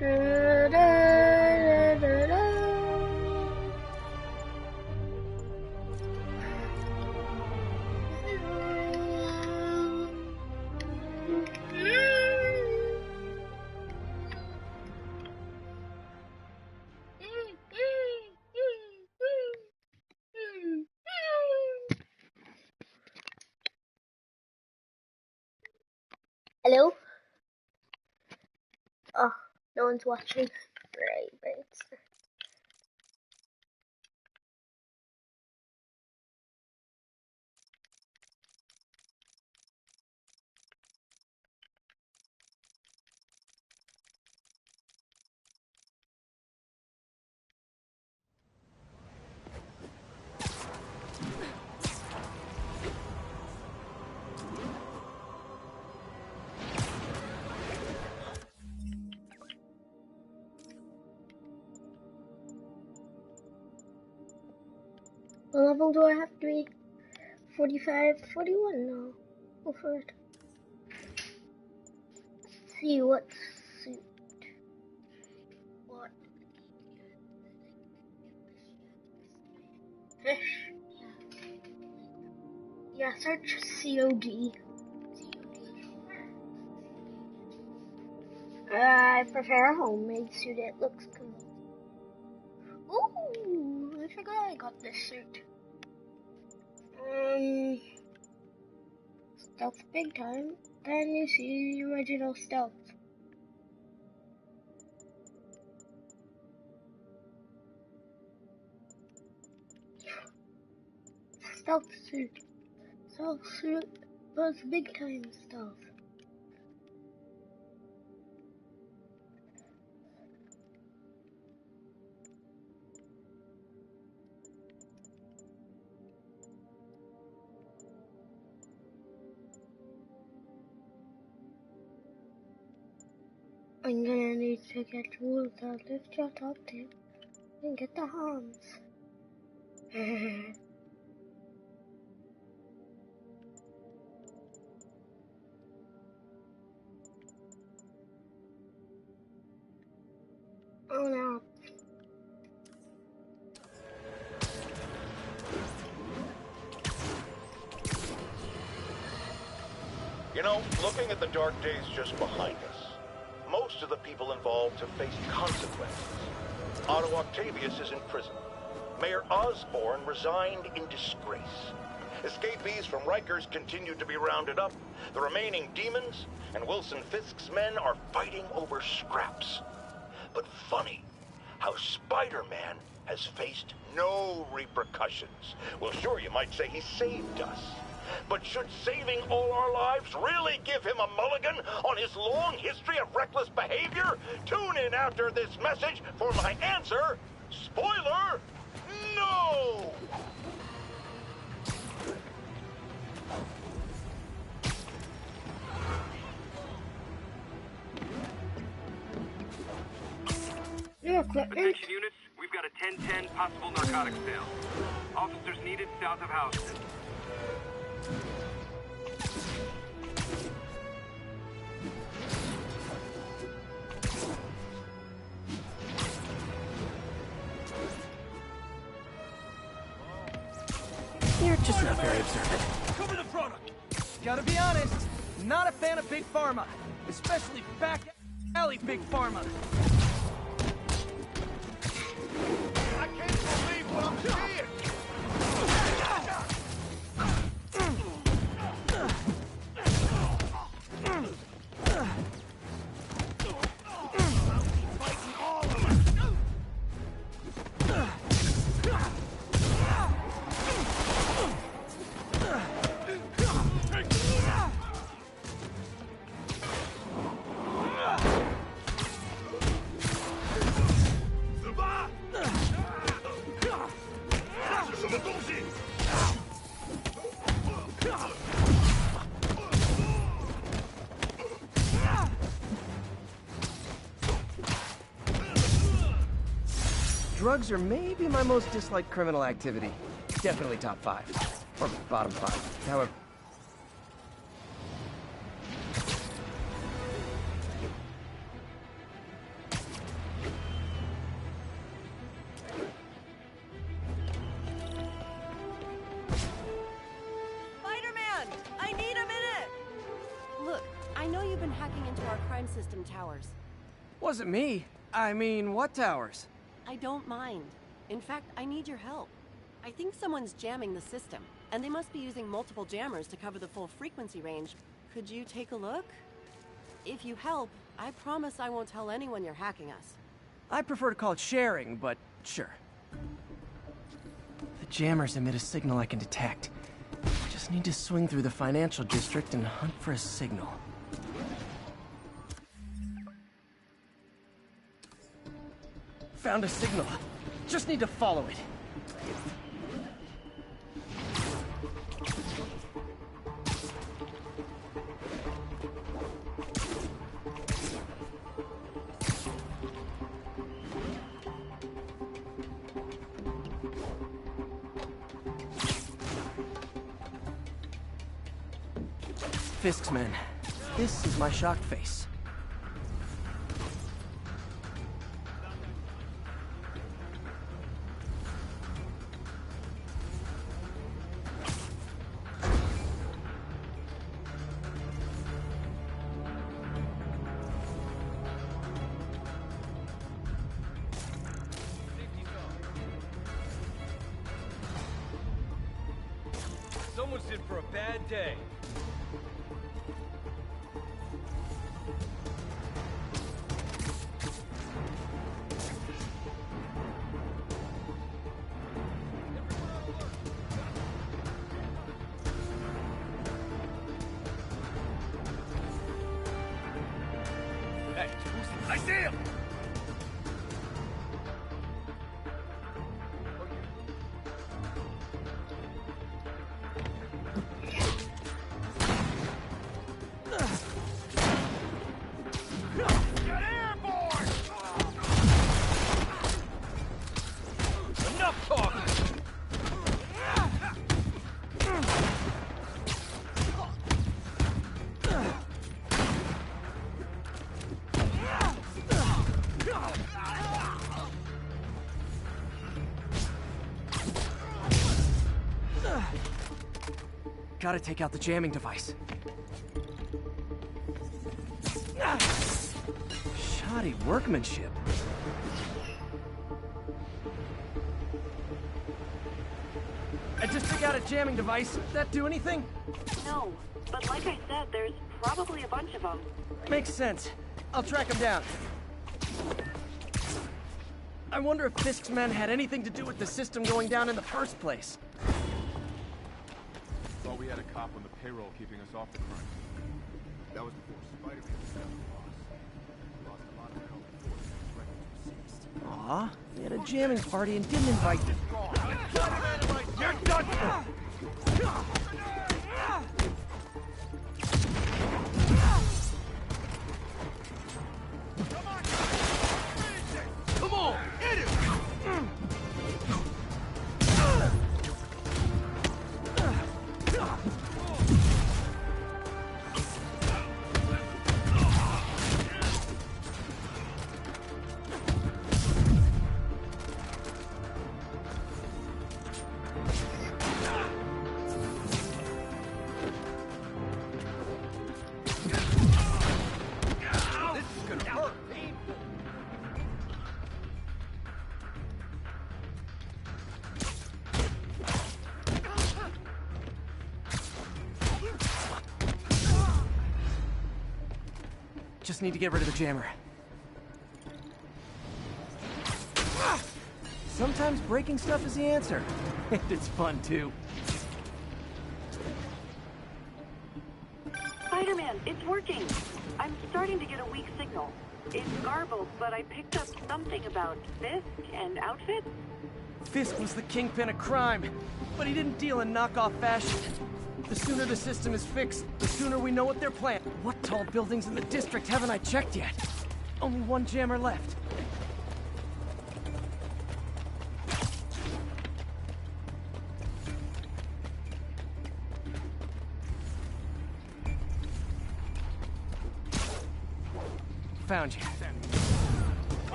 Da, da, da, da. Hello? Oh, no one's watching. Right. What level do I have to be? 45, 41? No. Go for it. Let's see what suit. What? Fish. Yeah, search COD. I prefer a homemade suit. It looks cool. Ooh, I forgot I got this suit. Stealth big time. Then you see the original stealth. Stealth suit. Stealth suit was big time stealth. I'm gonna need to get tools that lift your top tip and get the harms. Oh no. You know, looking at the dark days just behind us, most of the people involved have faced consequences. Otto Octavius is in prison. Mayor Osborne resigned in disgrace. Escapees from Rikers continue to be rounded up. The remaining demons and Wilson Fisk's men are fighting over scraps. But funny how Spiderman has faced no repercussions. Well, sure, you might say he saved us. But should saving all our lives really give him a mulligan on his long history of reckless behavior? Tune in after this message for my answer. Spoiler, no! Attention units, we've got a 10-10 possible narcotics sale. Officers needed south of Houston. You're just not very observant. Cover the product! Gotta be honest, not a fan of Big Pharma. Especially back alley Big Pharma. I can't believe what I'm seeing! Drugs are maybe my most disliked criminal activity. Definitely top 5. Or bottom 5. However... into our crime system towers. Wasn't me. I mean, what towers? I don't mind. In fact, I need your help. I think someone's jamming the system, and they must be using multiple jammers to cover the full frequency range. Could you take a look? If you help, I promise I won't tell anyone you're hacking us. I prefer to call it sharing, but sure. The jammers emit a signal I can detect. I just need to swing through the financial district and hunt for a signal. Found a signal. Just need to follow it. Fisk's men. This is my shocked face. Someone's in for a bad day. Hey, I see him! Enough talk! Gotta take out the jamming device. Shoddy workmanship. I just took out a jamming device. Did that do anything? No, but like I said, there's probably a bunch of them. Makes sense. I'll track them down. I wonder if Fisk's men had anything to do with the system going down in the first place. Thought we had a cop on the payroll keeping us off the crime. That was before Spiderman was the boss. We lost a lot of help before his records were seized. Aw, they had a jamming party and didn't invite them. You're done! Come on, hit him! This is gonna hurt. Just need to get rid of the jammer. Sometimes breaking stuff is the answer. And it's fun, too. Spider-Man, it's working. I'm starting to get a weak signal. It's garbled, but I picked up something about Fisk and outfits. Fisk was the kingpin of crime, but he didn't deal in knockoff fashion. The sooner the system is fixed, the sooner we know what they're planning. What tall buildings in the district haven't I checked yet? Only one jammer left. Found you.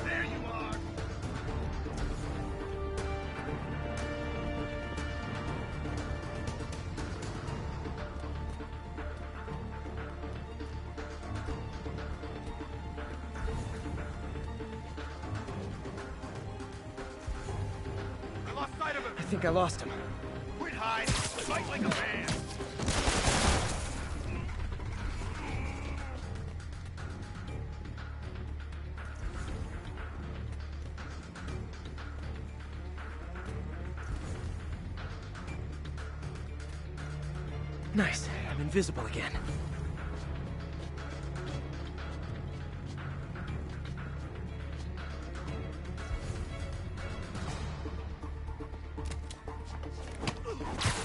There you are! think I lost him. Quit hiding. Fight like a man. Nice. I'm invisible again.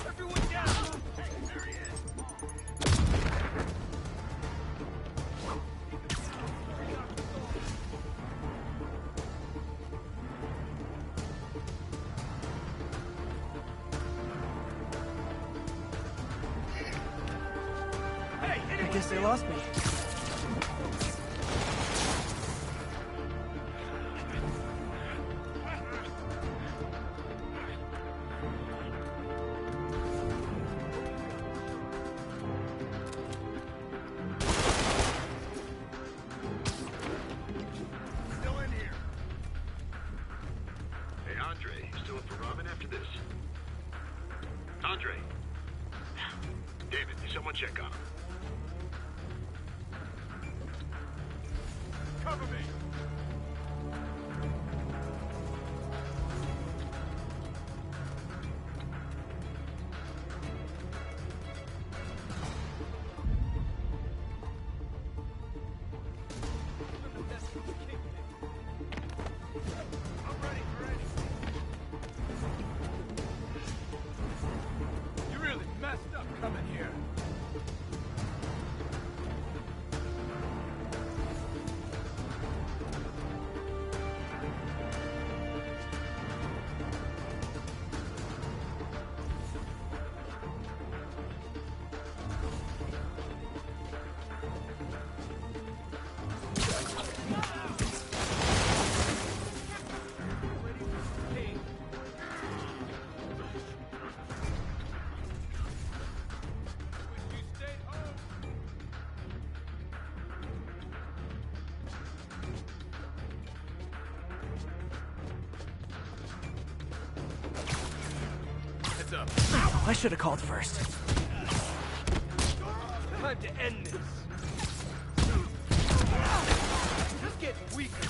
Everyone down. There he is. I guess they lost me. Still in here. Hey, Andre, you still up for Robin after this? Andre! David, someone check on him. Cover me. I'm ready for anything. You really messed up coming here. I should have called first. Time to end this. Just getting weaker.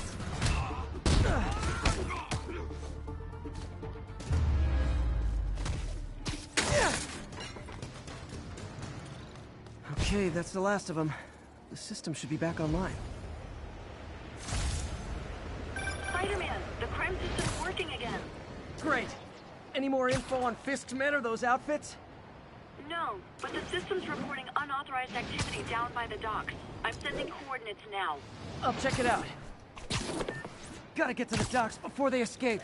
Okay, that's the last of them. The system should be back online. Spider-Man, the crime system's working again. Great. Any more info on Fisk's men or those outfits? No, but the system's reporting unauthorized activity down by the docks. I'm sending coordinates now. I'll check it out. Gotta get to the docks before they escape.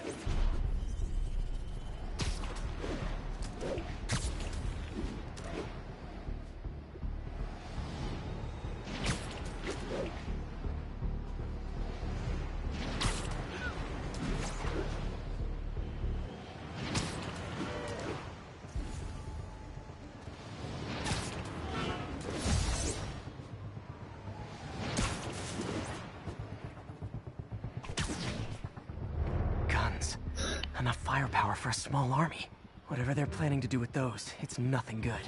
Enough firepower for a small army. Whatever they're planning to do with those, it's nothing good.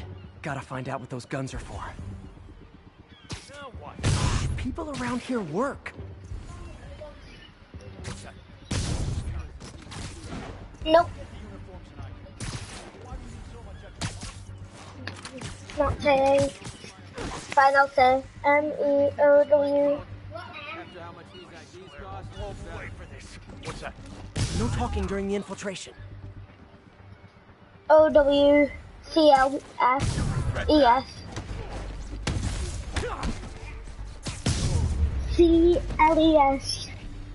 Gotta find out what those guns are for. Now what? People around here work. Nope. Not today. Final say. MEOW. After how much these IDs cost, we'll wait for this. What's that? No talking during the infiltration. OWCLSES. CLES.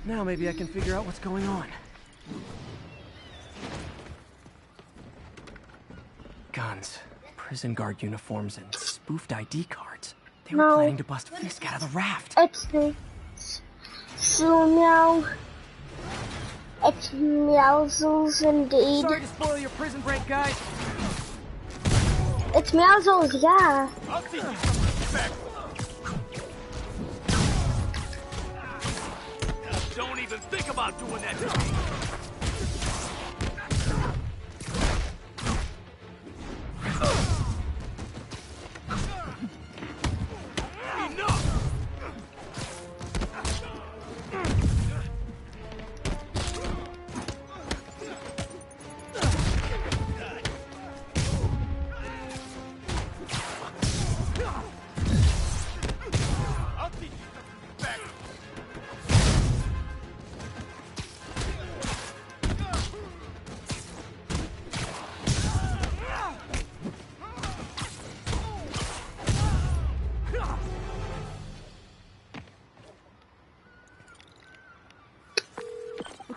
Now maybe I can figure out what's going on. Guns, prison guard uniforms, and spoofed ID cards. They were planning to bust Fisk out of the raft. It's the Sumeow. It's Meowsles indeed. Sorry to spoil your prison break, guys. It's Meowsles, yeah. I'll see you some respect. Don't even think about doing that to me.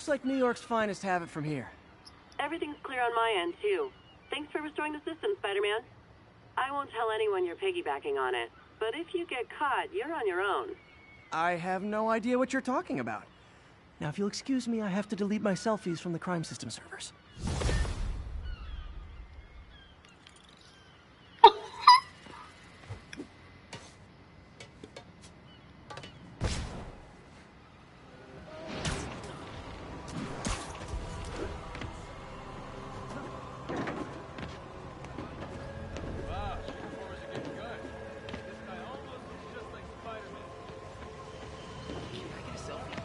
Looks like New York's finest have it from here. Everything's clear on my end, too. Thanks for restoring the system, Spider-Man. I won't tell anyone you're piggybacking on it, but if you get caught, you're on your own. I have no idea what you're talking about. Now, if you'll excuse me, I have to delete my selfies from the crime system servers. Wow, so your powers are getting good. This guy almost looks just like Spider-Man. Can I get a selfie?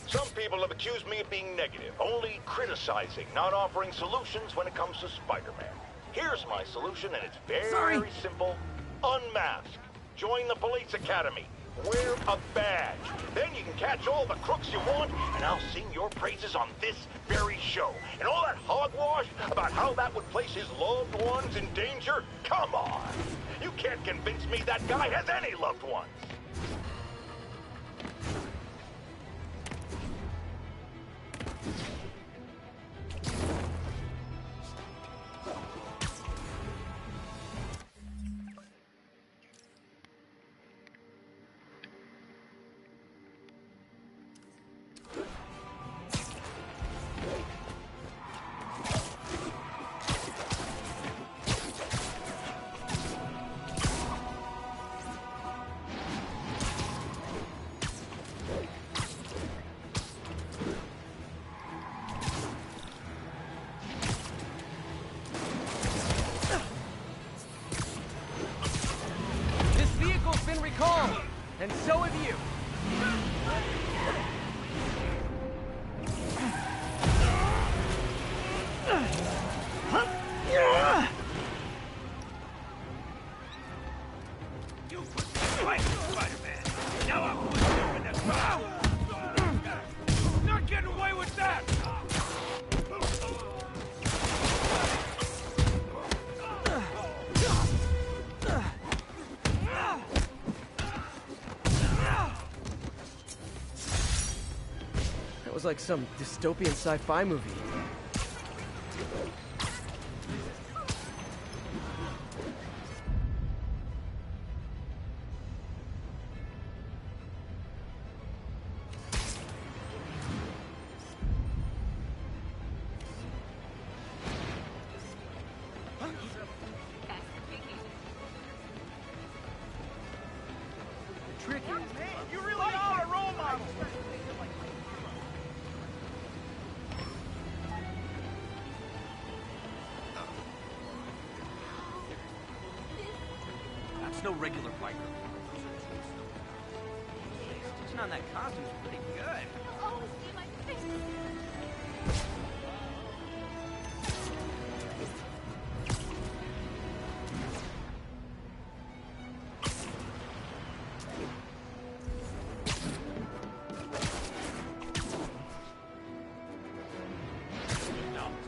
Some people have accused me of being negative, only criticizing, not offering solutions when it comes to Spider-Man. Here's my solution, and it's very simple. Unmask. Join the police academy. Wear a badge. Then you can catch all the crooks you want, and I'll sing your praises on this very show. And all that hogwash about how that would place his loved ones in danger? Come on. You can't convince me that guy has any loved ones. And so have you. You put me right, Spider-Man. Now I'm putting you in the ground. Not getting away with that! That was like some dystopian sci-fi movie. Trick is, man, you really are a role model! That's no regular biker. Stitching on that costume is pretty good. Oh, see my face.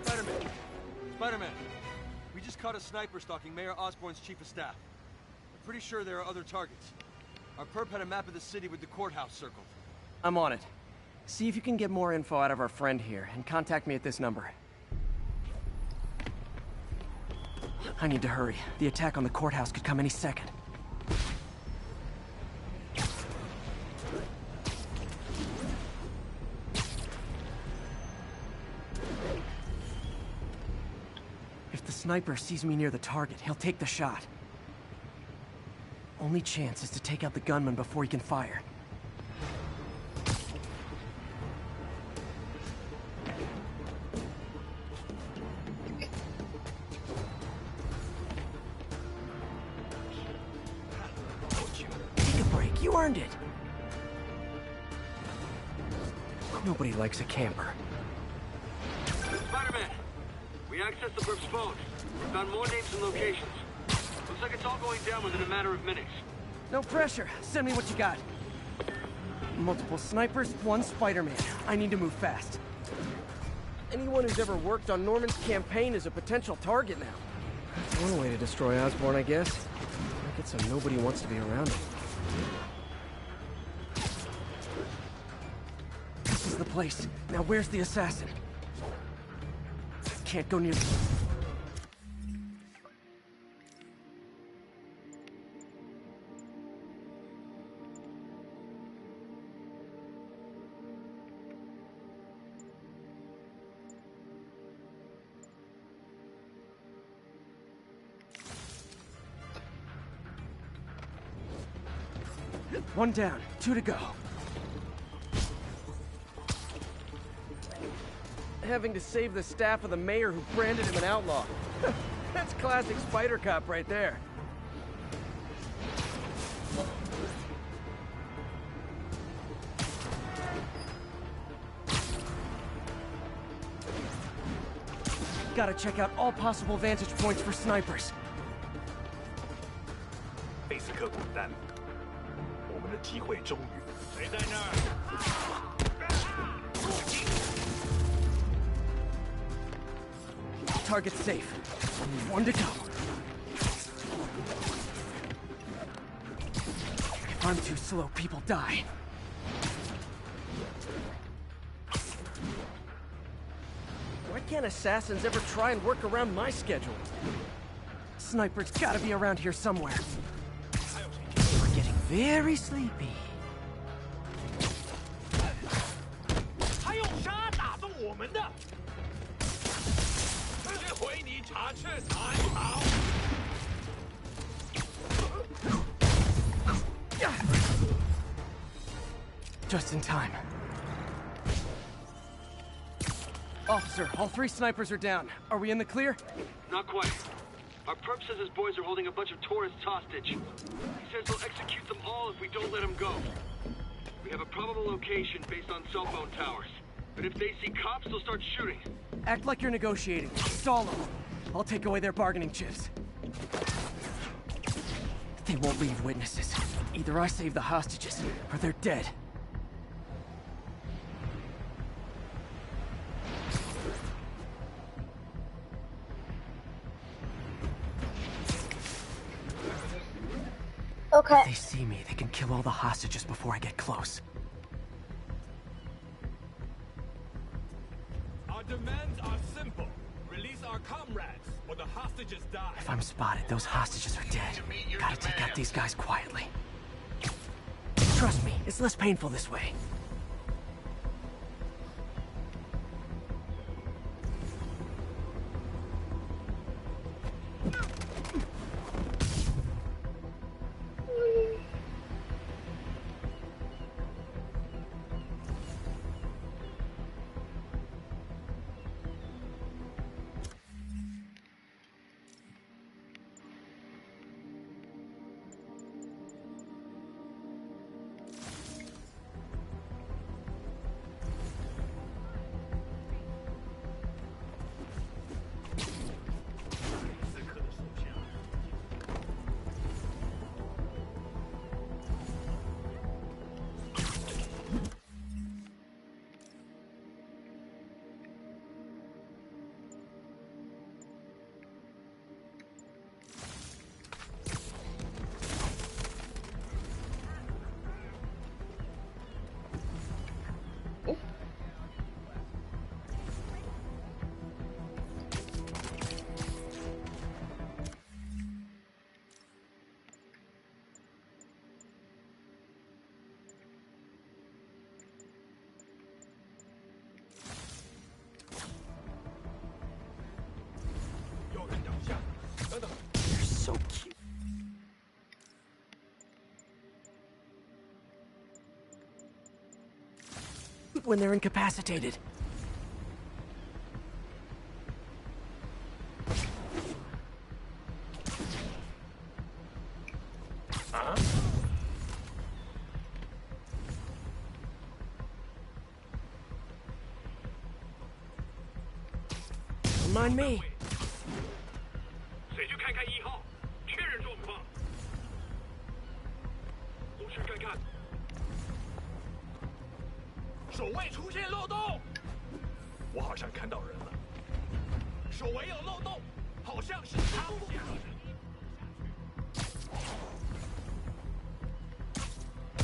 Spiderman! Spiderman! We just caught a sniper stalking Mayor Osborn's chief of staff. I'm pretty sure there are other targets. Our perp had a map of the city with the courthouse circled. I'm on it. See if you can get more info out of our friend here, and contact me at this number. I need to hurry. The attack on the courthouse could come any second. If the sniper sees me near the target, he'll take the shot. Only chance is to take out the gunman before he can fire. Take a break, you earned it. Nobody likes a camper. Spider-Man, we accessed the perp's phone. We found more names and locations. Looks like it's all going down within a matter of minutes. No pressure. Send me what you got. Multiple snipers, one Spiderman. I need to move fast. Anyone who's ever worked on Norman's campaign is a potential target now. That's one way to destroy Osborn, I guess. Make it so nobody wants to be around him. This is the place. Now where's the assassin? Can't go near the... One down, 2 to go. Having to save the staff of the mayor who branded him an outlaw. That's classic Spider Cop right there. Gotta check out all possible vantage points for snipers. 贝斯克滚蛋！我们的机会终于……谁在那儿？ Target safe. Only 1 to go. If I'm too slow, people die. Why can't assassins ever try and work around my schedule? Sniper's gotta be around here somewhere. We're getting very sleepy. 他用沙打动我们的。 回你插翅难逃。 Just in time. Officer, all 3 snipers are down. Are we in the clear? Not quite. Our perp says his boys are holding a bunch of tourists hostage. He says he'll execute them all if we don't let them go. We have a probable location based on cell phone towers. But if they see cops, they'll start shooting. Act like you're negotiating. Stall them. I'll take away their bargaining chips. They won't leave witnesses. Either I save the hostages, or they're dead. Okay. If they see me, they can kill all the hostages before I get close. Our demands are simple. Release our comrades, or the hostages die. If I'm spotted, those hostages are dead. Gotta take out these guys quietly. Trust me, it's less painful this way. They're so cute. When they're incapacitated. Don't mind me. 谁去看看1号，确认住去看看。守卫出现漏洞，我好像看到人了。守卫有漏洞，好像是他不想。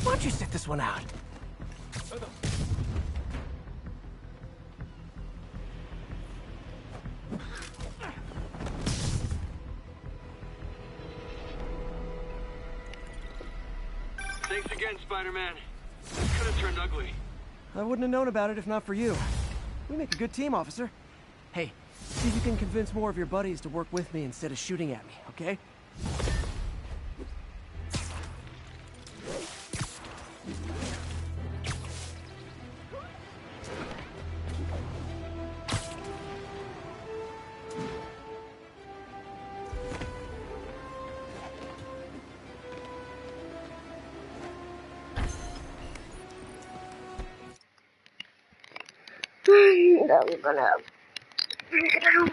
Why don't you sit this one out?等等， Thanks again, Spider-Man. This could have turned ugly. I wouldn't have known about it if not for you. We make a good team, officer. Hey, see if you can convince more of your buddies to work with me instead of shooting at me, okay? Now we're gonna break it down.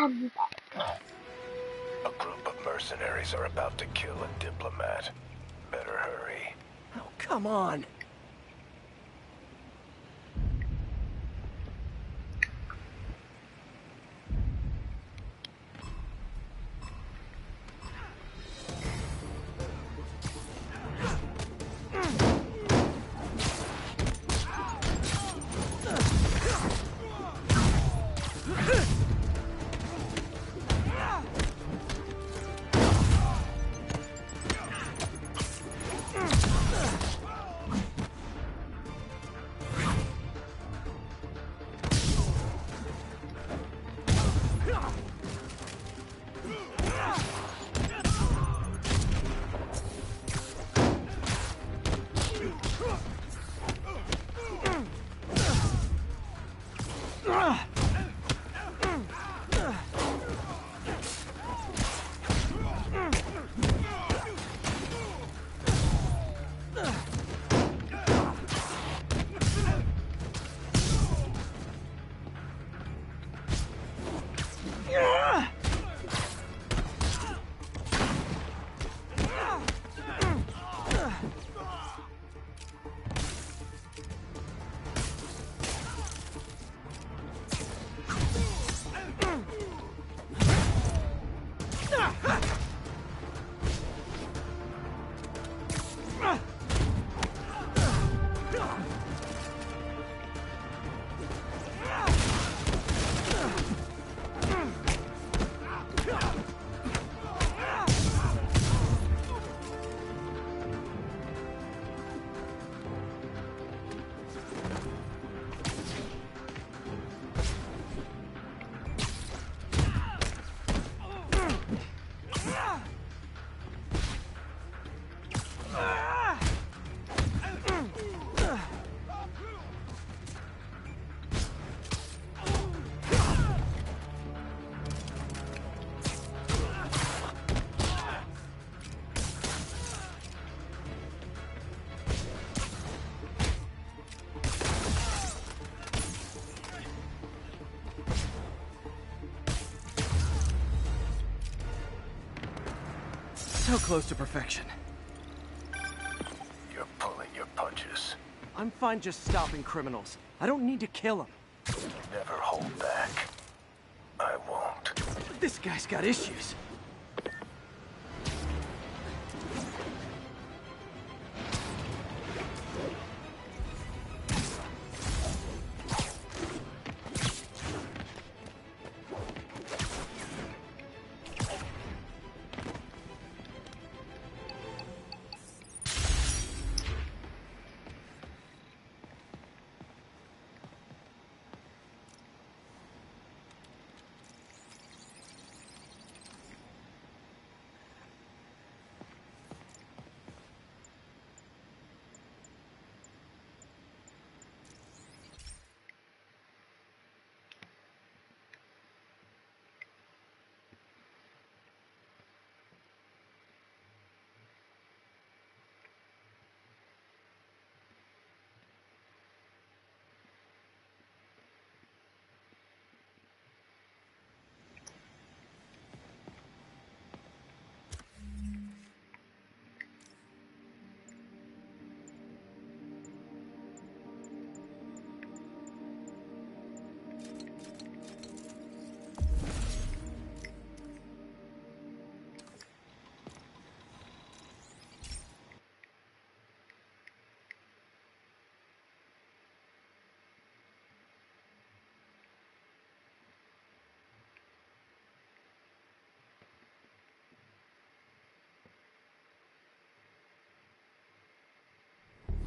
I'm back. A group of mercenaries are about to kill a diplomat. Better hurry. Oh, come on. So close to perfection. You're pulling your punches. I'm fine just stopping criminals. I don't need to kill them. Never hold back. I won't. This guy's got issues.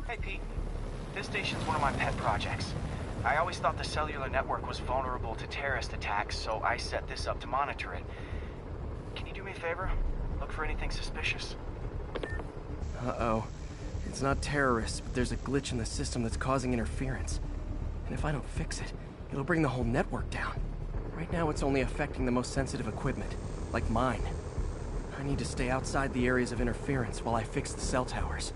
Hey, Pete. This station's one of my pet projects. I always thought the cellular network was vulnerable to terrorist attacks, so I set this up to monitor it. Can you do me a favor? Look for anything suspicious. Uh-oh. It's not terrorists, but there's a glitch in the system that's causing interference. And if I don't fix it, it'll bring the whole network down. Right now, it's only affecting the most sensitive equipment, like mine. I need to stay outside the areas of interference while I fix the cell towers.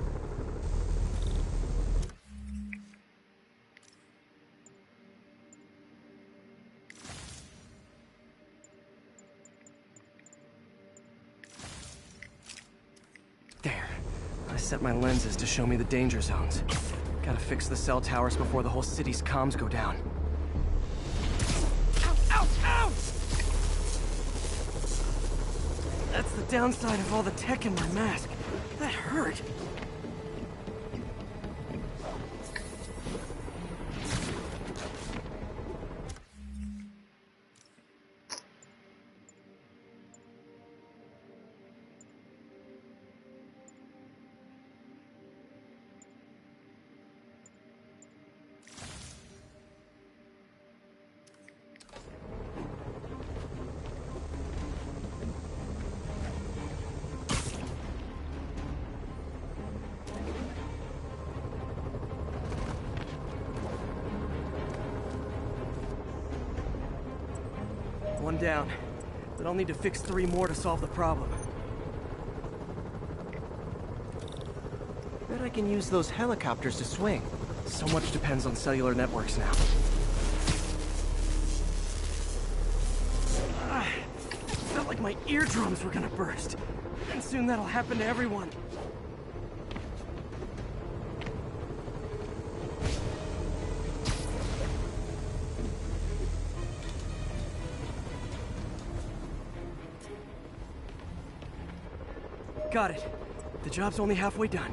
set my lenses to show me the danger zones. Gotta fix the cell towers before the whole city's comms go down. Ow, ow, ow! That's the downside of all the tech in my mask. That hurt. One down, but I'll need to fix 3 more to solve the problem. Bet I can use those helicopters to swing. So much depends on cellular networks now. Felt like my eardrums were gonna burst. And soon that'll happen to everyone. Got it. The job's only halfway done.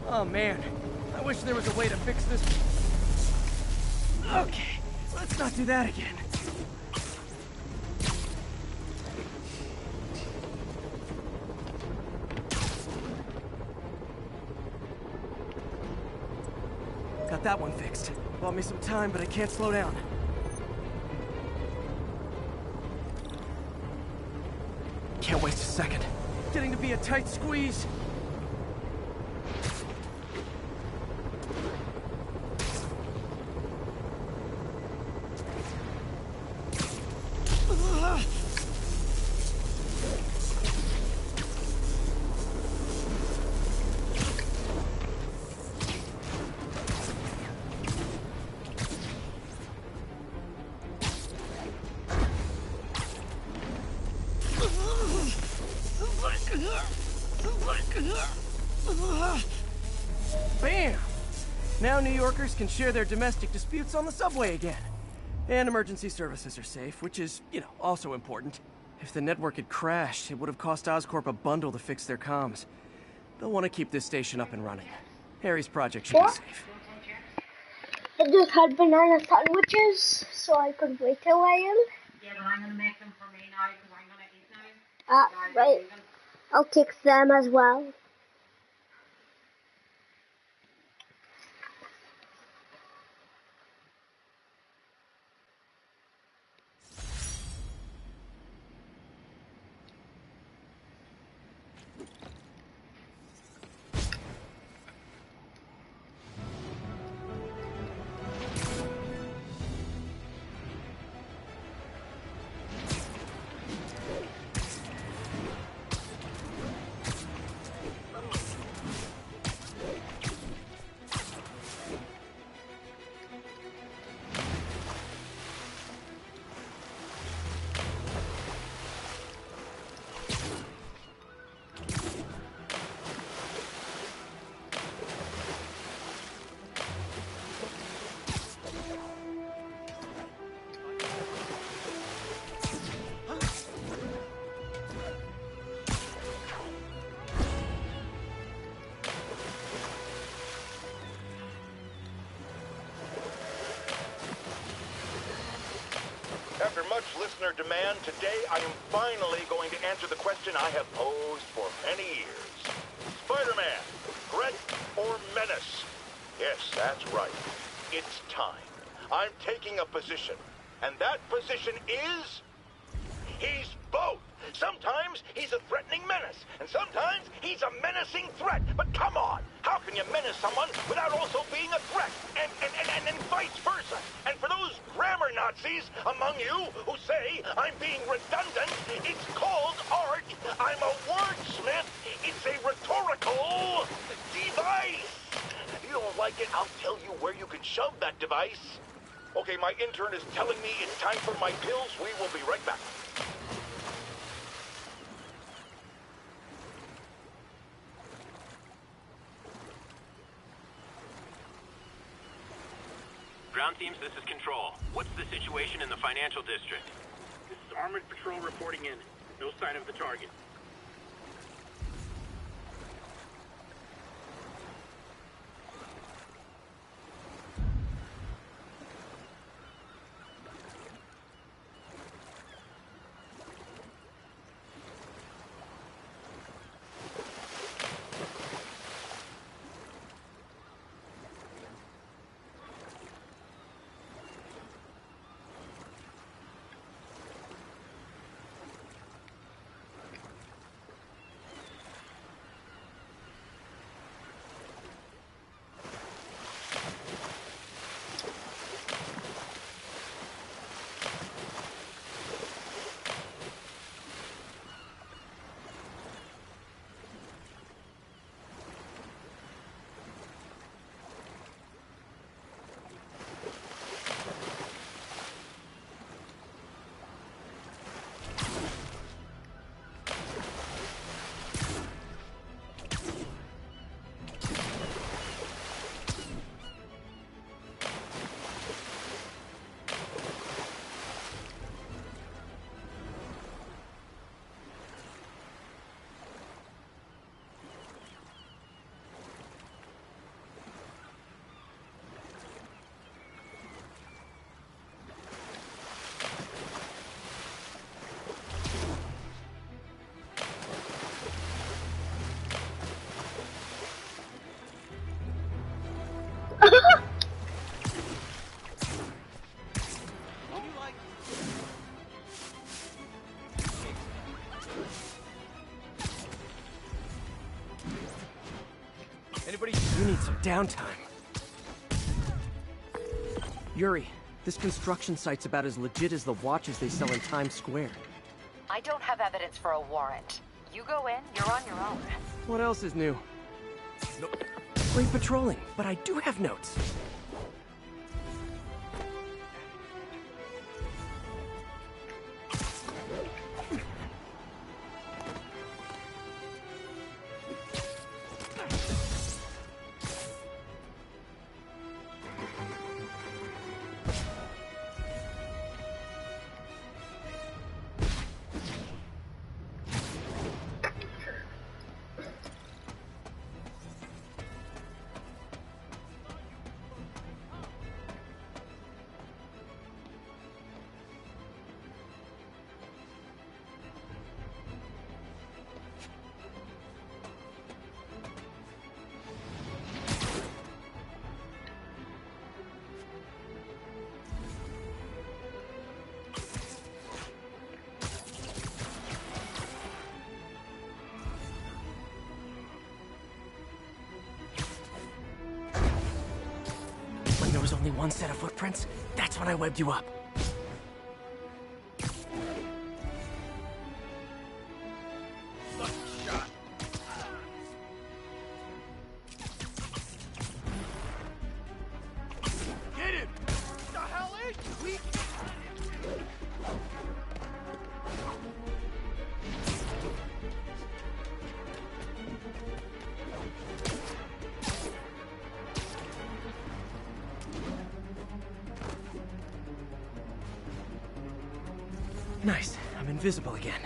Oh man, I wish there was a way to fix this. Okay, let's not do that again. Got that one fixed. Bought me some time, but I can't slow down. Can't waste a second. Getting to be a tight squeeze. Bam! Now New Yorkers can share their domestic disputes on the subway again. And emergency services are safe, which is, also important. If the network had crashed, it would have cost Oscorp a bundle to fix their comms. They'll want to keep this station up and running. Harry's project should be safe. I just had banana sandwiches, so I could wait a while. Yeah, but I'm going to make them for me now, because I'm going to eat now. Right. I'll take them as well. After much listener demand, today I am finally going to answer the question I have posed for many years. Spider-Man, threat or menace? Yes, that's right. It's time. I'm taking a position. And that position is... he's both. Sometimes he's a threatening menace, and sometimes he's a menacing threat. But come on, how can you menace someone without also being a threat? And vice versa. And for those grammar Nazis among you who say I'm being redundant, it's called art. I'm a wordsmith. It's a rhetorical device. If you don't like it, I'll tell you where you can shove that device. Okay, my intern is telling me it's time for my pills. We will be right back. Ground teams, this is Control. What's the situation in the financial district? This is Armored Patrol reporting in. No sign of the target. Anybody? You need some downtime. Yuri, this construction site's about as legit as the watches they sell in Times Square. I don't have evidence for a warrant. You go in, you're on your own. What else is new? No. Great patrolling, but I do have notes. When there was only one set of footprints, that's when I webbed you up. Nice. I'm invisible again.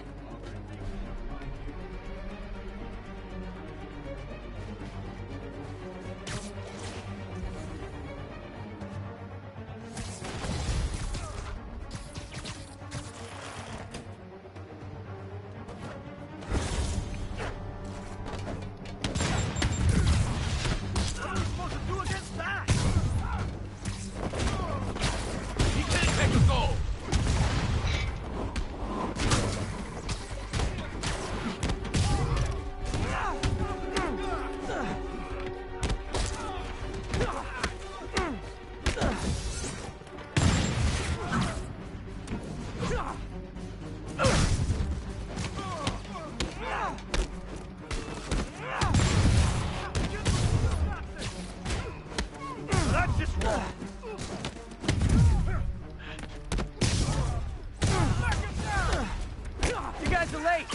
You guys are late.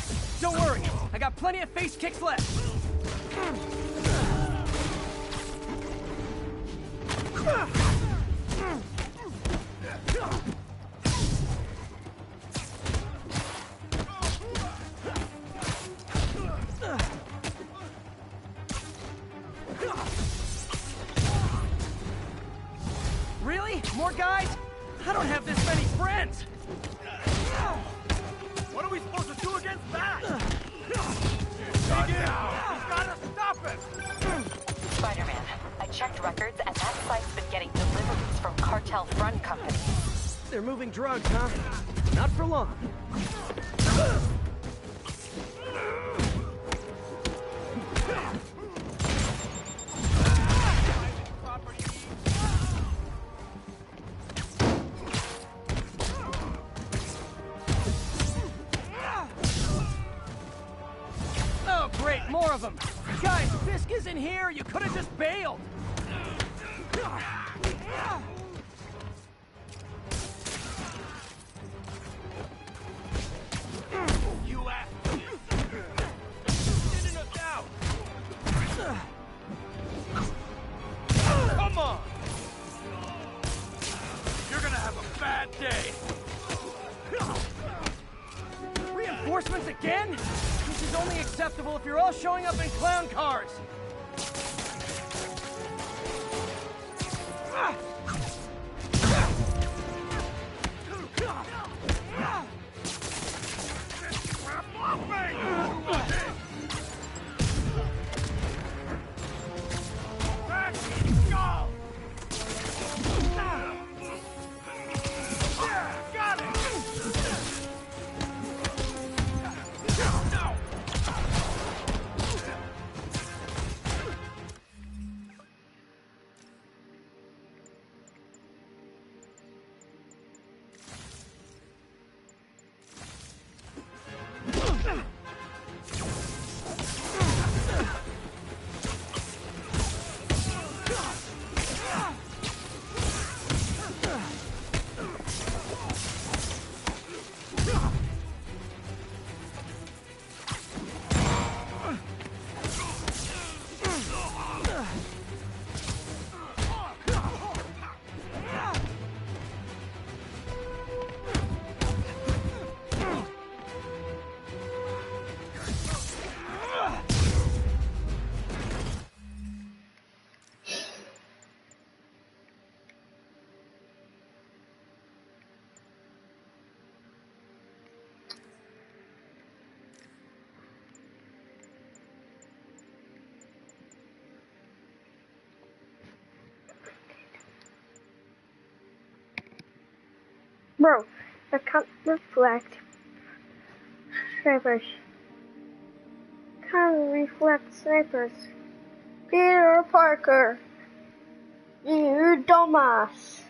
Don't worry. I got plenty of face kicks left. More guys? I don't have this many friends! What are we supposed to do against that? Dig in! We've gotta stop it! Spider-Man, I checked records and that site's been getting deliveries from cartel front companies. They're moving drugs, huh? Not for long. Oh, great, more of them. Guys, Fisk isn't here. You could have just bailed. You ass! Thinning us out! Come on! You're gonna have a bad day! Reinforcements again? This is only acceptable if you're all showing up in clown cars. Bro, I can't reflect snipers. Can't reflect snipers. Peter Parker, you dumbass.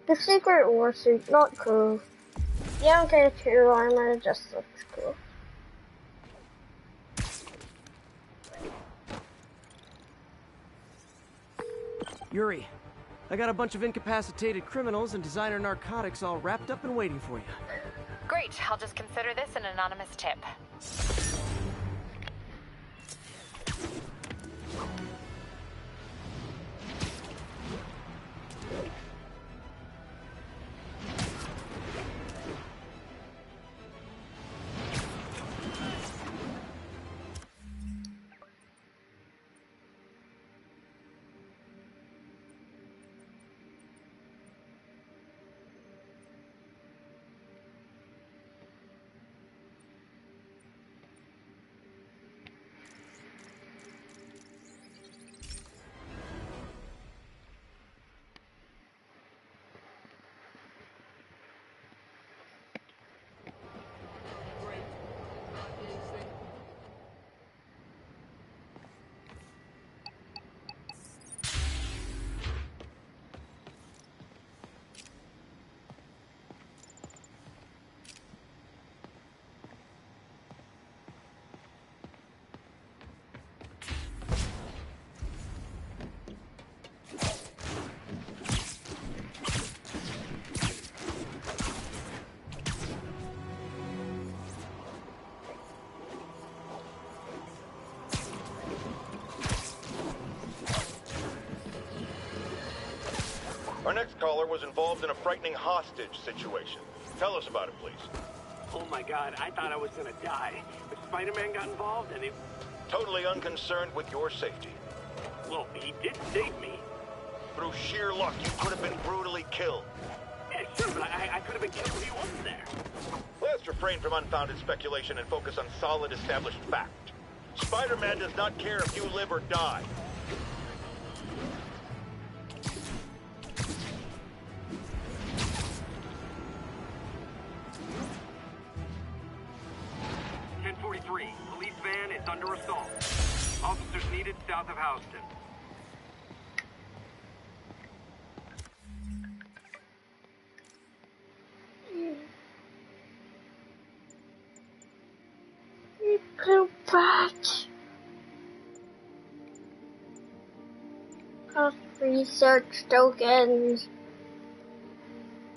The secret warsuit, not cool. You don't get true armor, it just looks cool. Yuri, I got a bunch of incapacitated criminals and designer narcotics all wrapped up and waiting for you. Great, I'll just consider this an anonymous tip. was involved in a frightening hostage situation. Tell us about it, please. Oh my god, I thought I was gonna die. But Spider-Man got involved and it... Totally unconcerned with your safety. Well, he did save me. Through sheer luck, you could have been brutally killed. Yeah, sure, but I could have been killed if he wasn't there. Let's refrain from unfounded speculation and focus on solid established fact. Spider-Man does not care if you live or die. Police van is under assault. Officers needed south of Houston. Go back. Just research tokens.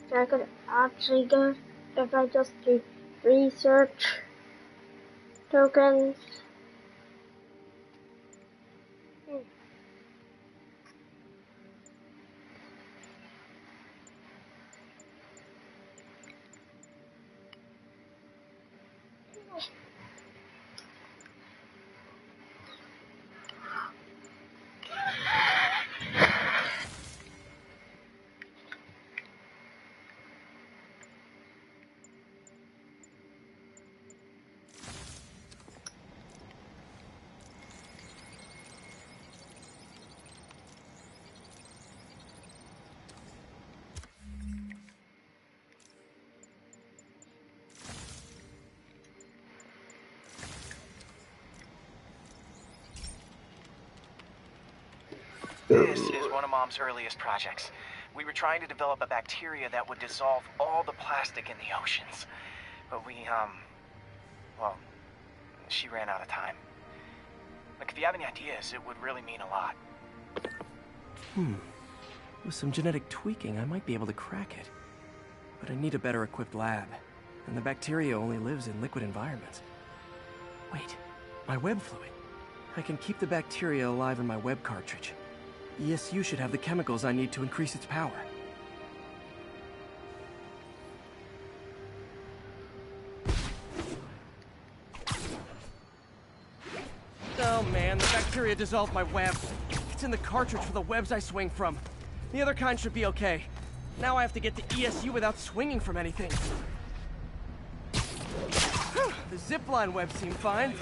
So I could actually go if I just do research tokens. This is one of Mom's earliest projects. We were trying to develop a bacteria that would dissolve all the plastic in the oceans. But well, she ran out of time. Like, if you have any ideas, it would really mean a lot. With some genetic tweaking, I might be able to crack it. But I need a better equipped lab. And the bacteria only lives in liquid environments. Wait, my web fluid. I can keep the bacteria alive in my web cartridge. ESU should have the chemicals I need to increase its power. Oh man, the bacteria dissolved my web. It's in the cartridge for the webs I swing from. The other kind should be okay. Now I have to get to ESU without swinging from anything. The zipline webs seem fine.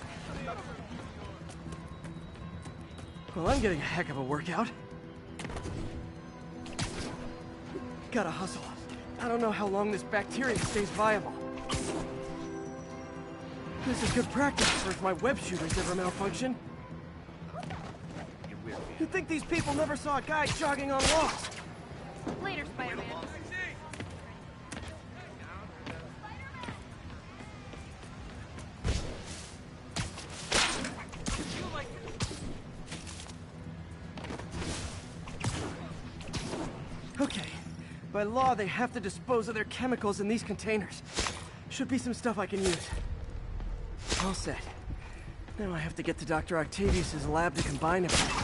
Well, I'm getting a heck of a workout. Gotta hustle. I don't know how long this bacteria stays viable. This is good practice for if my web shooters ever malfunction. You'd think these people never saw a guy jogging on walls. Later, Spider-Man. Okay. By law, they have to dispose of their chemicals in these containers. Should be some stuff I can use. All set. Now I have to get to Dr. Octavius's lab to combine everything.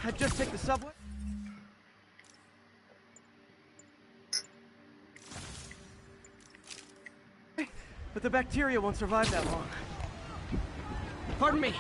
I'd just take the subway. But the bacteria won't survive that long. Pardon me.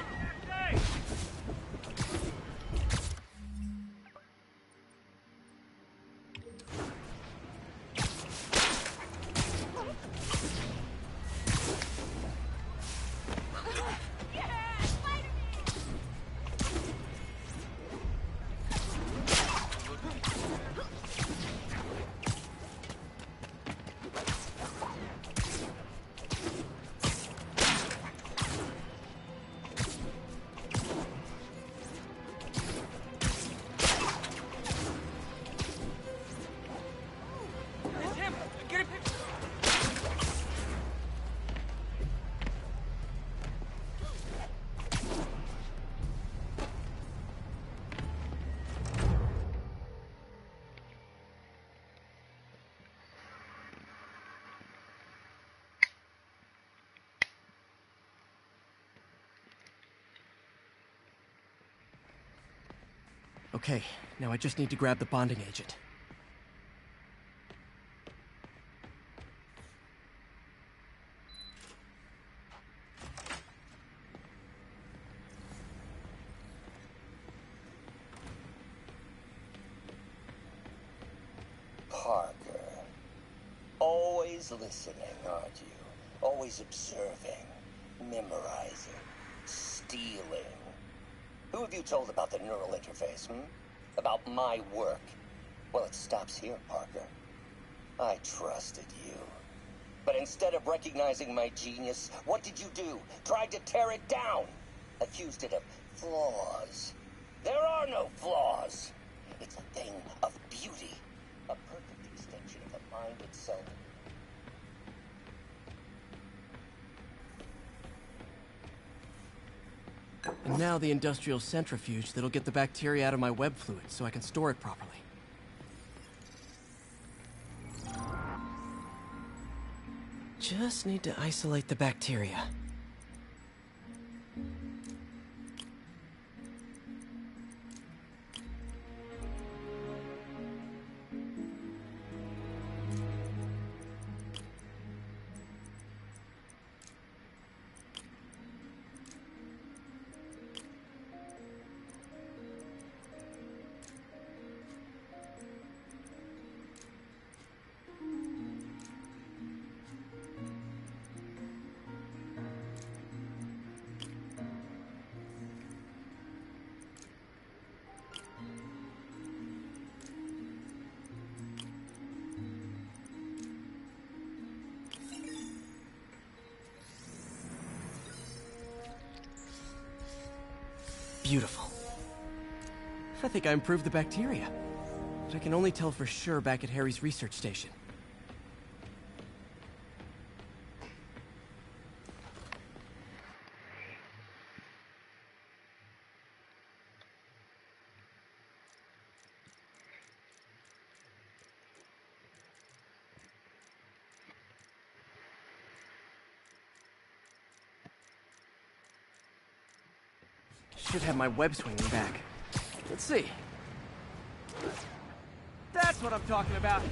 Okay, Now I just need to grab the bonding agent. Parker. Always listening, aren't you? Always observing, memorizing, stealing. Who have you told about the neural interface, About my work? Well, it stops here, Parker. I trusted you. But instead of recognizing my genius, what did you do? Tried to tear it down. Accused it of flaws. There are no flaws. It's a thing of beauty. A perfect extension of the mind itself. And now the industrial centrifuge that'll get the bacteria out of my web fluid so I can store it properly. Just need to isolate the bacteria. Beautiful. I think I improved the bacteria. But I can only tell for sure back at Harry's research station. Should have my web swinging back. Let's see. That's what I'm talking about.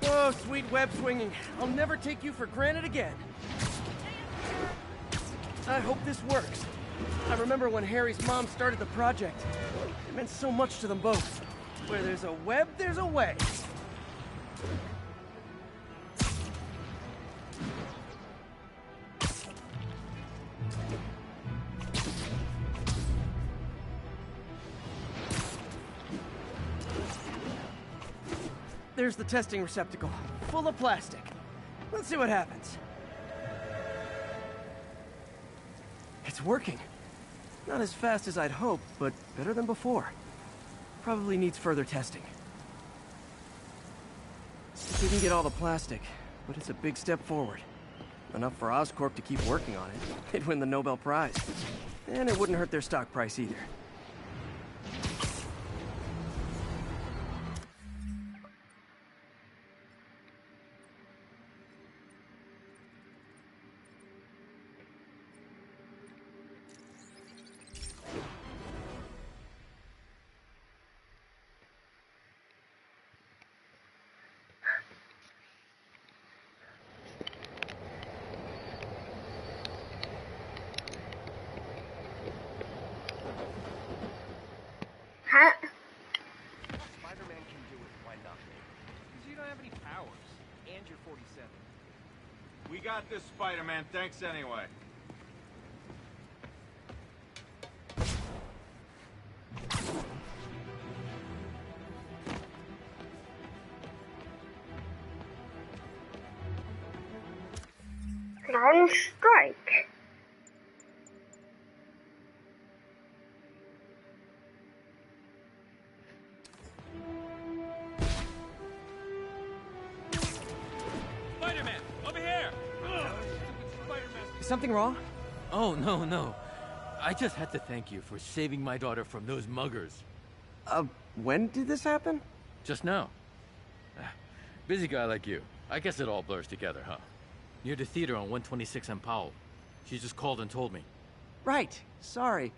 Oh, sweet web swinging. I'll never take you for granted again. I hope this works. I remember when Harry's mom started the project. It meant so much to them both. Where there's a web, there's a way. There's the testing receptacle, full of plastic. Let's see what happens. It's working. Not as fast as I'd hoped, but better than before. Probably needs further testing. Didn't get all the plastic, but it's a big step forward. Enough for Oscorp to keep working on it. They'd win the Nobel Prize. And it wouldn't hurt their stock price either. Spiderman can do it, why not? Because you don't have any powers, and you're 47. We got this, Spider-Man. Thanks anyway. On strike. Spider-Man, over here! Is something wrong? Oh, no. I just had to thank you for saving my daughter from those muggers. When did this happen? Just now. Busy guy like you. I guess it all blurs together, huh? Near the theater on 126 and Powell. She just called and told me. Right. Sorry.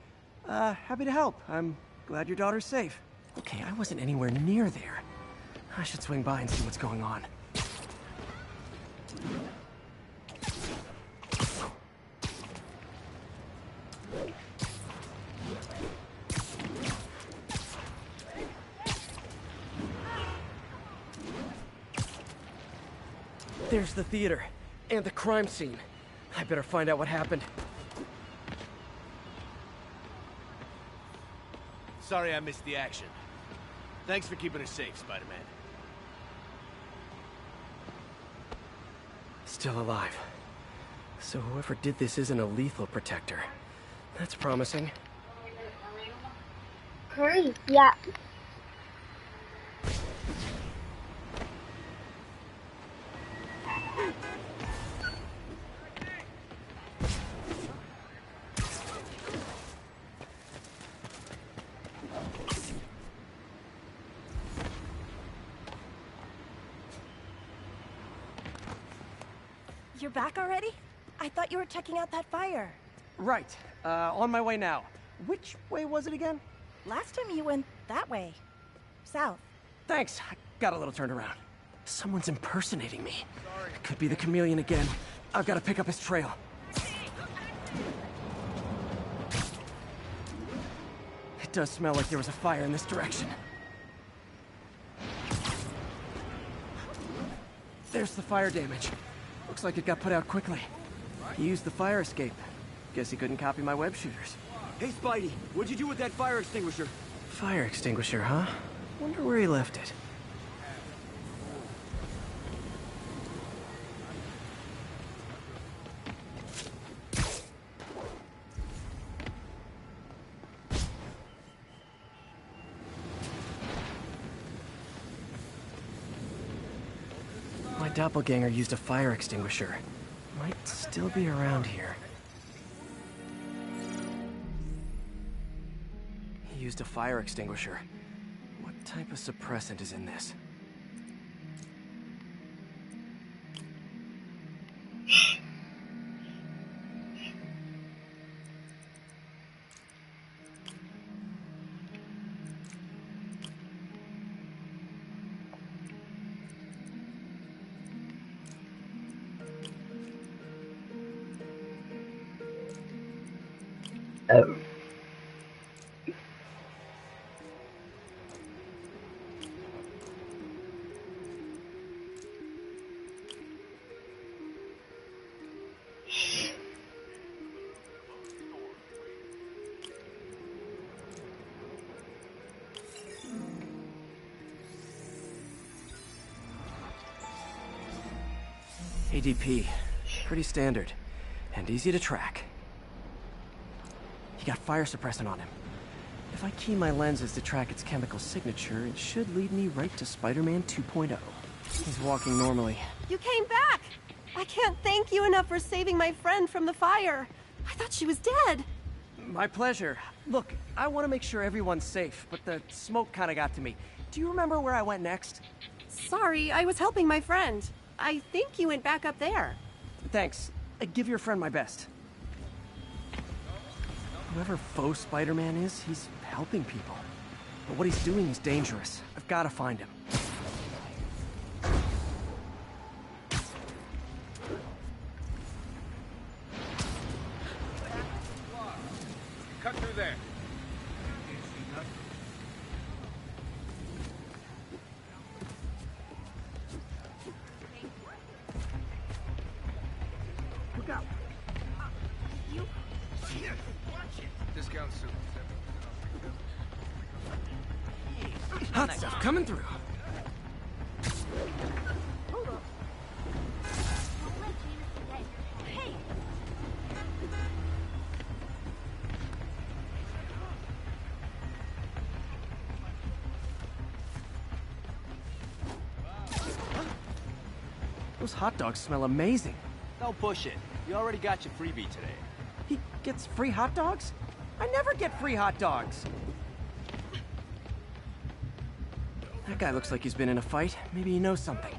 Happy to help. I'm glad your daughter's safe. Okay, I wasn't anywhere near there. I should swing by and see what's going on. There's the theater, and the crime scene. I better find out what happened. Sorry I missed the action. Thanks for keeping us safe, Spider-Man. Still alive. So whoever did this isn't a lethal protector. That's promising. Great, yeah. You're back already? I thought you were checking out that fire. Right. On my way now. Which way was it again? Last time you went that way. South. Thanks. I got a little turned around. Someone's impersonating me. Could be the chameleon again. I've got to pick up his trail. It does smell like there was a fire in this direction. There's the fire damage. Looks like it got put out quickly. He used the fire escape. Guess he couldn't copy my web shooters. Hey, Spidey, what'd you do with that fire extinguisher? Fire extinguisher, huh? Wonder where he left it. My doppelganger used a fire extinguisher. Might still be around here. He used a fire extinguisher. What type of suppressant is in this? Oh. ADP. Pretty standard. And easy to track. He got fire suppressant on him. If I key my lenses to track its chemical signature, it should lead me right to Spider-Man 2.0. He's walking normally. You came back! I can't thank you enough for saving my friend from the fire. I thought she was dead. My pleasure. Look, I want to make sure everyone's safe, but the smoke kind of got to me. Do you remember where I went next? Sorry, I was helping my friend. I think you went back up there. Thanks. Give your friend my best. Whoever faux Spider-Man is, he's helping people. But what he's doing is dangerous. I've got to find him. Cut through there. Look out. Discount soon. Hot stuff coming through. Those hot dogs smell amazing. Don't push it. You already got your freebie today. He gets free hot dogs? I never get free hot dogs. That guy looks like he's been in a fight. Maybe he knows something.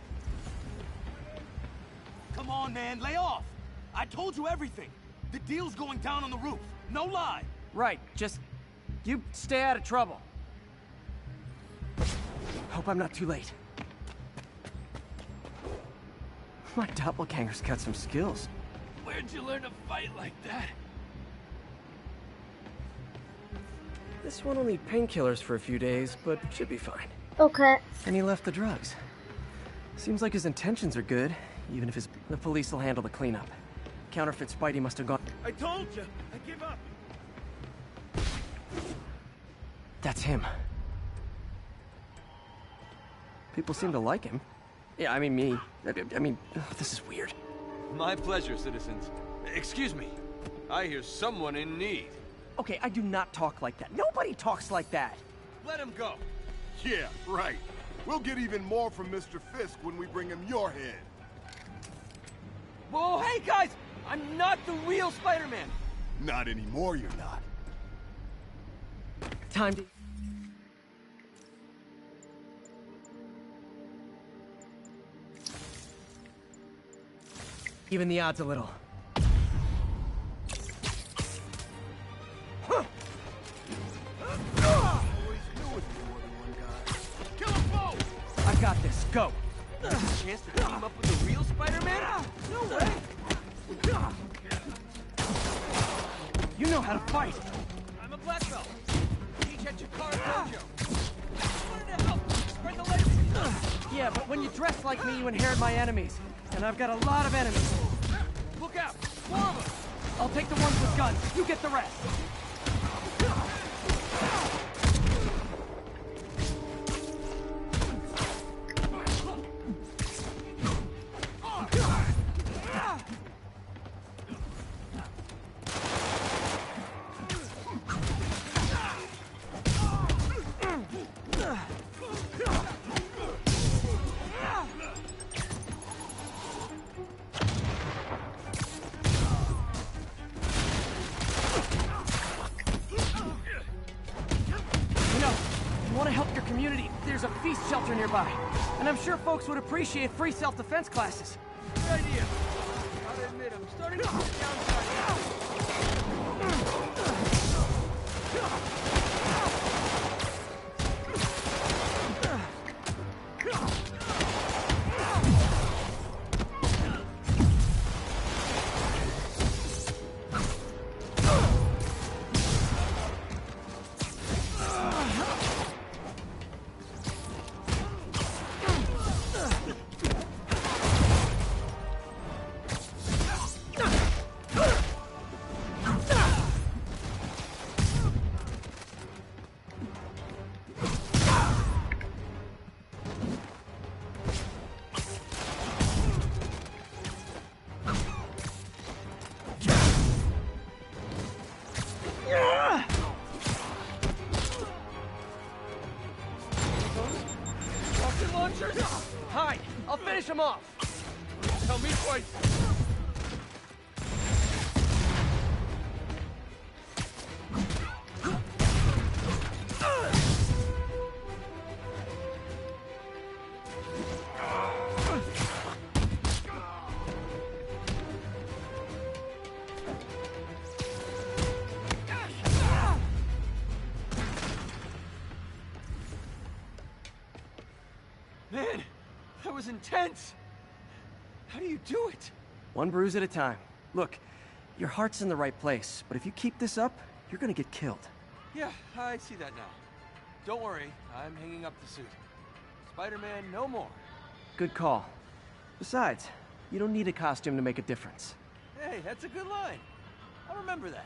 Come on, man, lay off. I told you everything. The deal's going down on the roof. No lie. Right, just... you stay out of trouble. Hope I'm not too late. My doppelganger's got some skills. Where'd you learn to fight like that? This one will need painkillers for a few days, but should be fine. Okay. And he left the drugs. Seems like his intentions are good, even if the police will handle the cleanup. Counterfeit Spidey must have gone. I told you, I give up. That's him. People seem to like him. Yeah, I mean me. I mean, this is weird. My pleasure, citizens. Excuse me. I hear someone in need. Okay, I do not talk like that. Nobody talks like that. Let him go. Yeah, right. We'll get even more from Mr. Fisk when we bring him your head. Whoa, hey guys! I'm not the real Spider-Man! Not anymore, you're not. Time to... Even the odds a little. I got this. Go. There's a chance to team up with the real Spider-Man? No way. You know how to fight. I'm a black belt. Teach at Chikara Dojo. Wanted to help. Spread the legacy. Yeah, but when you dress like me, you inherit my enemies. And I've got a lot of enemies. Look out. 4 of them. I'll take the ones with guns. You get the rest. Nearby. And I'm sure folks would appreciate free self-defense classes. Good idea. I'll admit, I'm starting to get downside. Hide! I'll finish him off! Tell me twice! Man, that was intense! How do you do it? One bruise at a time. Look, your heart's in the right place, but if you keep this up, you're gonna get killed. Yeah, I see that now. Don't worry, I'm hanging up the suit. Spider-Man no more. Good call. Besides, you don't need a costume to make a difference. Hey, that's a good line. I'll remember that.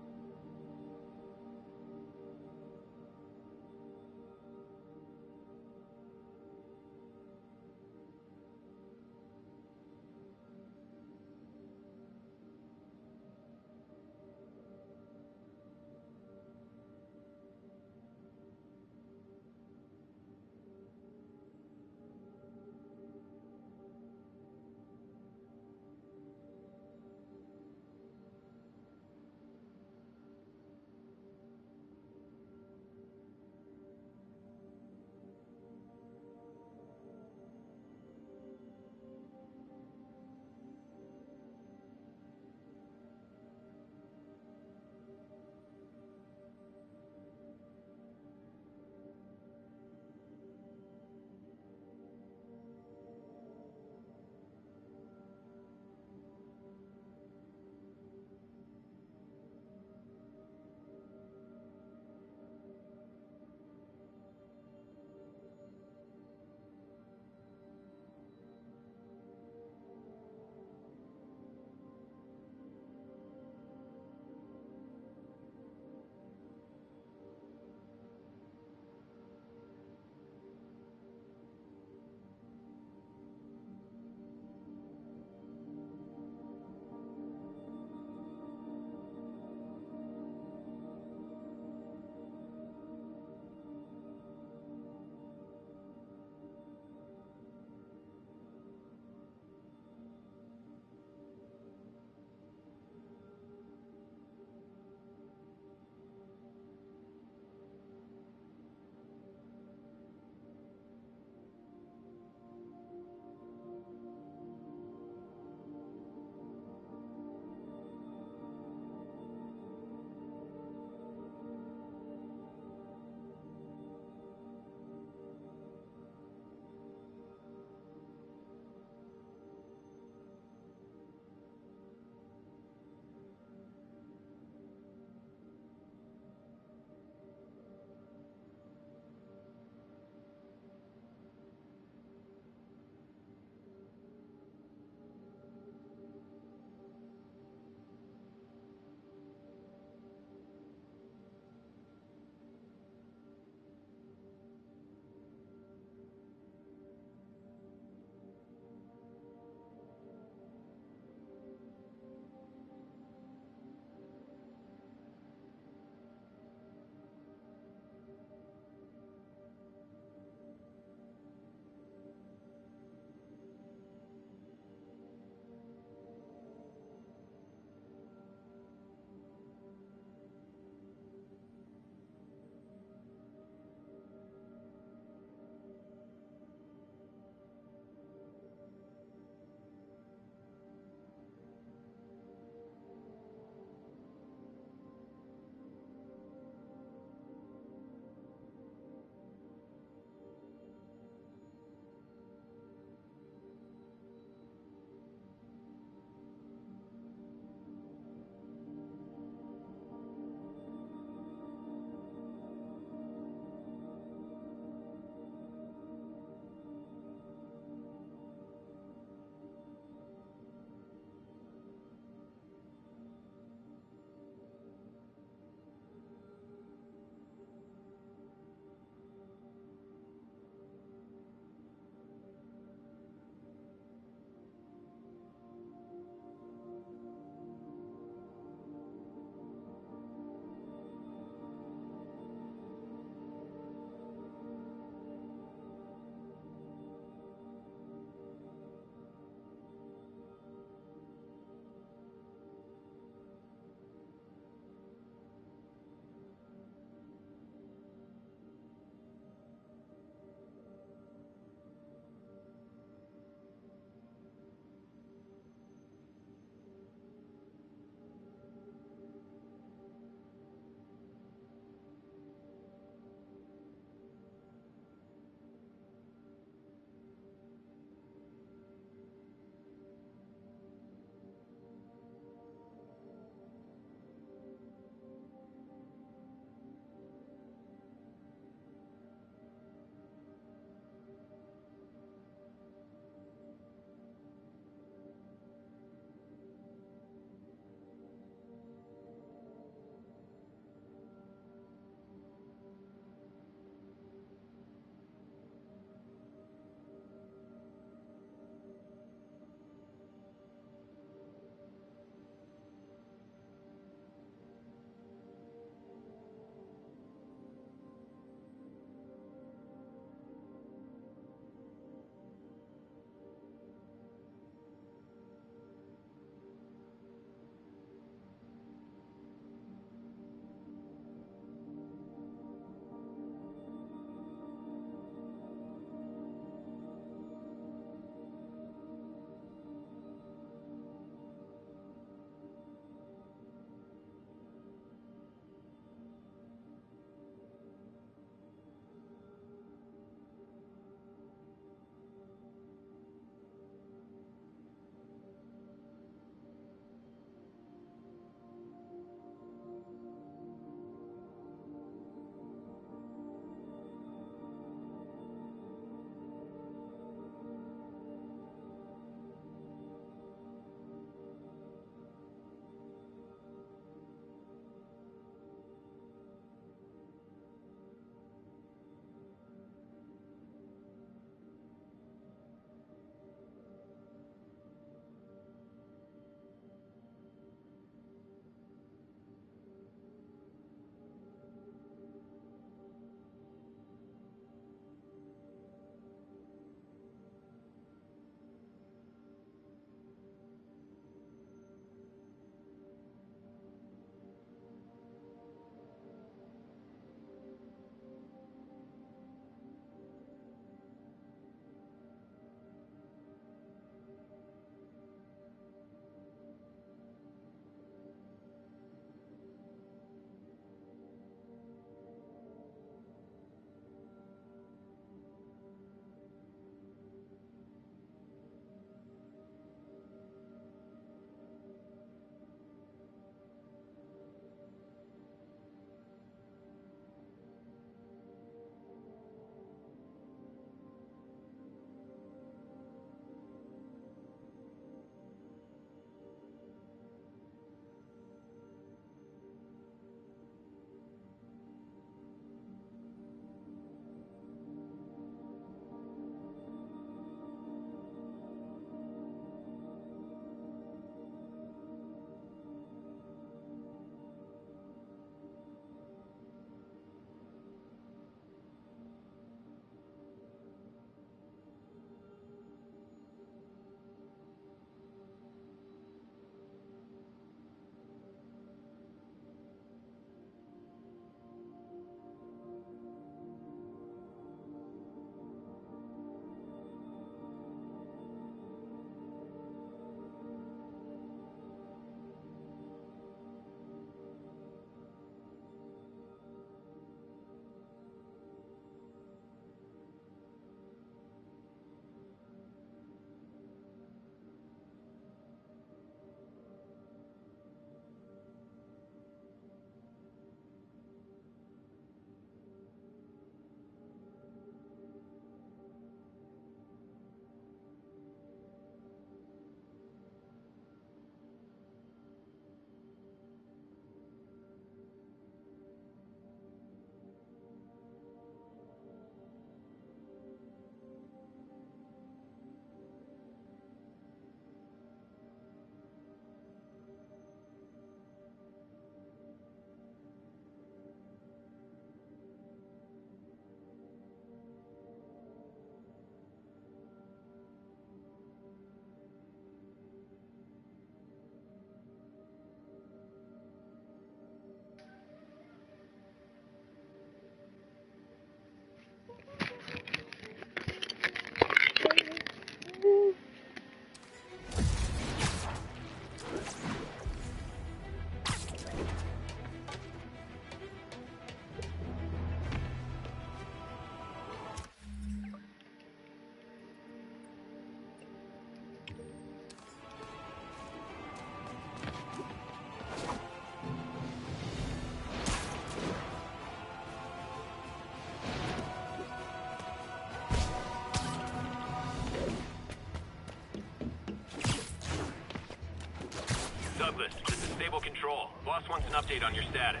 Boss wants an update on your status.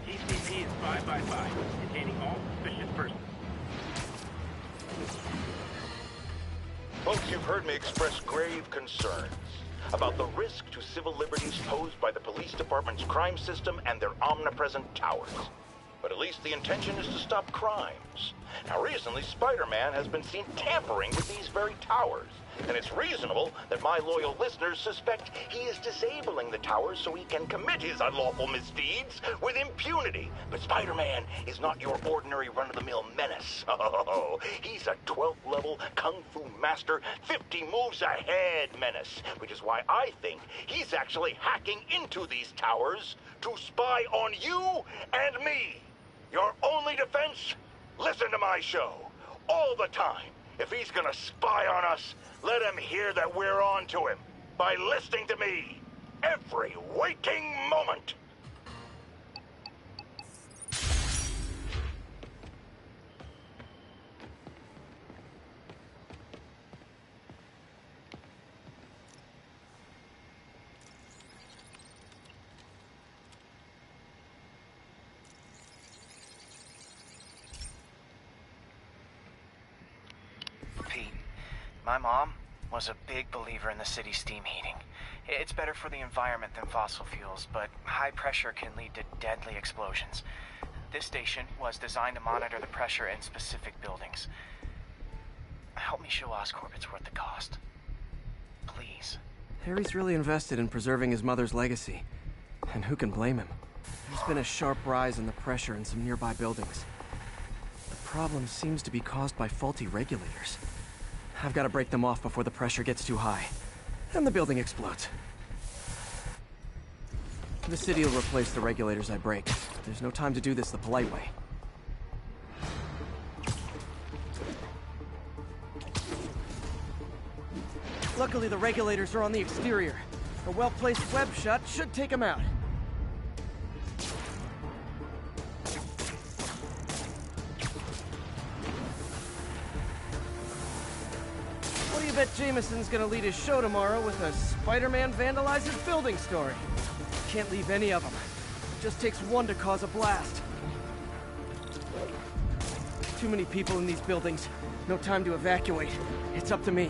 TCP is 5x5, containing all suspicious persons. Folks, you've heard me express grave concerns about the risk to civil liberties posed by the police department's crime system and their omnipresent towers. But at least the intention is to stop crimes. Now, recently, Spider-Man has been seen tampering with these very towers. And it's reasonable that my loyal listeners suspect he is disabling the towers so he can commit his unlawful misdeeds with impunity. But Spider-Man is not your ordinary run-of-the-mill menace. Oh, he's a 12th level kung fu master, 50 moves ahead menace. Which is why I think he's actually hacking into these towers to spy on you and me. Your only defense? Listen to my show. All the time. If he's gonna spy on us, let him hear that we're on to him by listening to me every waking moment. Pete, my mom was a big believer in the city's steam heating. It's better for the environment than fossil fuels, but high pressure can lead to deadly explosions. This station was designed to monitor the pressure in specific buildings. Help me show Oscorp it's worth the cost. Please. Harry's really invested in preserving his mother's legacy. And who can blame him? There's been a sharp rise in the pressure in some nearby buildings. The problem seems to be caused by faulty regulators. I've got to break them off before the pressure gets too high. And the building explodes. The city will replace the regulators I break. There's no time to do this the polite way. Luckily, the regulators are on the exterior. A well-placed web shot should take them out. What do you bet Jameson's gonna lead his show tomorrow with a Spider-Man vandalizes building story? Can't leave any of them. Just takes one to cause a blast. Too many people in these buildings. No time to evacuate. It's up to me.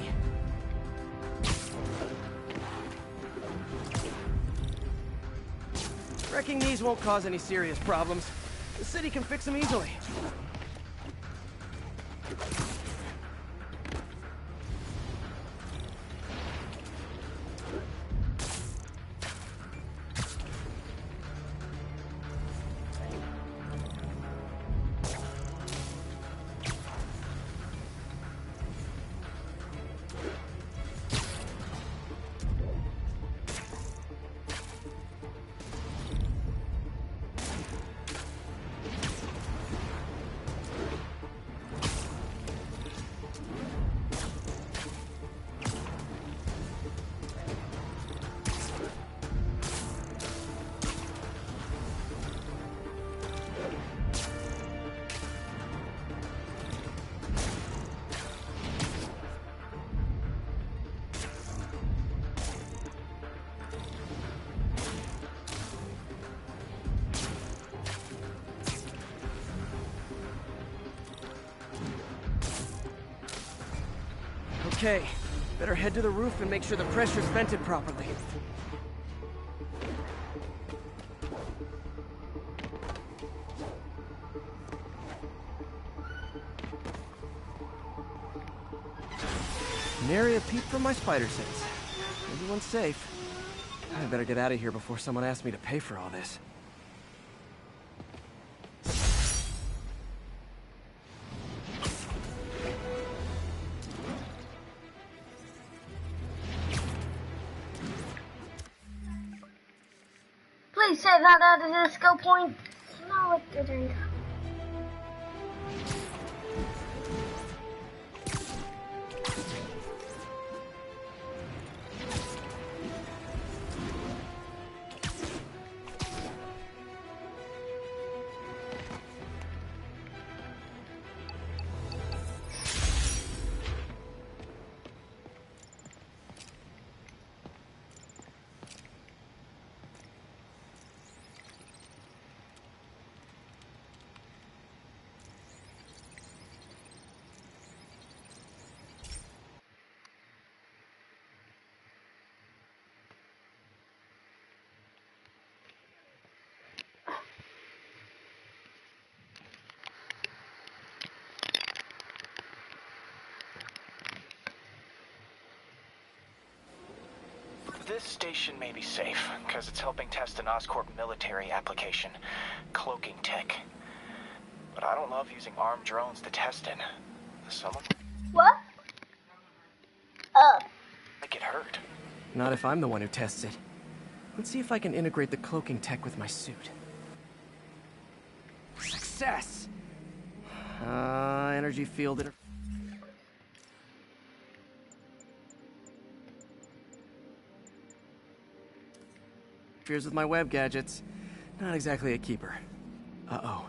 Wrecking these won't cause any serious problems. The city can fix them easily. Okay, better head to the roof and make sure the pressure's vented properly. Nary a peep from my spider sense. Everyone's safe. I better get out of here before someone asks me to pay for all this. Please say that out of the skill point. No, it didn't. This station may be safe, because it's helping test an Oscorp military application, cloaking tech. But I don't love using armed drones to test in. Someone... What? might get hurt. Not if I'm the one who tests it. Let's see if I can integrate the cloaking tech with my suit. Success! Energy field interferes with my web gadgets. Not exactly a keeper. Uh-oh.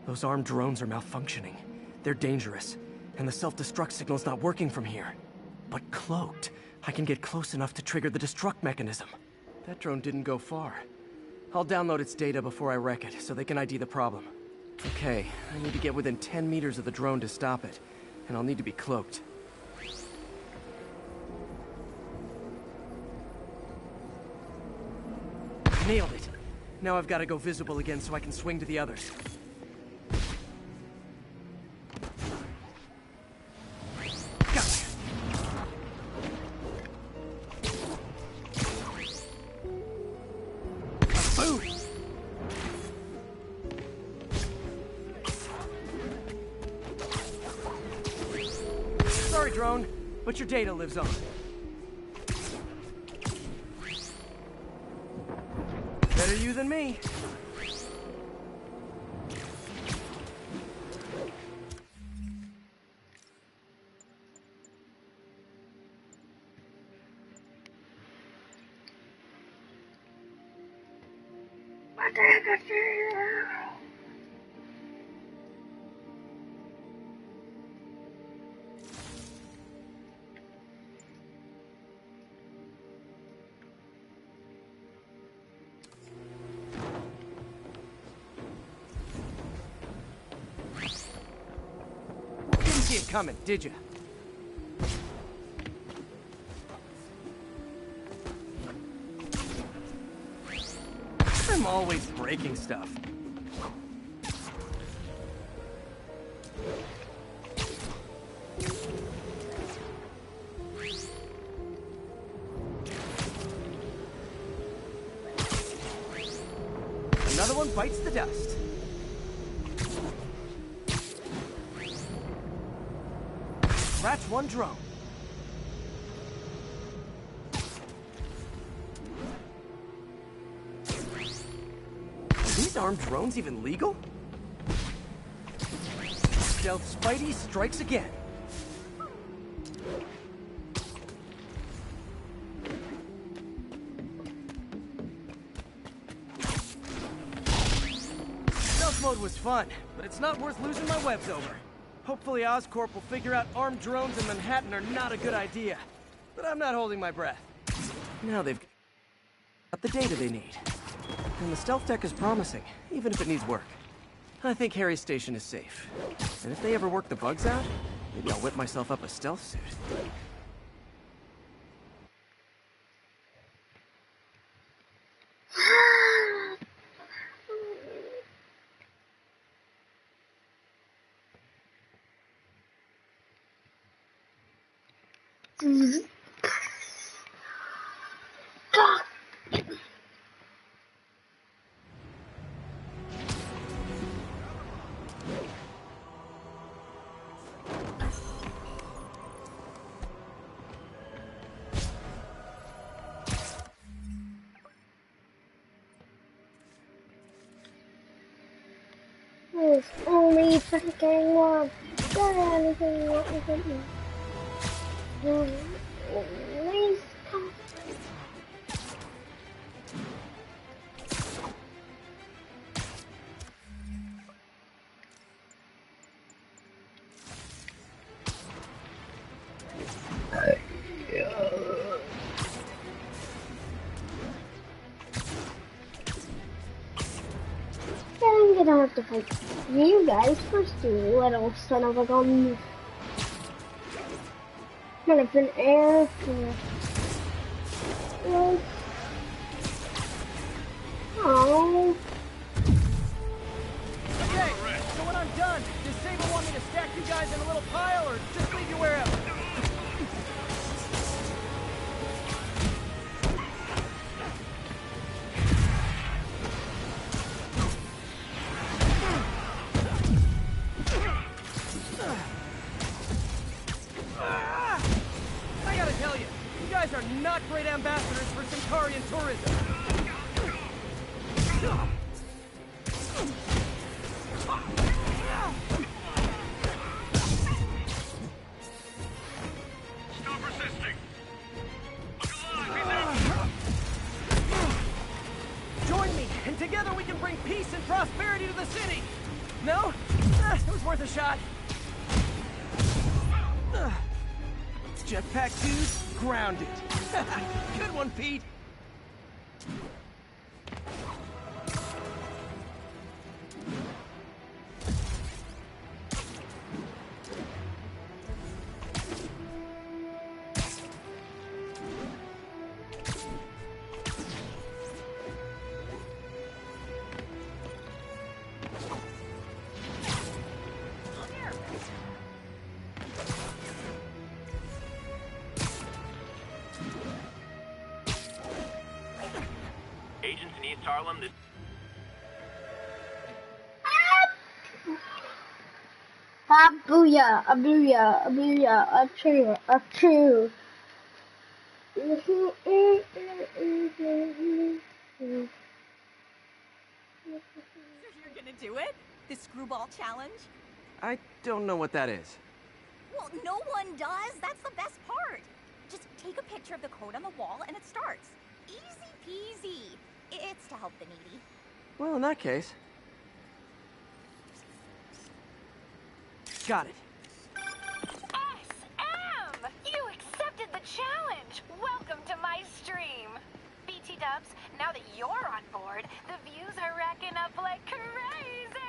Those armed drones are malfunctioning. They're dangerous, and the self-destruct signal's not working from here. But cloaked, I can get close enough to trigger the destruct mechanism. That drone didn't go far. I'll download its data before I wreck it, so they can ID the problem. Okay, I need to get within 10 meters of the drone to stop it, and I'll need to be cloaked. Nailed it! Now I've got to go visible again so I can swing to the others. Gotcha! Boom! Sorry, drone, but your data lives on. Better you than me. Didn't see it coming, did you? I'm always breaking stuff. Another one bites the dust. Scratch one drone. Are these armed drones even legal? Stealth Spidey strikes again. Stealth mode was fun, but it's not worth losing my webs over. Hopefully Oscorp will figure out armed drones in Manhattan are not a good idea. But I'm not holding my breath. Now they've got the data they need. And the stealth tech is promising, even if it needs work. I think Harry's station is safe. And if they ever work the bugs out, maybe I'll whip myself up a stealth suit. There's only freaking one. Got anything what we can do? Please come. I don't have to fight you guys first, you little son of a gun. Kind of an air for... Oh. Okay, so when I'm done, does Sable want me to stack you guys in a little pile or just leave you wherever? not great ambassadors for Centaurian tourism. Stop resisting! Join me, and together we can bring peace and prosperity to the city! No? It was worth a shot. Jetpack 2's grounded. Good one, Pete. Agents in East Harlem, this... Booyah, a booyah, a booyah, a true, a true. You're gonna do it? The screwball challenge? I don't know what that is. Well, no one does. That's the best part. Just take a picture of the code on the wall and it starts. Easy peasy. It's to help the needy. Well, in that case... Got it. SM! You accepted the challenge! Welcome to my stream. BT Dubs, now that you're on board, the views are racking up like crazy!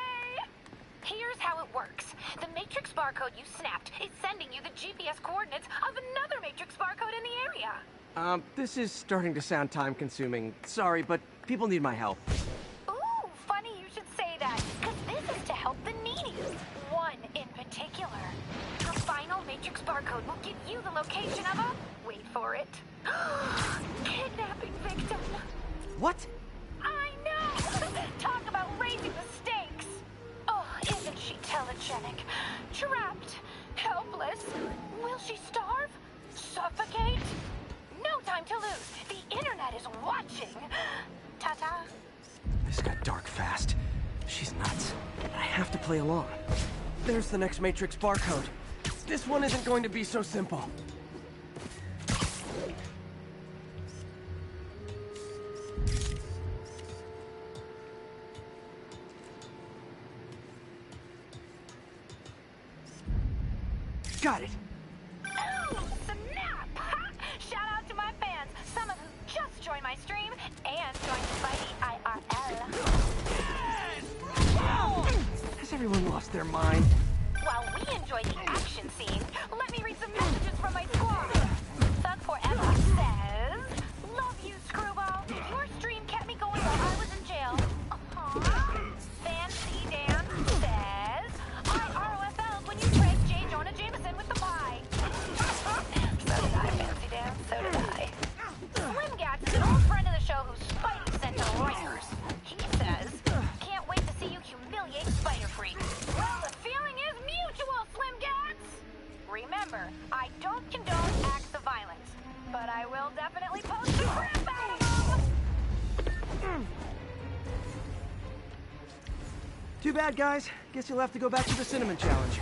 Here's how it works. The Matrix barcode you snapped is sending you the GPS coordinates of another Matrix barcode in the area. This is starting to sound time-consuming. Sorry, but people need my help. Ooh, funny you should say that, because this is to help the neediest. One in particular. The final Matrix barcode will give you the location of a... Wait for it. Kidnapping victim. What? I know! Talk about raising the stakes! Oh, isn't she telegenic? Trapped. Helpless. Will she starve? Suffocate? No time to lose. The internet is watching. Ta-ta. This got dark fast. She's nuts. I have to play along. There's the next Matrix barcode. This one isn't going to be so simple. Got it. Oh, snap! Shout out to my fans, some of who just joined my stream and joined Spidey IRL. Has everyone lost their mind? While we enjoy the action scene, let me read some messages from my squad. Thug Forever says, "Love you, Screwball. Your stream kept me going while I was in jail." Fancy Dan says, "I ROFL'd when you dragged J. Jonah Jameson with the pie." So did I, Fancy Dan. So did I. Slim Gats is an old friend of the show who Spidey sent to Rikers. He says, "Can't wait to see you humiliate Spider Freak." Well, the feeling is mutual, Slim Gats. Remember, I don't condone acts of violence, but I will definitely post the crap out of them. Too bad, guys. Guess you'll have to go back to the cinnamon challenge.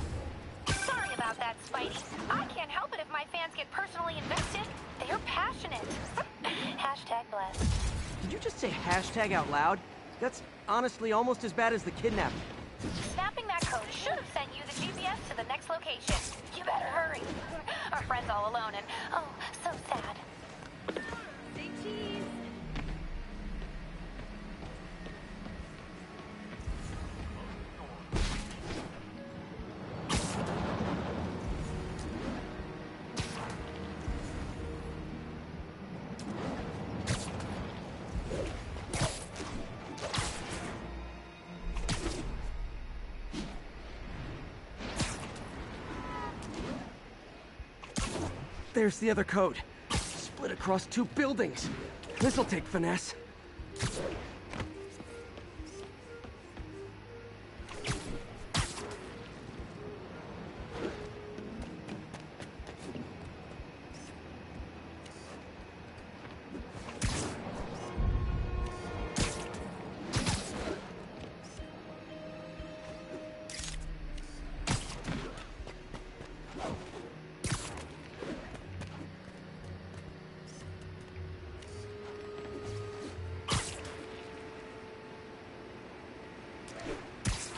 Sorry about that, Spidey. I can't help it if my fans get personally invested. They're passionate. Hashtag blessed. Did you just say hashtag out loud? That's honestly almost as bad as the kidnapping. Snapping that code should have sent you the GPS to the next location. You better hurry. Our friend's all alone and, oh, so sad. Say cheese. There's the other code. Split across 2 buildings. This'll take finesse.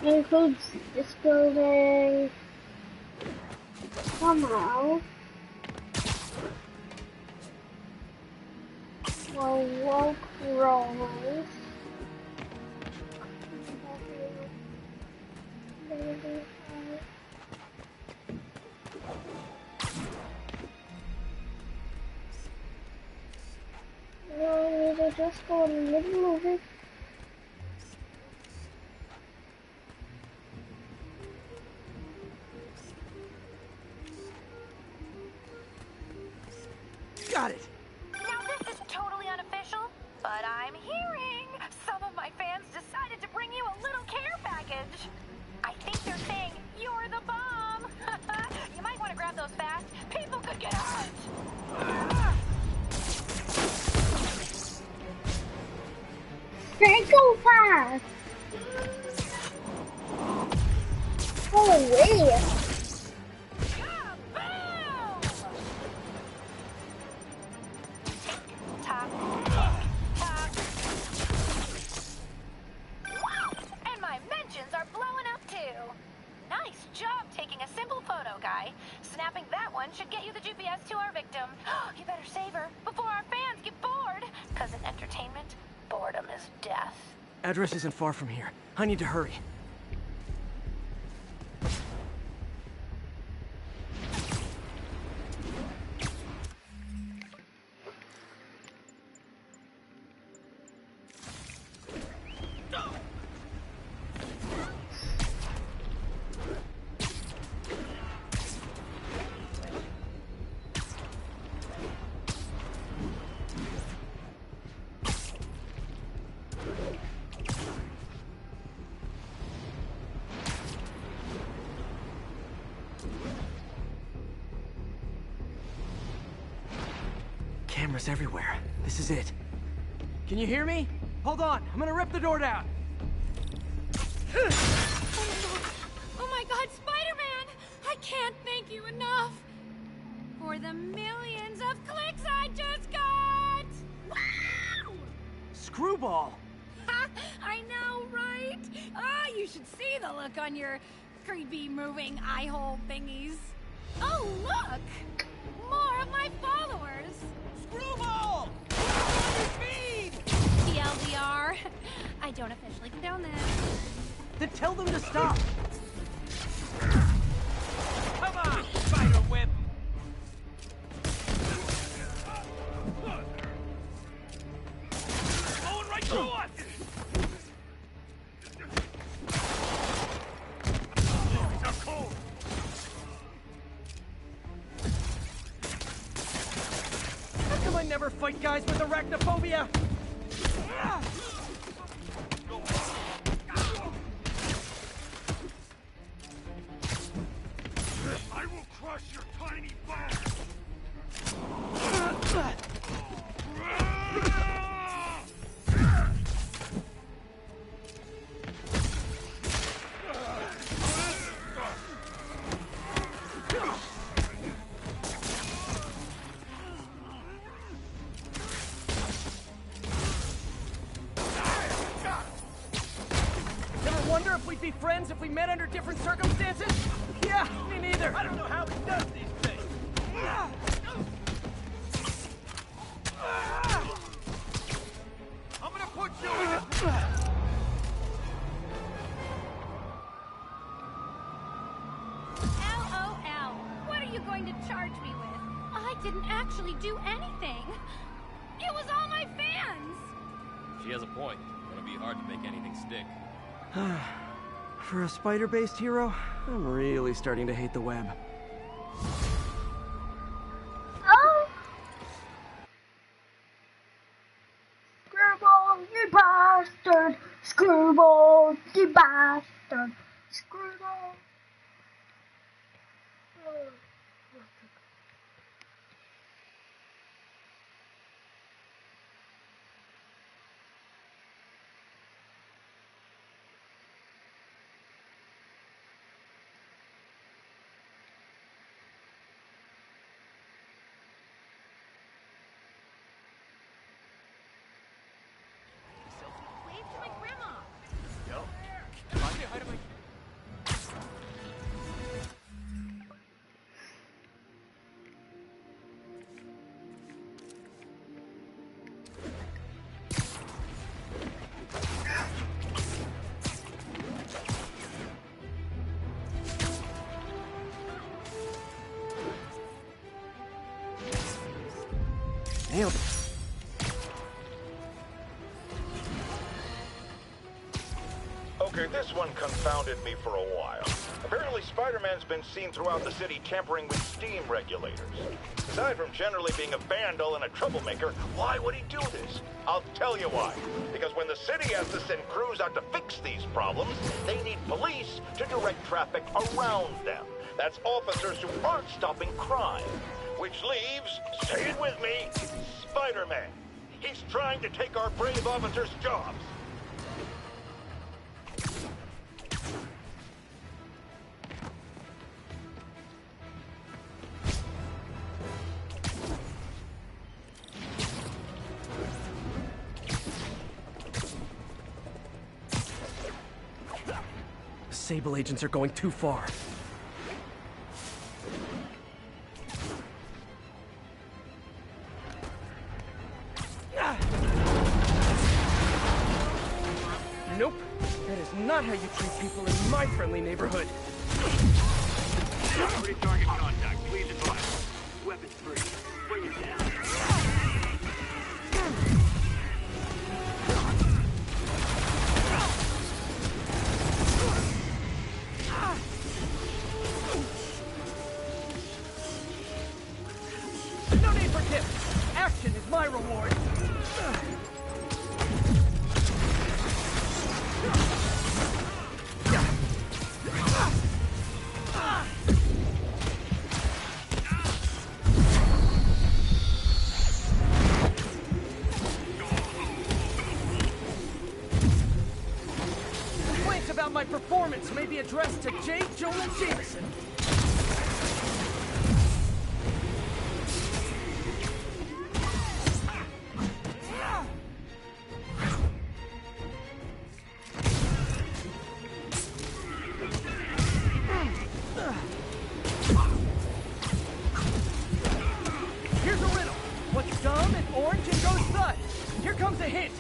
It includes this building. Somehow. Well, walk rolls. No, they just go in the middle of it. Got it! Now this is totally unofficial, but I'm hearing some of my fans decided to bring you a little care package. I think they're saying you're the bomb. You might want to grab those fast. People could get hurt. They go fast. Holy. Top, top. And my mentions are blowing up too. Nice job taking a simple photo, guy. Snapping that one should get you the GPS to our victim. You better save her before our fans get bored. Because in entertainment, boredom is death. Address isn't far from here. I need to hurry. Cameras everywhere. This is it. Can you hear me? Hold on, I'm gonna rip the door down. Oh my god, Spider-Man! I can't thank you enough for the millions of clicks I just got! Wow! Screwball! Ha! I know, right? Ah, you should see the look on your creepy moving eye hole thingies. Oh, look! More of my followers! Screwball! Speed! TLDR. I don't officially condone this. Then tell them to stop! Come on, spider whip! Going right through us! These are cold! How come I never fight guys with arachnophobia? I will crush your tiny bones! Ever wonder if we'd be friends if we met under different circumstances? Yeah, me neither. I don't know how he does these things! I'm gonna put you in LOL. What are you going to charge me with? I didn't actually do anything. It was all my fans. She has a point. Gonna be hard to make anything stick. For a spider-based hero, I'm really starting to hate the web. Oh! Screwball, you bastard! Screwball, you bastard! Screwball! Oh. Wave to my grandma. Yo, find me a hide Nailed it. Okay, this one confounded me for a while. Apparently, Spider-Man's been seen throughout the city tampering with steam regulators. Aside from generally being a vandal and a troublemaker, why would he do this? I'll tell you why. Because when the city has to send crews out to fix these problems, they need police to direct traffic around them. That's officers who aren't stopping crime. Which leaves, say it with me, Spider-Man. He's trying to take our brave officers' jobs. Sable agents are going too far. Nope. That is not how you treat people in my friendly neighborhood. Already target contact. Please advise. Weapons free. Bring it down. No need for tips. Action is my reward. Complaints about my performance may be addressed to J. Jonah Jameson. Here's a riddle. What's dumb and orange and goes thud? Here comes a hint.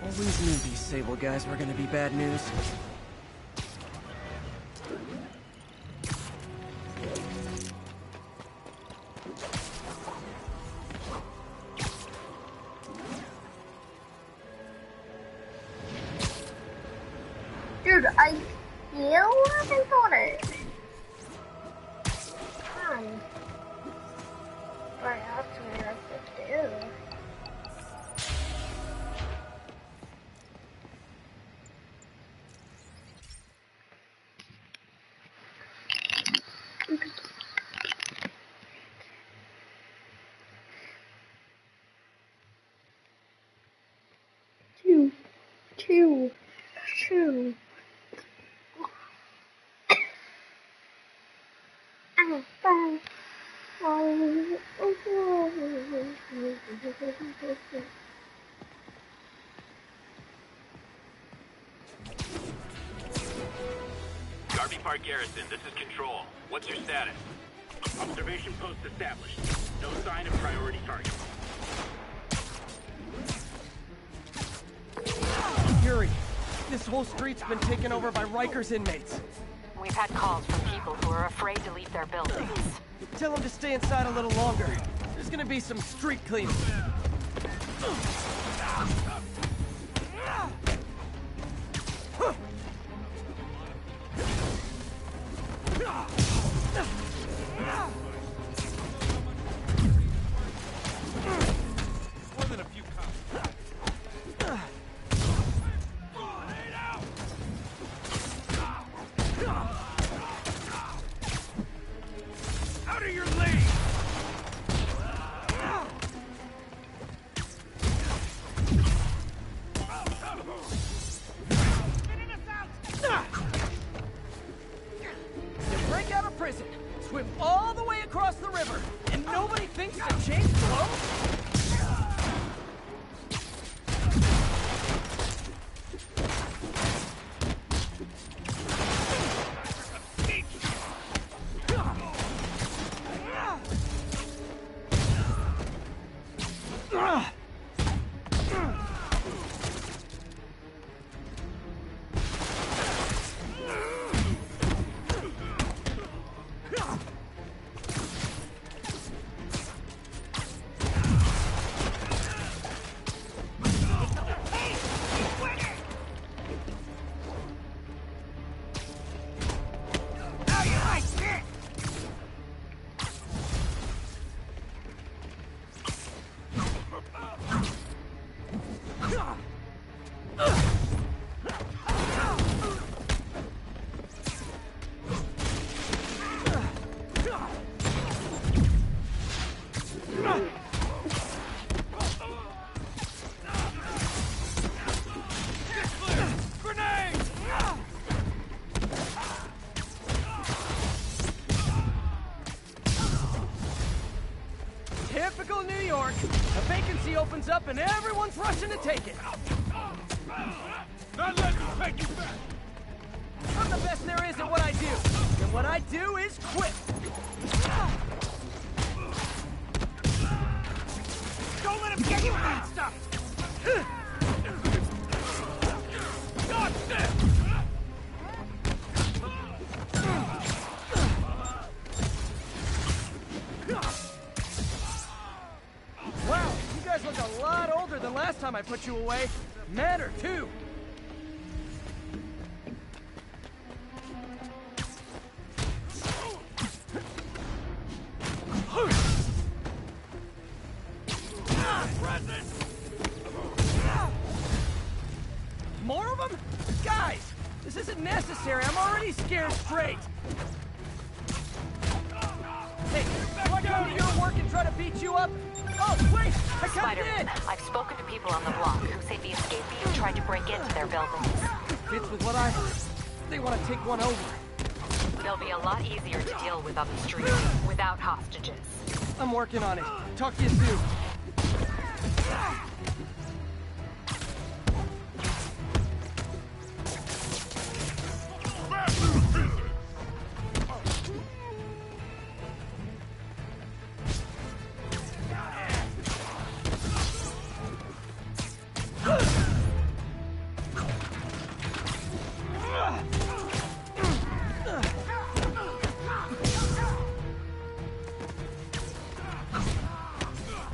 Always knew these Sable guys were gonna be bad news. Dude, I still haven't got it. Fine. Right after me, I could do. Two. Garvey Park Garrison, this is Control. What's your status? Observation post established. No sign of priority target. Yuri, this whole street's been taken over by Riker's inmates. We've had calls from people who are afraid to leave their buildings. Tell them to stay inside a little longer. There's gonna be some street cleaning. More than a few cops. Out of your lane! Typical New York. A vacancy opens up and everyone's rushing to take it. Not let me take you back! I'm the best there is at what I do. And what I do is quit. Don't let him get you with that stuff! God damn! Wow, you guys look a lot older than last time I put you away. Madder, too. More of them? Guys, this isn't necessary. I'm already scared straight. Hey, do I come to your work and try to beat you up? Oh, wait! I come in! Spiderman, I've spoken to people on the block who say the escape team tried to break into their buildings. Fits with what I heard. They want to take one over. They'll be a lot easier to deal with on the street, without hostages. I'm working on it. Talk to you soon.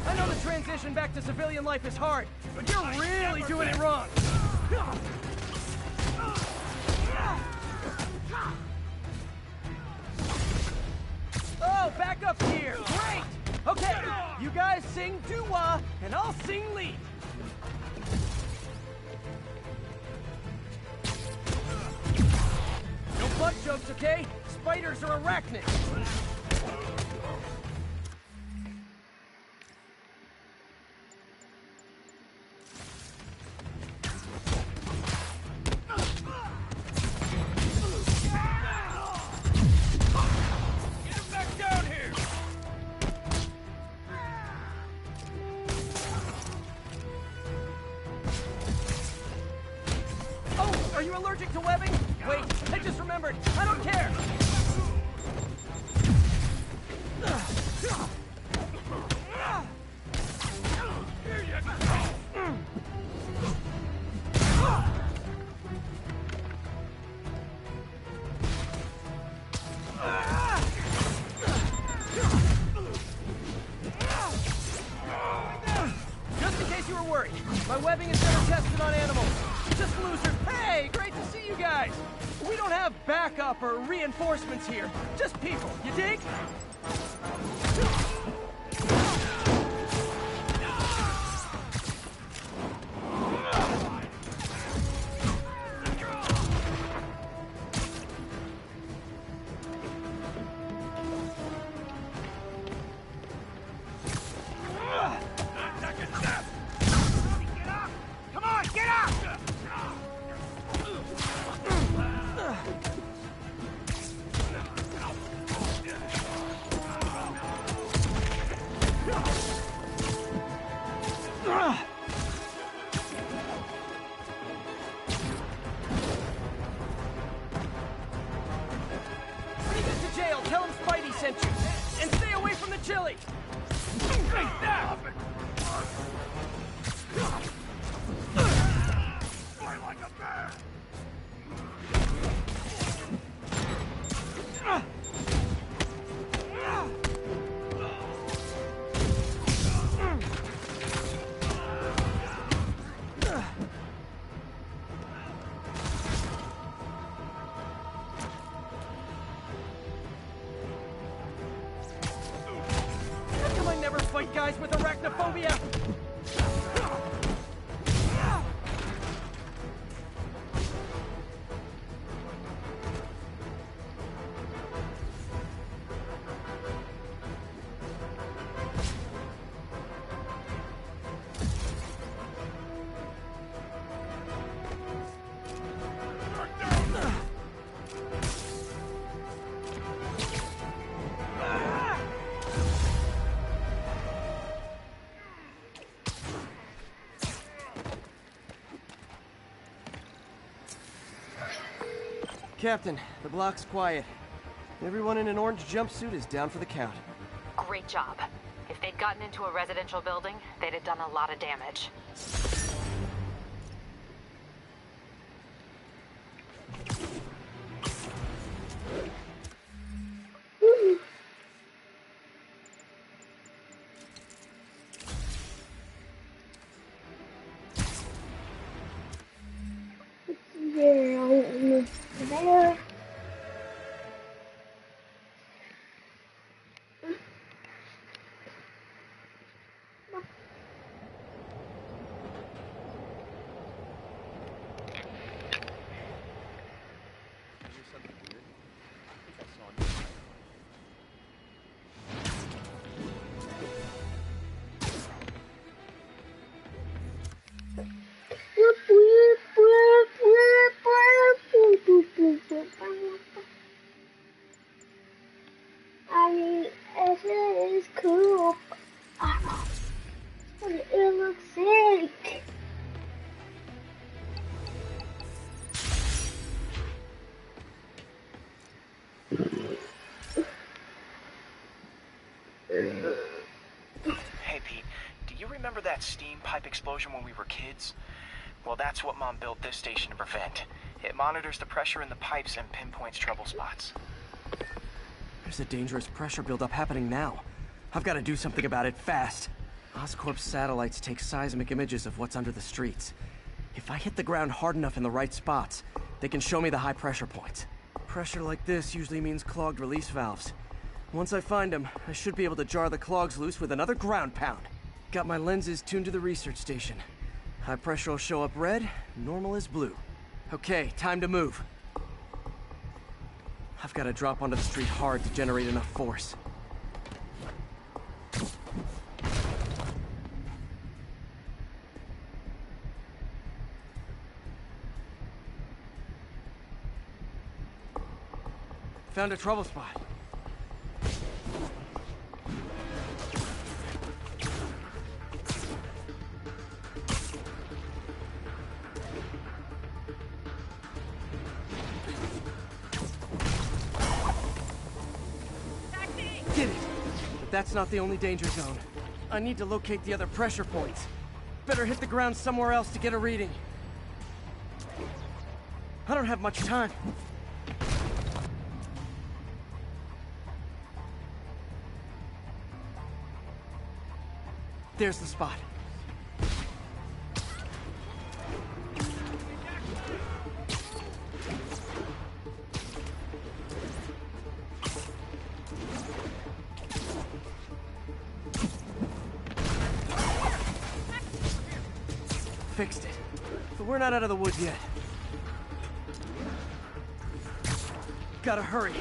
I know the transition back to civilian life is hard, but you're really doing it wrong. Oh, back up here. Great. Okay, you guys sing doo-wah, and I'll sing lead. No butt jokes, okay? Spiders are arachnids. Are you allergic to webbing? Wait, I just remembered. I don't care. Here you go! Just in case you were worried, my webbing is never tested on animals. Just losers. Hey, great to see you guys. We don't have backup or reinforcements here. Just people. You dig? Come on, get up! When you get to jail, tell him Spidey sent you. And stay away from the chili. Like a bear! How come I never fight guys with arachnophobia? Captain, the block's quiet. Everyone in an orange jumpsuit is down for the count. Great job. If they'd gotten into a residential building, they'd have done a lot of damage. There. I mean, it is cool. It looks sick. Hey, Pete, do you remember that steam pipe explosion when we were kids? Well, that's what Mom built this station to prevent. It monitors the pressure in the pipes and pinpoints trouble spots. There's a dangerous pressure buildup happening now. I've got to do something about it fast. Oscorp's satellites take seismic images of what's under the streets. If I hit the ground hard enough in the right spots, they can show me the high pressure points. Pressure like this usually means clogged release valves. Once I find them, I should be able to jar the clogs loose with another ground pound. Got my lenses tuned to the research station. High pressure will show up red, normal is blue. Okay, time to move. I've got to drop onto the street hard to generate enough force. Found a trouble spot. Did it! But that's not the only danger zone. I need to locate the other pressure points. Better hit the ground somewhere else to get a reading. I don't have much time. There's the spot. Fixed it. But we're not out of the woods yet. Gotta hurry.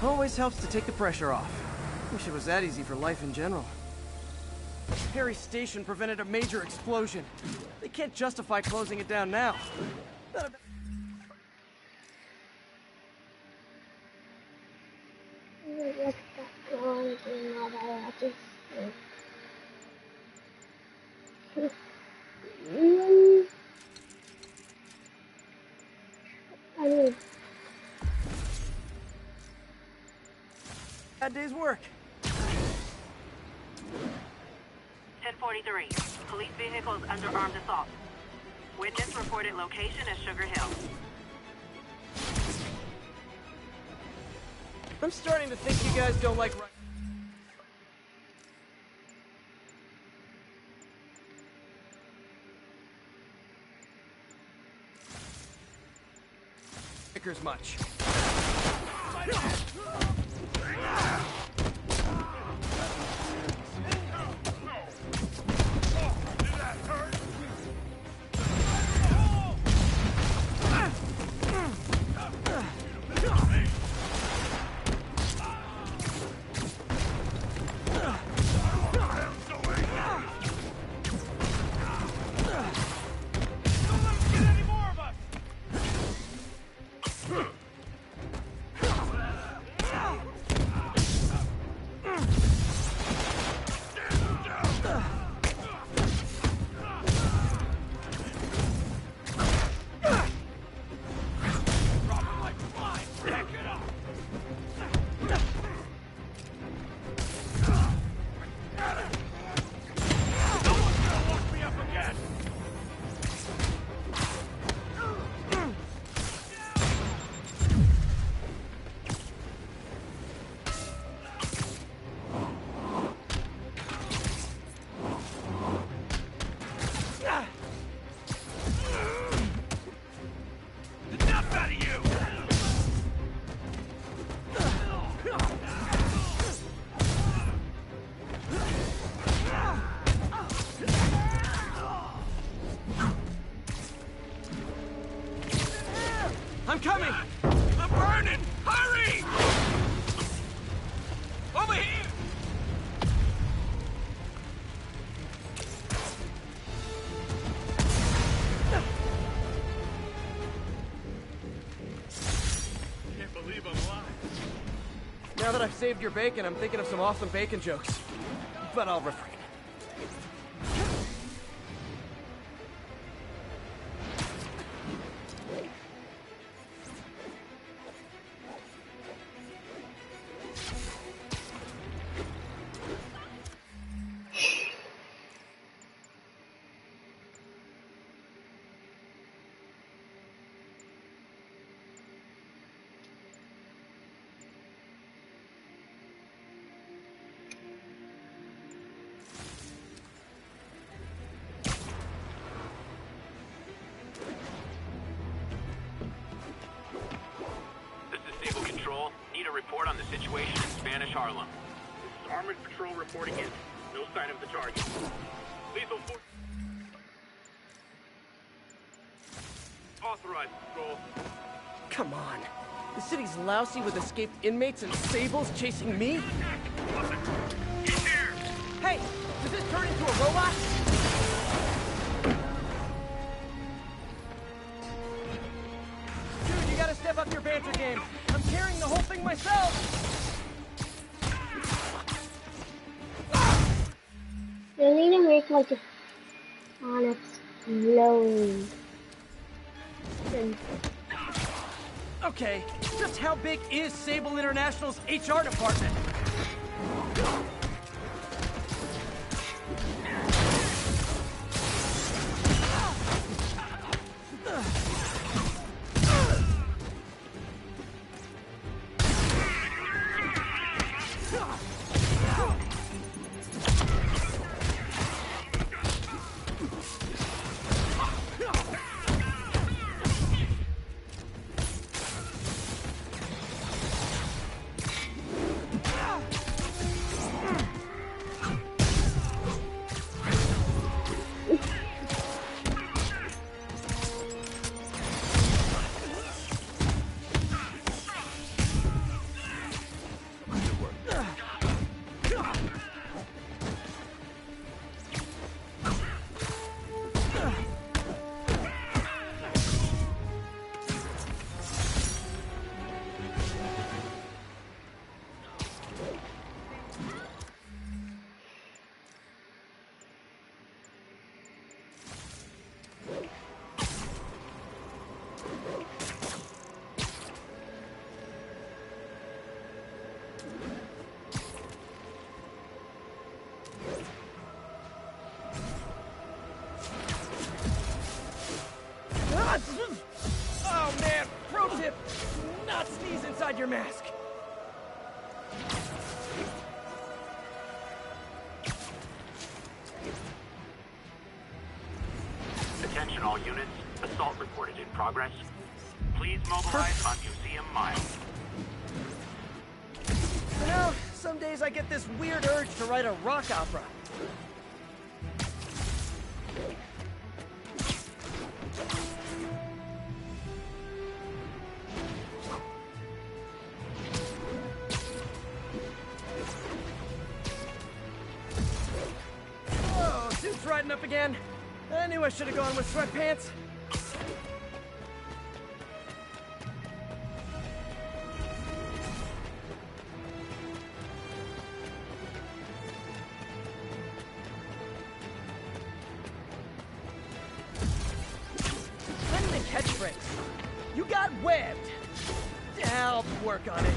Always helps to take the pressure off. Wish it was that easy for life in general. Harry's station prevented a major explosion. They can't justify closing it down now. Bad day's work. 1043. Police vehicles under armed assault. Witness reported location as Sugar Hill. I'm starting to think you guys don't like... much. that I've saved your bacon, I'm thinking of some awesome bacon jokes. But I'll refrain. Report on the situation in Spanish Harlem. This is Armored Patrol reporting in. No sign of the target. Lethal force. Authorized patrol. Come on. The city's lousy with escaped inmates and sables chasing me? Hey, does this turn into a robot? Dude, you gotta step up your banter game. I'm carrying the whole thing myself. You need to make like a on explode. Okay, just how big is Sable International's HR department? Oh man, pro tip, not sneeze inside your mask. Attention all units, assault reported in progress. Please mobilize on Museum Mile. You know, some days I get this weird urge to write a rock opera. Oh, suit's riding up again. I knew I should have gone with sweatpants. Catchphrase. You got webbed. I'll work on it.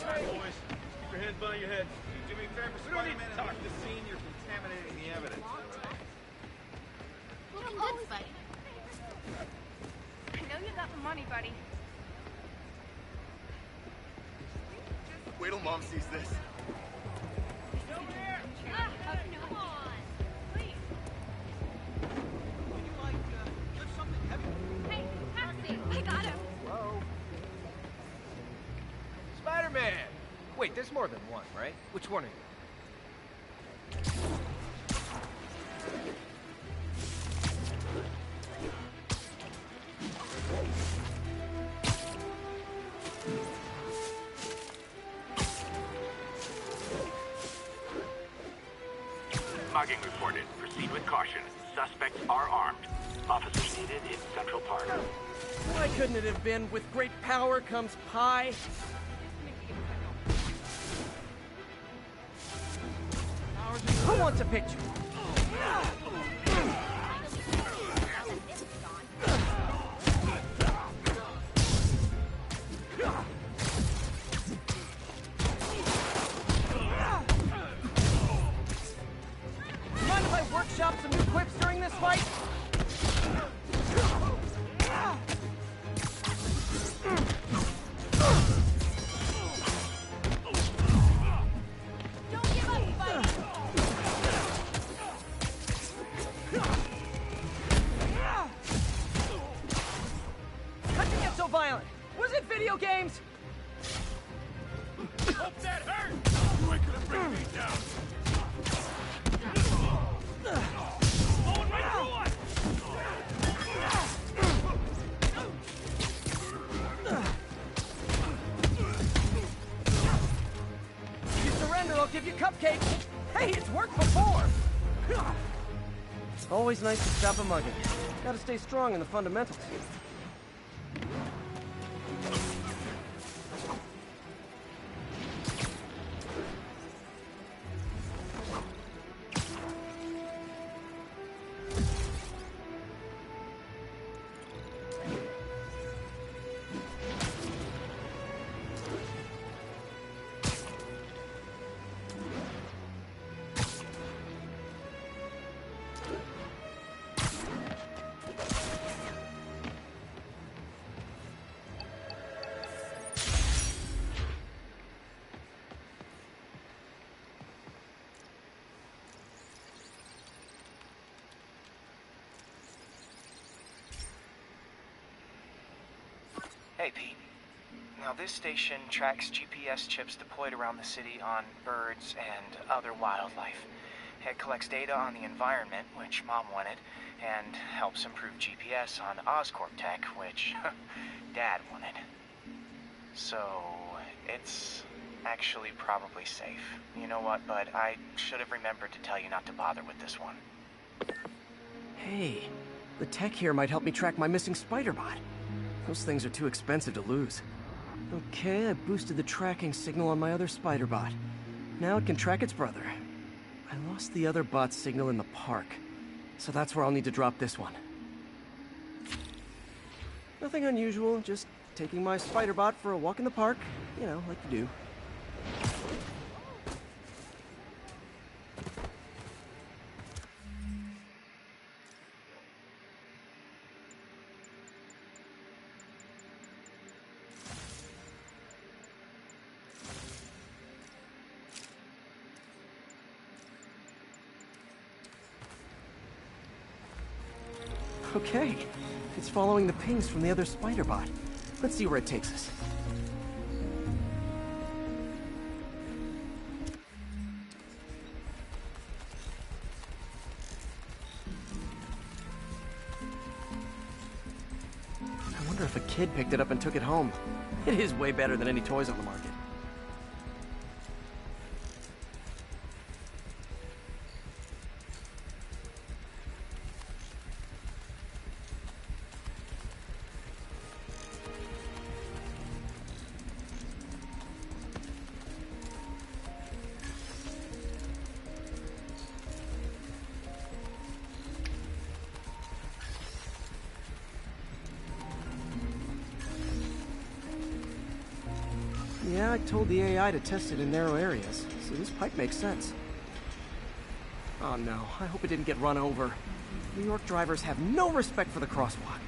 Alright, boys. Keep your heads by your head. Do me a favor, Spiderman, and leave the scene. You're contaminating the evidence. Looking good, Spidey. I know you got the money, buddy. Wait till Mom sees this. Come on. Please. Would you like, lift something heavy? Hey, taxi. I got him. Whoa. Spider-Man! Wait, there's more than one, right? Which one are you? mugging reported. Proceed with caution. Suspects are armed. Officers needed in Central Park. Why couldn't it have been, with great power comes pie? Who wants a picture? Mind if I workshop some new quips during this fight? How'd you get so violent? Was it video games? Hope that hurt! You ain't gonna bring me down! Going right through us! If you surrender, I'll give you cupcakes. Hey, it's worked before! Always nice to stop a mugging. Gotta stay strong in the fundamentals. Hey, Pete. Now, this station tracks GPS chips deployed around the city on birds and other wildlife. It collects data on the environment, which Mom wanted, and helps improve GPS on Oscorp tech, which Dad wanted. So, it's actually probably safe. You know what, bud? I should have remembered to tell you not to bother with this one. Hey, the tech here might help me track my missing Spiderbot. Those things are too expensive to lose. Okay, I boosted the tracking signal on my other Spiderbot. Now it can track its brother. I lost the other bot's signal in the park, so that's where I'll need to drop this one. Nothing unusual, just taking my Spiderbot for a walk in the park, you know, like you do. Okay, it's following the pings from the other Spiderbot. Let's see where it takes us. I wonder if a kid picked it up and took it home. It is way better than any toys on the market. Yeah, I told the AI to test it in narrow areas, so this pipe makes sense. Oh no, I hope it didn't get run over. New York drivers have no respect for the crosswalk.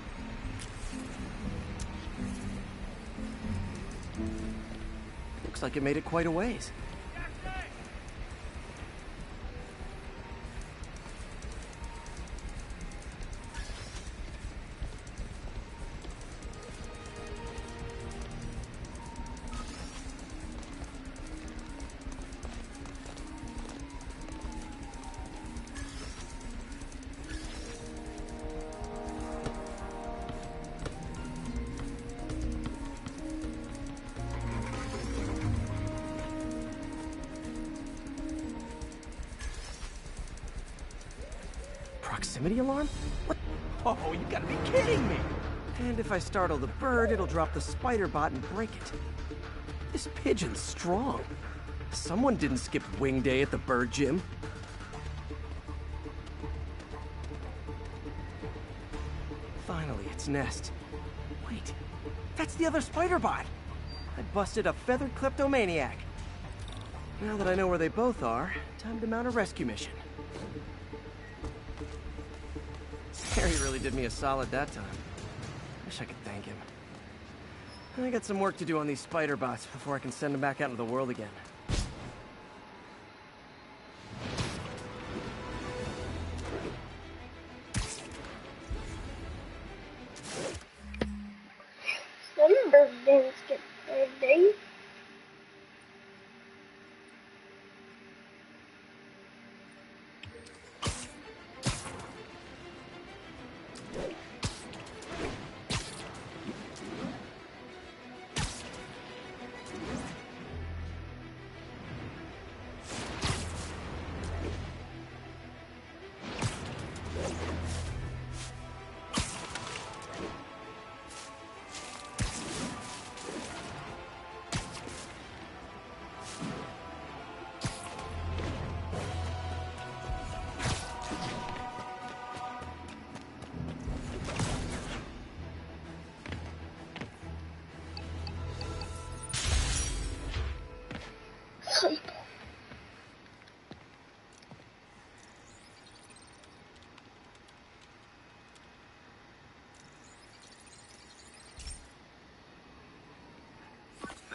Looks like it made it quite a ways. proximity alarm? What? Oh, you gotta be kidding me! And if I startle the bird, it'll drop the spider bot and break it. This pigeon's strong. Someone didn't skip wing day at the bird gym. Finally, its nest. Wait, that's the other spider bot. I busted a feathered kleptomaniac. Now that I know where they both are, time to mount a rescue mission. Harry really did me a solid that time. Wish I could thank him. I got some work to do on these spider bots before I can send them back out into the world again. Some bird didn't skip bird day.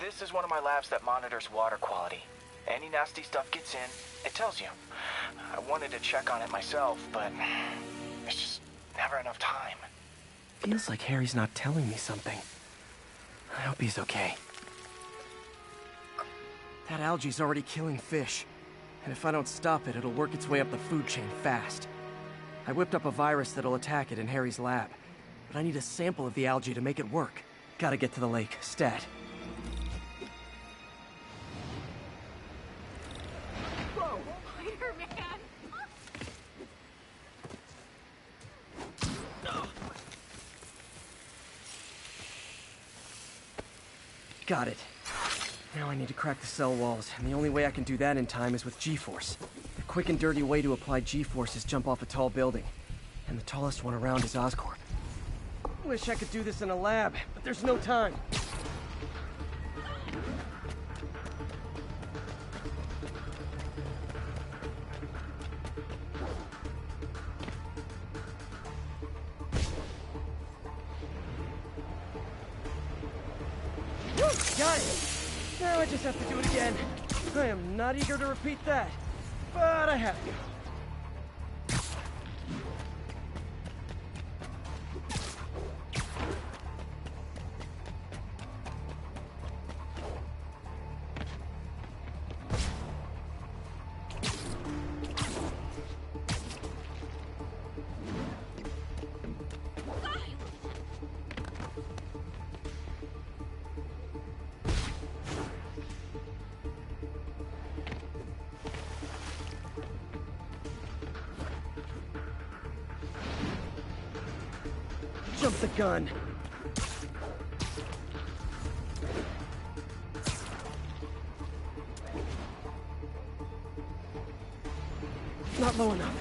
This is one of my labs that monitors water quality. Any nasty stuff gets in, it tells you. I wanted to check on it myself, but there's just never enough time. Feels like Harry's not telling me something. I hope he's okay. That algae's already killing fish. And if I don't stop it, it'll work its way up the food chain fast. I whipped up a virus that'll attack it in Harry's lab. But I need a sample of the algae to make it work. Gotta get to the lake, stat. Whoa, Spider-Man! Got it. Now I need to crack the cell walls, and the only way I can do that in time is with G-Force. The quick and dirty way to apply G-Force is jump off a tall building. And the tallest one around is Oscorp. Wish I could do this in a lab, but there's no time. Got it! Now I just have to do it again. I am not eager to repeat that, but I have to. Jump the gun. Not low enough.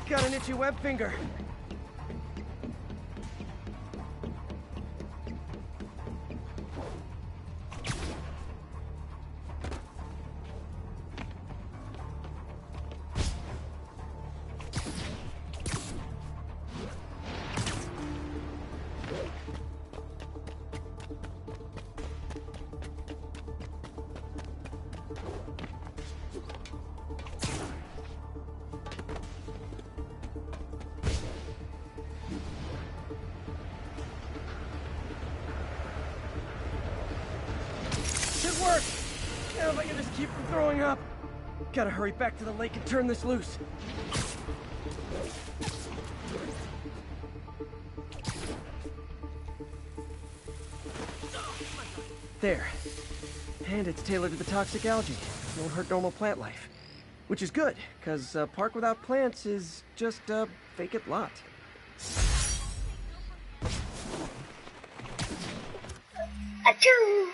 Got an itchy web finger. Should work! Now if I can just keep from throwing up. Gotta hurry back to the lake and turn this loose. There. And it's tailored to the toxic algae. Won't hurt normal plant life. Which is good, because a park without plants is just a vacant lot. Achoo!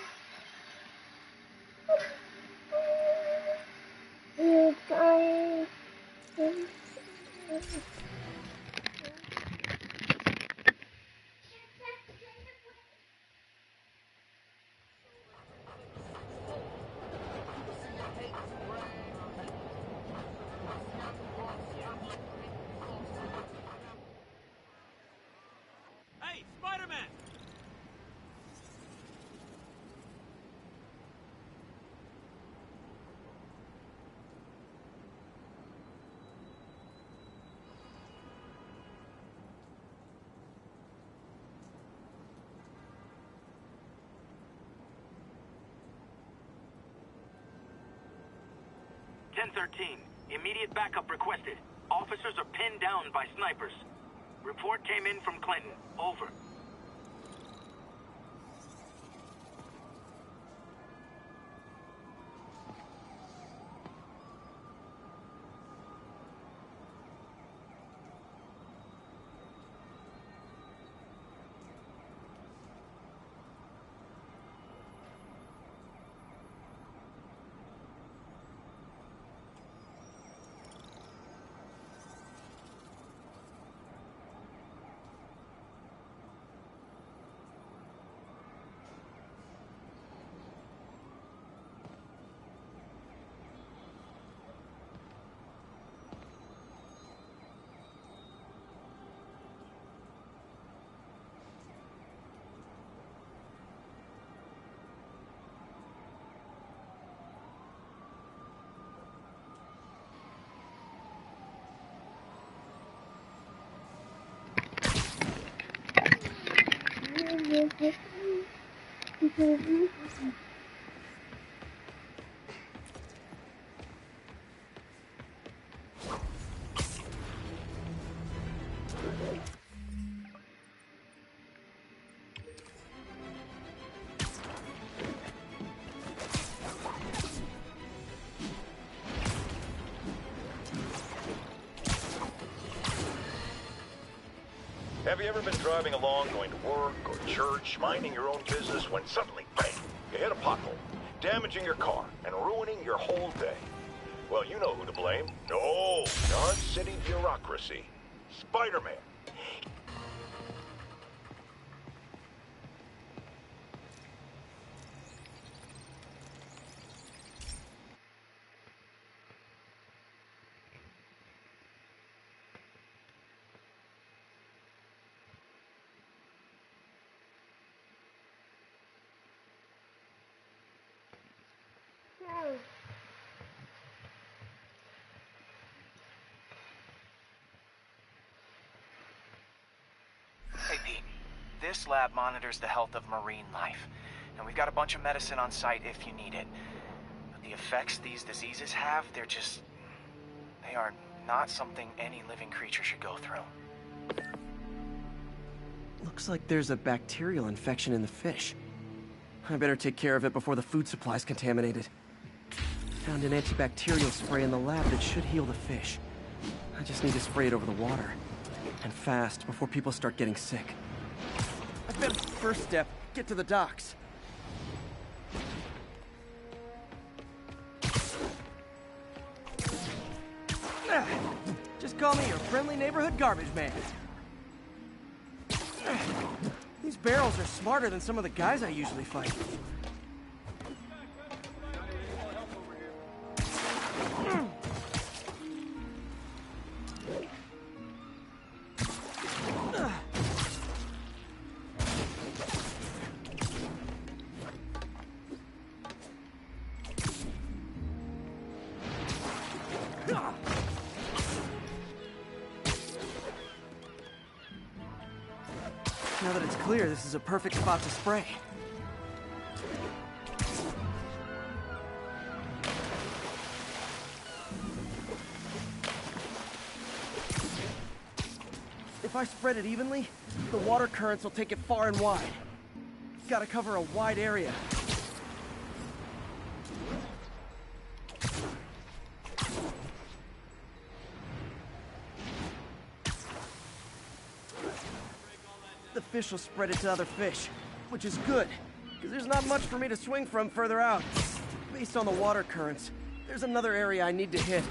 Hey, Spider-Man! Immediate backup requested. Officers are pinned down by snipers. Report came in from Clinton. Over. Have you ever been driving along, going to work or church, minding your own business, when suddenly, bang, you hit a pothole, damaging your car and ruining your whole day? Well, you know who to blame. No, not city bureaucracy. Spider-Man. Hey, Pete. This lab monitors the health of marine life. And we've got a bunch of medicine on site if you need it. But the effects these diseases have, they are not something any living creature should go through. Looks like there's a bacterial infection in the fish. I better take care of it before the food supply's contaminated. Found an antibacterial spray in the lab that should heal the fish. I just need to spray it over the water. And fast, before people start getting sick. I bet first step, get to the docks. Just call me your friendly neighborhood garbage man. These barrels are smarter than some of the guys I usually fight. Now that it's clear, this is a perfect spot to spray. If I spread it evenly, the water currents will take it far and wide. Gotta cover a wide area. fish will spread it to other fish, which is good, because there's not much for me to swing from further out. Based on the water currents, there's another area I need to hit.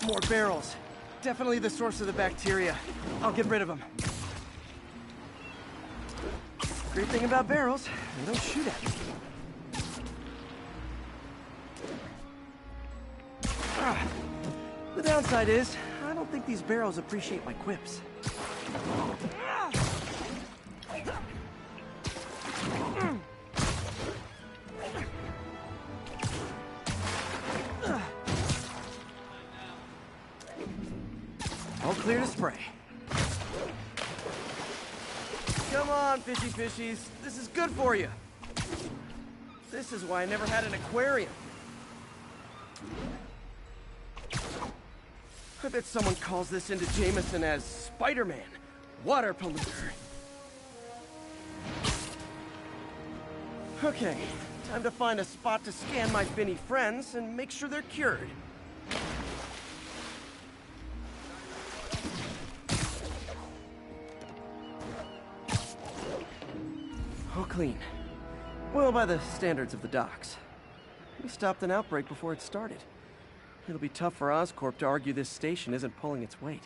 More barrels. Definitely the source of the bacteria. I'll get rid of them. Great thing about barrels, they don't shoot at me. The downside is, I don't think these barrels appreciate my quips. All clear to spray. Come on, fishy fishies. This is good for you. This is why I never had an aquarium. I bet someone calls this into Jameson as Spiderman, water polluter. Okay, time to find a spot to scan my finny friends and make sure they're cured. All clean. Well, by the standards of the docks. We stopped an outbreak before it started. It'll be tough for Oscorp to argue this station isn't pulling its weight.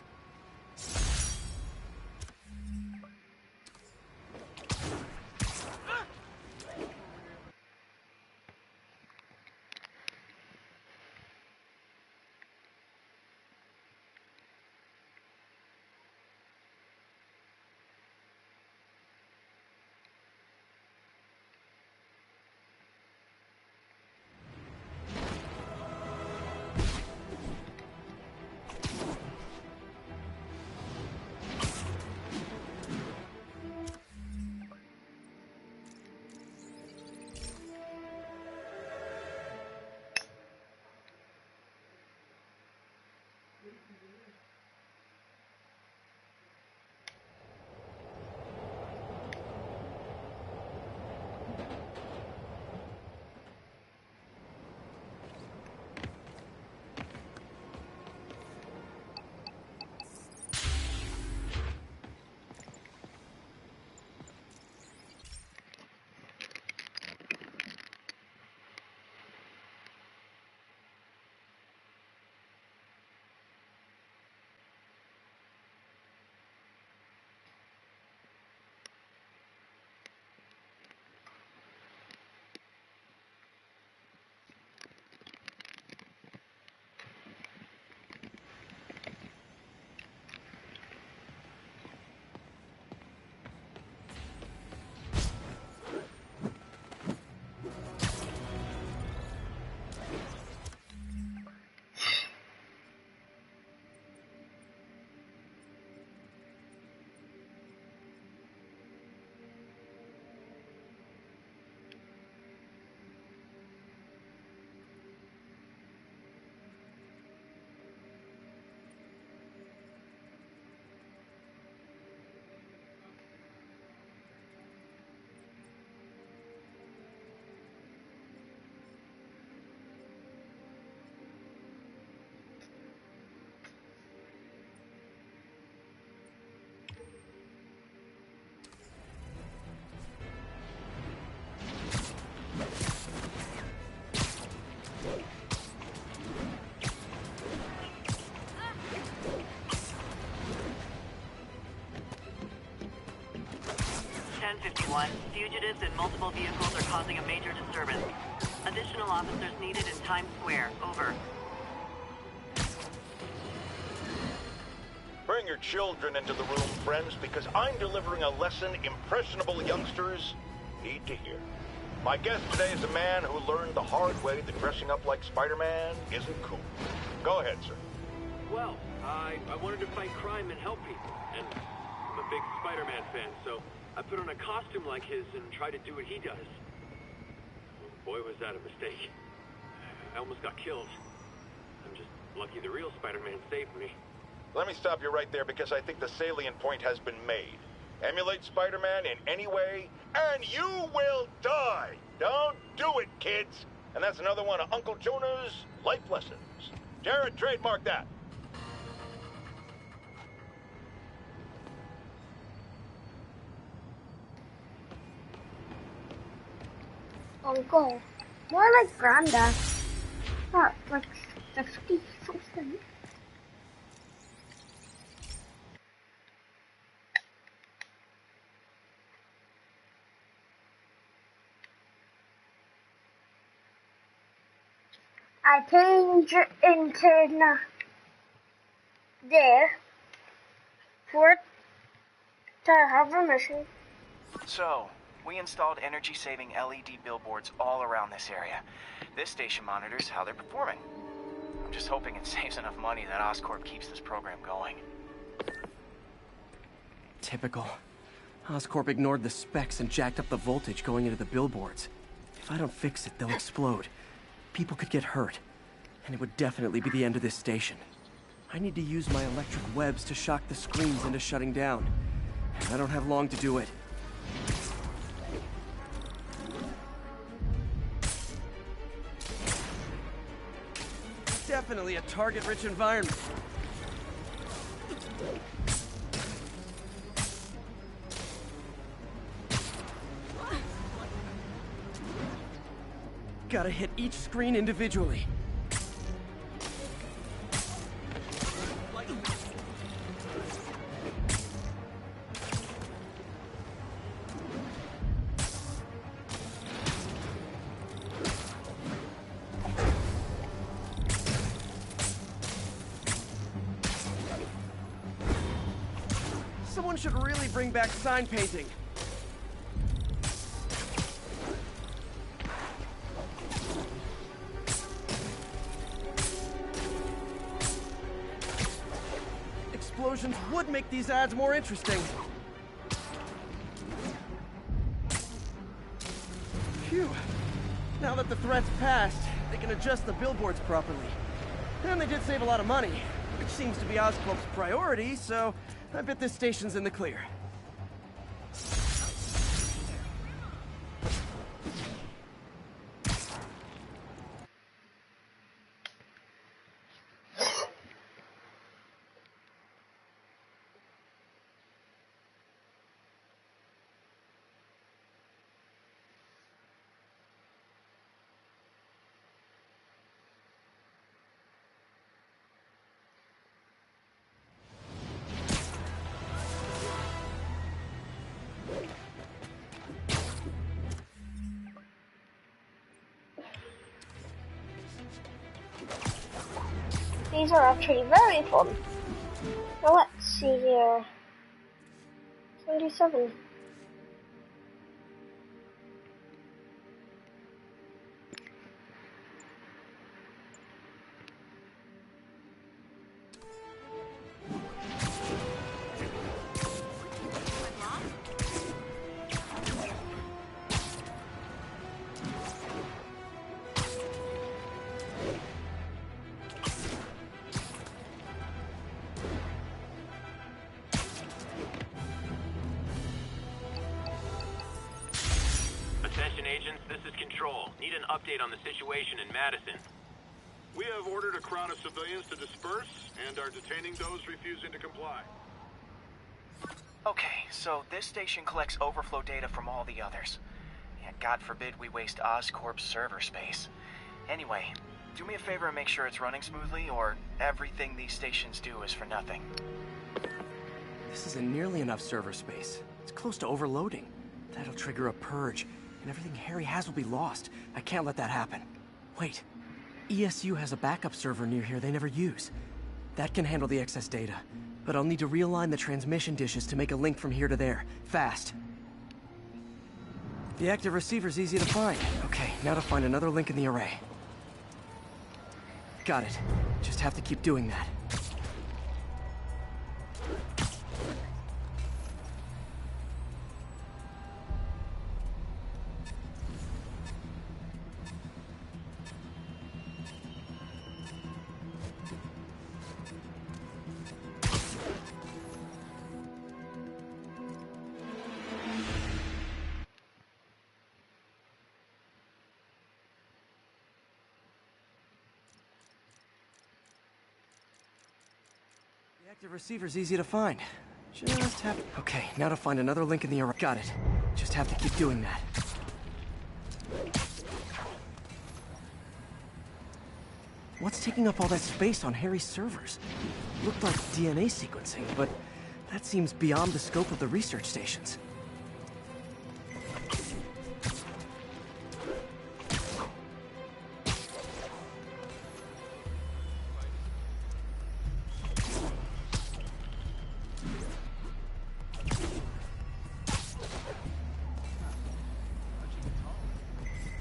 Fugitives in multiple vehicles are causing a major disturbance. Additional officers needed in Times Square. Over. Bring your children into the room, friends, because I'm delivering a lesson impressionable youngsters need to hear. My guest today is a man who learned the hard way that dressing up like Spider-Man isn't cool. Go ahead, sir. Well, I wanted to fight crime and help people, and I'm a big Spider-Man fan, so I put on a costume like his and tried to do what he does. Boy, was that a mistake. I almost got killed. I'm just lucky the real Spider-Man saved me. Let me stop you right there because I think the salient point has been made. Emulate Spider-Man in any way, and you will die! Don't do it, kids! And that's another one of Uncle Jonah's life lessons. Jared, trademark that. uncle. More like granddad. What, like 50 something? I change into there for to have a mission. So, we installed energy-saving LED billboards all around this area. This station monitors how they're performing. I'm just hoping it saves enough money that Oscorp keeps this program going. Typical. Oscorp ignored the specs and jacked up the voltage going into the billboards. If I don't fix it, they'll explode. People could get hurt. And it would definitely be the end of this station. I need to use my electric webs to shock the screens into shutting down. And I don't have long to do it. Definitely a target-rich environment. Gotta hit each screen individually. Someone should really bring back sign painting. Explosions would make these ads more interesting. Phew. Now that the threat's passed, they can adjust the billboards properly. And they did save a lot of money, which seems to be Oscorp's priority, so I bet this station's in the clear. These are actually very fun. Now let's see here. 77. Agents, this is Control. Need an update on the situation in Madison. We have ordered a crowd of civilians to disperse and are detaining those refusing to comply. Okay, so this station collects overflow data from all the others. Yeah, God forbid we waste Oscorp's server space. Anyway, do me a favor and make sure it's running smoothly, or everything these stations do is for nothing. This isn't nearly enough server space. It's close to overloading. That'll trigger a purge, and everything Harry has will be lost. I can't let that happen. Wait. ESU has a backup server near here they never use. That can handle the excess data, but I'll need to realign the transmission dishes to make a link from here to there, fast. The active receiver's easy to find. Okay, now to find another link in the array. Got it. Just have to keep doing that. The receiver's easy to find. Just have... Okay, now to find another link in the array. Got it. Just have to keep doing that. What's taking up all that space on Harry's servers? Looked like DNA sequencing, but that seems beyond the scope of the research stations.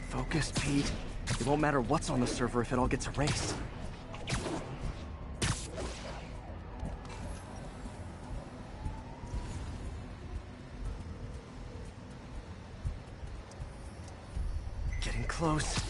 Focus, Pete. It won't matter what's on the server if it all gets erased. Getting close.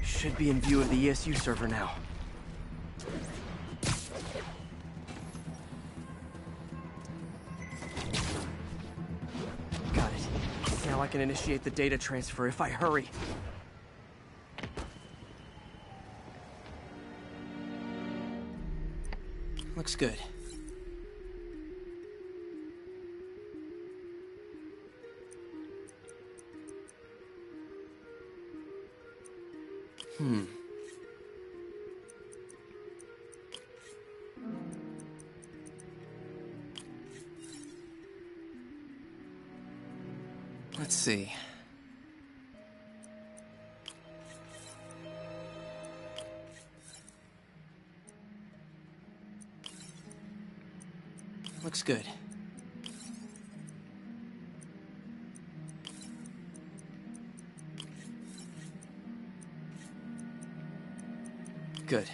Should be in view of the ESU server now. Got it. Now I can initiate the data transfer if I hurry. Looks good. Let's see. Looks good. Good.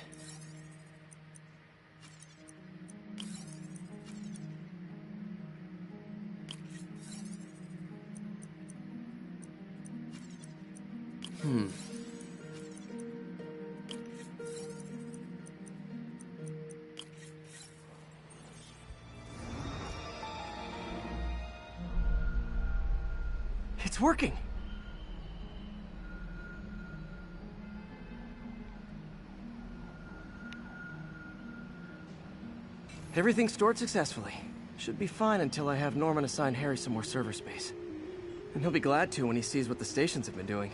It's working! Everything's stored successfully. Should be fine until I have Norman assign Harry some more server space. And he'll be glad to when he sees what the stations have been doing.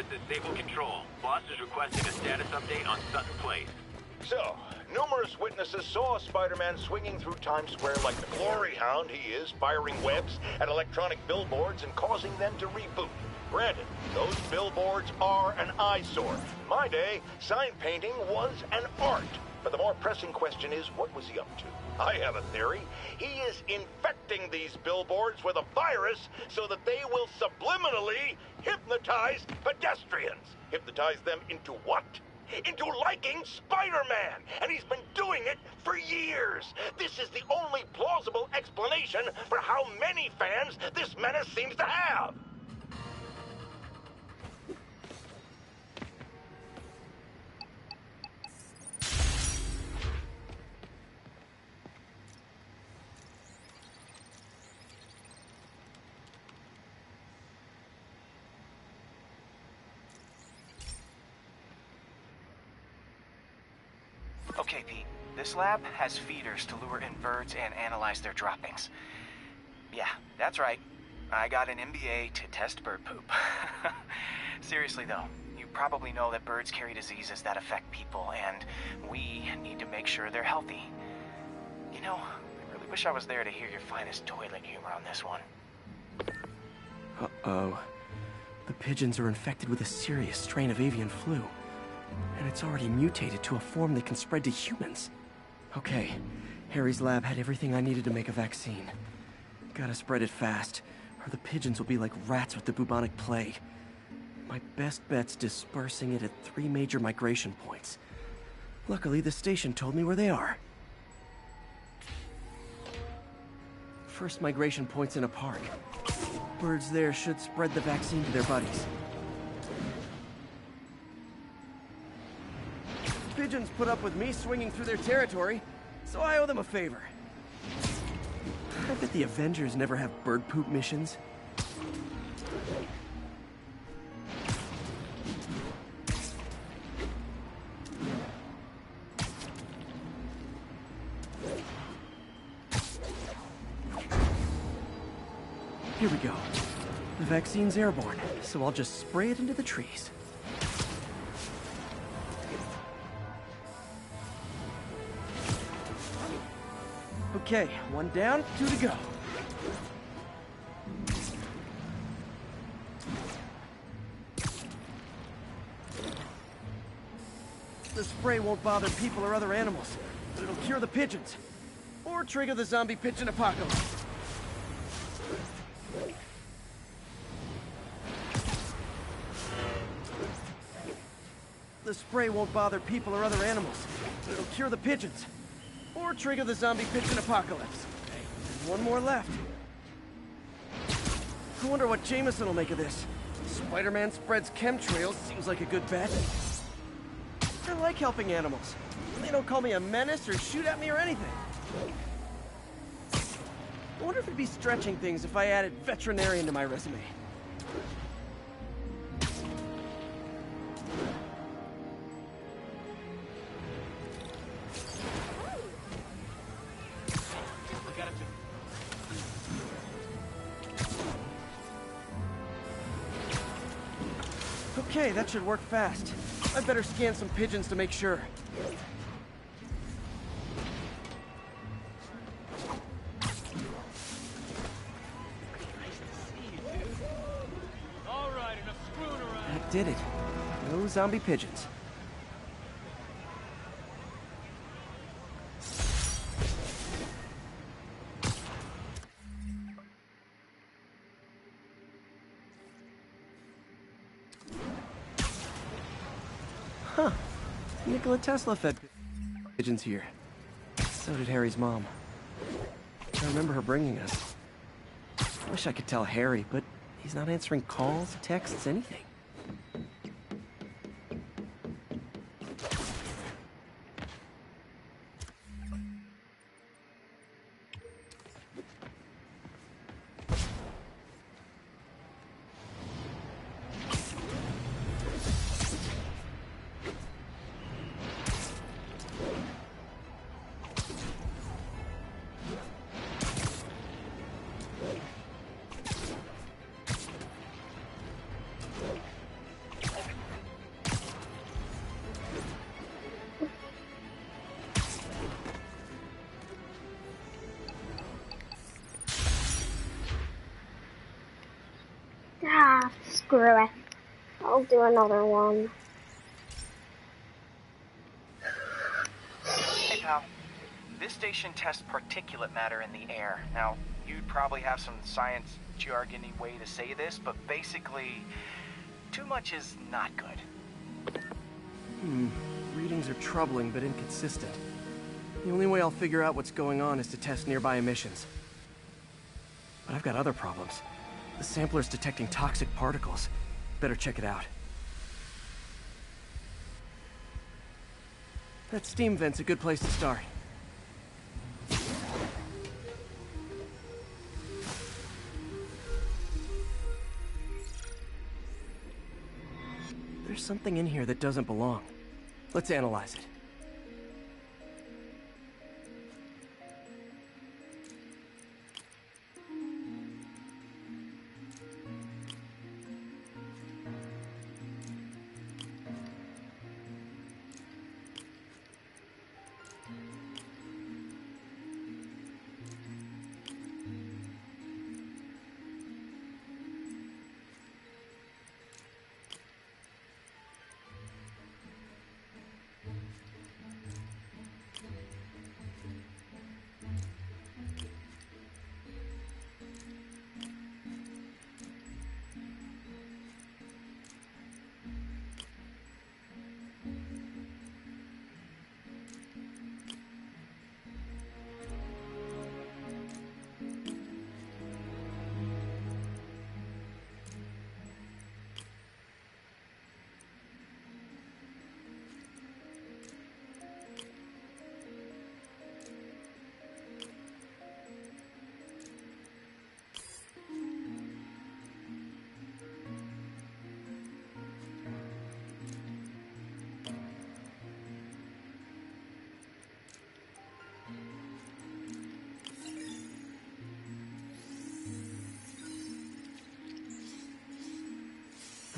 disable control. Boss is requesting a status update on Sutton Place. So, numerous witnesses saw Spider-Man swinging through Times Square like the glory hound he is, firing webs at electronic billboards and causing them to reboot. Granted, those billboards are an eyesore. In my day, sign painting was an art. But the more pressing question is, what was he up to? I have a theory. He is infecting these billboards with a virus so that they will subliminally hypnotize pedestrians. Hypnotize them into what? Into liking Spider-Man! And he's been doing it for years! This is the only plausible explanation for how many fans this menace seems to have! Okay, Pete. This lab has feeders to lure in birds and analyze their droppings. Yeah, that's right. I got an MBA to test bird poop. Seriously, though, you probably know that birds carry diseases that affect people, and we need to make sure they're healthy. You know, I really wish I was there to hear your finest toilet humor on this one. Uh-oh. The pigeons are infected with a serious strain of avian flu. And it's already mutated to a form that can spread to humans. Okay, Harry's lab had everything I needed to make a vaccine. Gotta spread it fast, or the pigeons will be like rats with the bubonic plague. My best bet's dispersing it at 3 major migration points. Luckily, the station told me where they are. First migration point's in a park. Birds there should spread the vaccine to their buddies. Pigeons put up with me swinging through their territory, so I owe them a favor. I bet the Avengers never have bird poop missions. Here we go. The vaccine's airborne, so I'll just spray it into the trees. Okay, 1 down, 2 to go. The spray won't bother people or other animals, but it'll cure the pigeons. Or trigger the zombie pigeon apocalypse. The spray won't bother people or other animals, but it'll cure the pigeons. Or trigger the zombie pigeon apocalypse. Okay, there's 1 more left. I wonder what Jameson will make of this. Spider-Man spreads chemtrails, seems like a good bet. I like helping animals. They don't call me a menace or shoot at me or anything. I wonder if it'd be stretching things if I added veterinarian to my resume. Okay, that should work fast. I better scan some pigeons to make sure. All right, enough screwing around. That did it. No zombie pigeons. Huh. Nikola Tesla fed pigeons here. So did Harry's mom. I remember her bringing us. I wish I could tell Harry, but he's not answering calls, texts, anything. Screw it. I'll do another one. Hey, pal. This station tests particulate matter in the air. Now, you'd probably have some science jargony way to say this, but basically, too much is not good. Readings are troubling but inconsistent. The only way I'll figure out what's going on is to test nearby emissions. But I've got other problems. The sampler's detecting toxic particles. Better check it out. That steam vent's a good place to start. There's something in here that doesn't belong. Let's analyze it.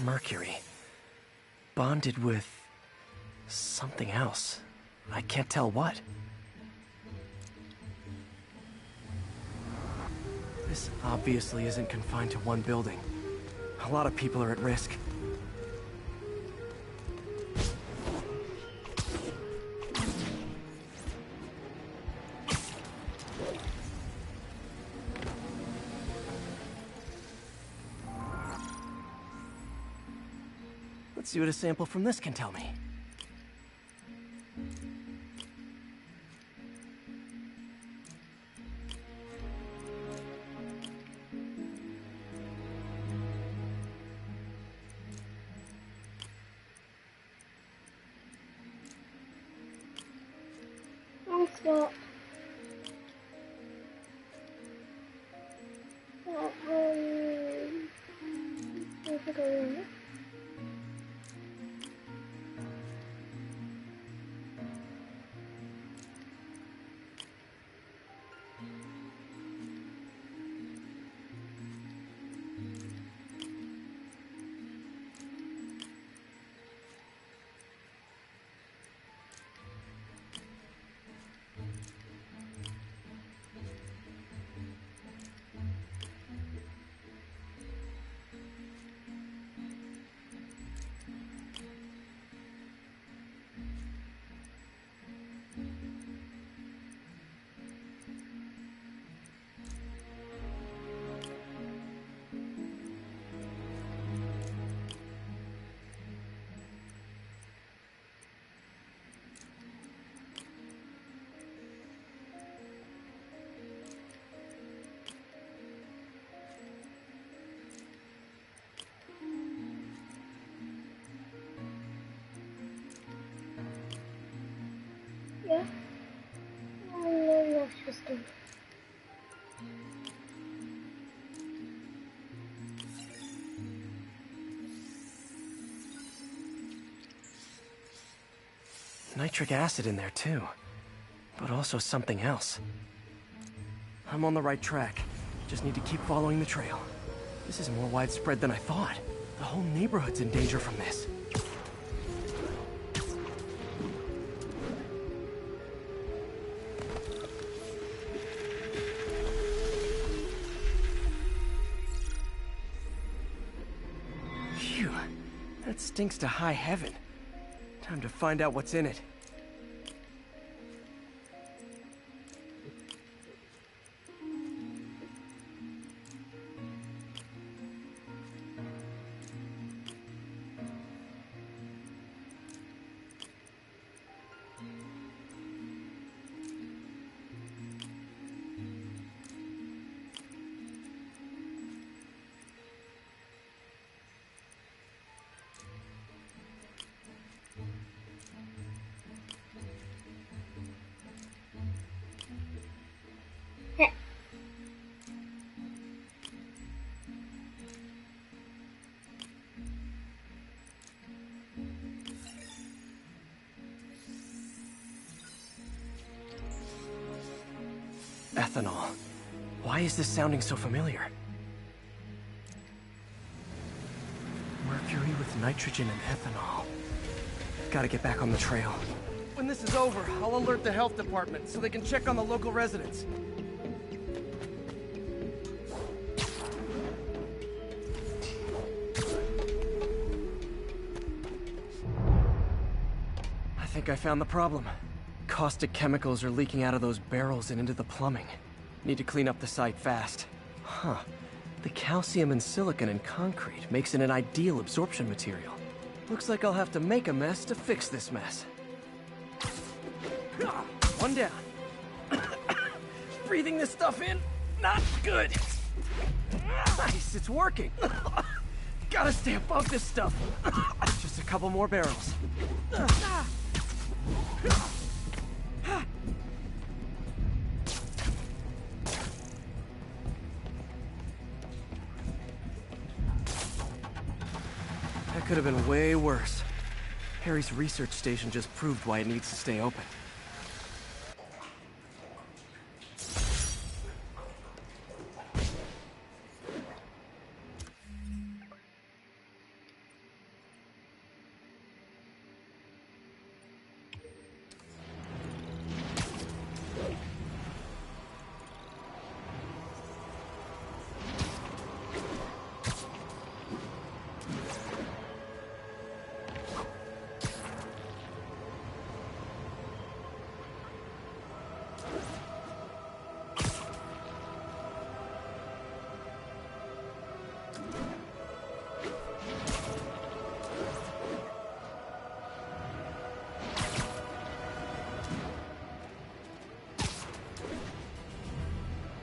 Mercury. Bonded with something else. I can't tell what. This obviously isn't confined to one building. A lot of people are at risk. Let's see what a sample from this can tell me. Stop. Yeah. Interesting. Nitric acid in there too, but also something else. I'm on the right track. Just need to keep following the trail. This is more widespread than I thought. The whole neighborhood's in danger from this. stinks to high heaven. Time to find out what's in it. Ethanol. Why is this sounding so familiar? Mercury with nitrogen and ethanol. Gotta get back on the trail. When this is over, I'll alert the health department so they can check on the local residents. I think I found the problem. Caustic chemicals are leaking out of those barrels and into the plumbing. Need to clean up the site fast. Huh. The calcium and silicon in concrete makes it an ideal absorption material. Looks like I'll have to make a mess to fix this mess. One down. Breathing this stuff in, not good. Nice, it's working. Gotta stay above this stuff. Just a couple more barrels. That could have been way worse. Harry's research station just proved why it needs to stay open.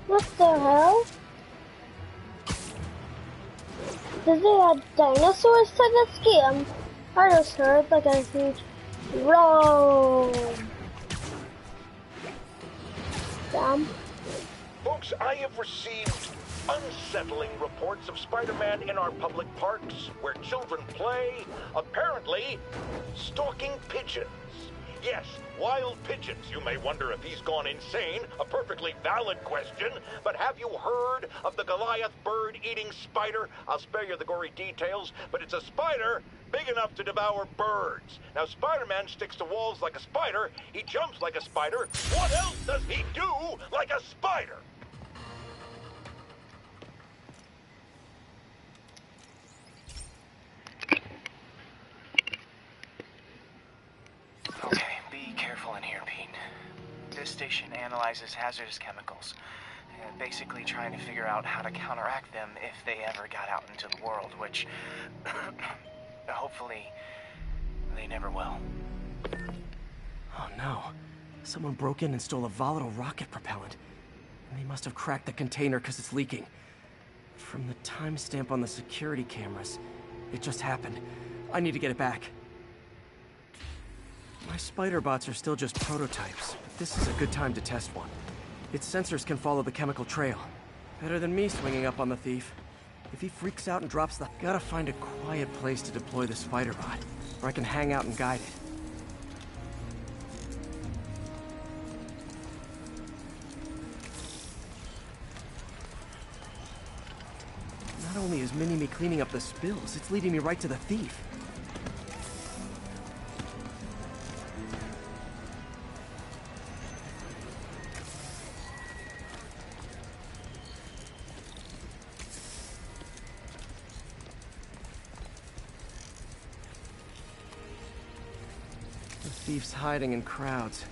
What the hell? Did they add dinosaurs to this game? I just heard like a huge roar. Damn. Folks, I have received unsettling reports of Spider-Man in our public parks, where children play, apparently stalking pigeons. Yes, wild pigeons. You may wonder if he's gone insane. A perfectly valid question. But have you heard of the Goliath bird-eating spider? I'll spare you the gory details, but it's a spider big enough to devour birds. Now, Spider-Man sticks to walls like a spider. He jumps like a spider. What else does he do like a spider? Okay, be careful in here, Pete. This station analyzes hazardous chemicals, basically trying to figure out how to counteract them if they ever got out into the world, which hopefully they never will. Oh no. Someone broke in and stole a volatile rocket propellant. And they must have cracked the container because it's leaking. From the timestamp on the security cameras, it just happened. I need to get it back. My spider bots are still just prototypes, but this is a good time to test one. Its sensors can follow the chemical trail. Better than me swinging up on the thief. If he freaks out and drops the... Gotta find a quiet place to deploy the spider bot, where I can hang out and guide it. Not only is Mini-Me cleaning up the spills, it's leading me right to the thief. The thief's hiding in crowds.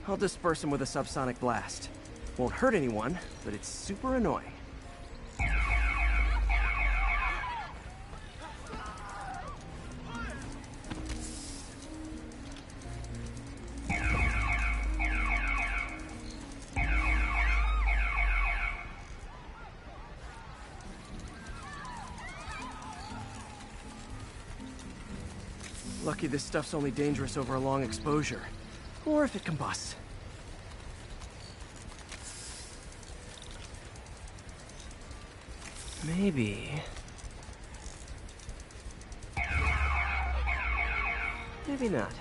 I'll disperse him with a subsonic blast. Won't hurt anyone, but it's super annoying. Lucky this stuff's only dangerous over a long exposure. Or if it combusts. Maybe... maybe not.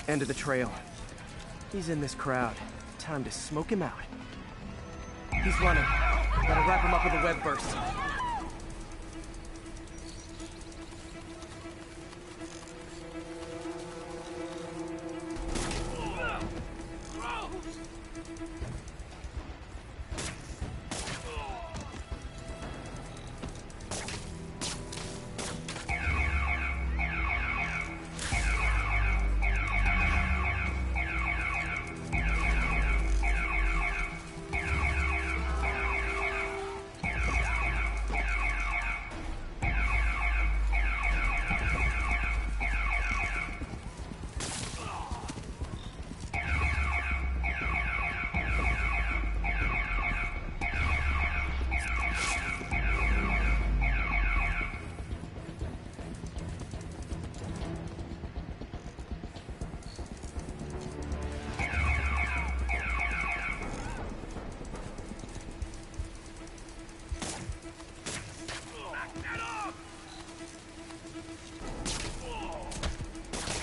End of the trail. He's in this crowd. Time to smoke him out. He's running. Gotta wrap him up with a web burst.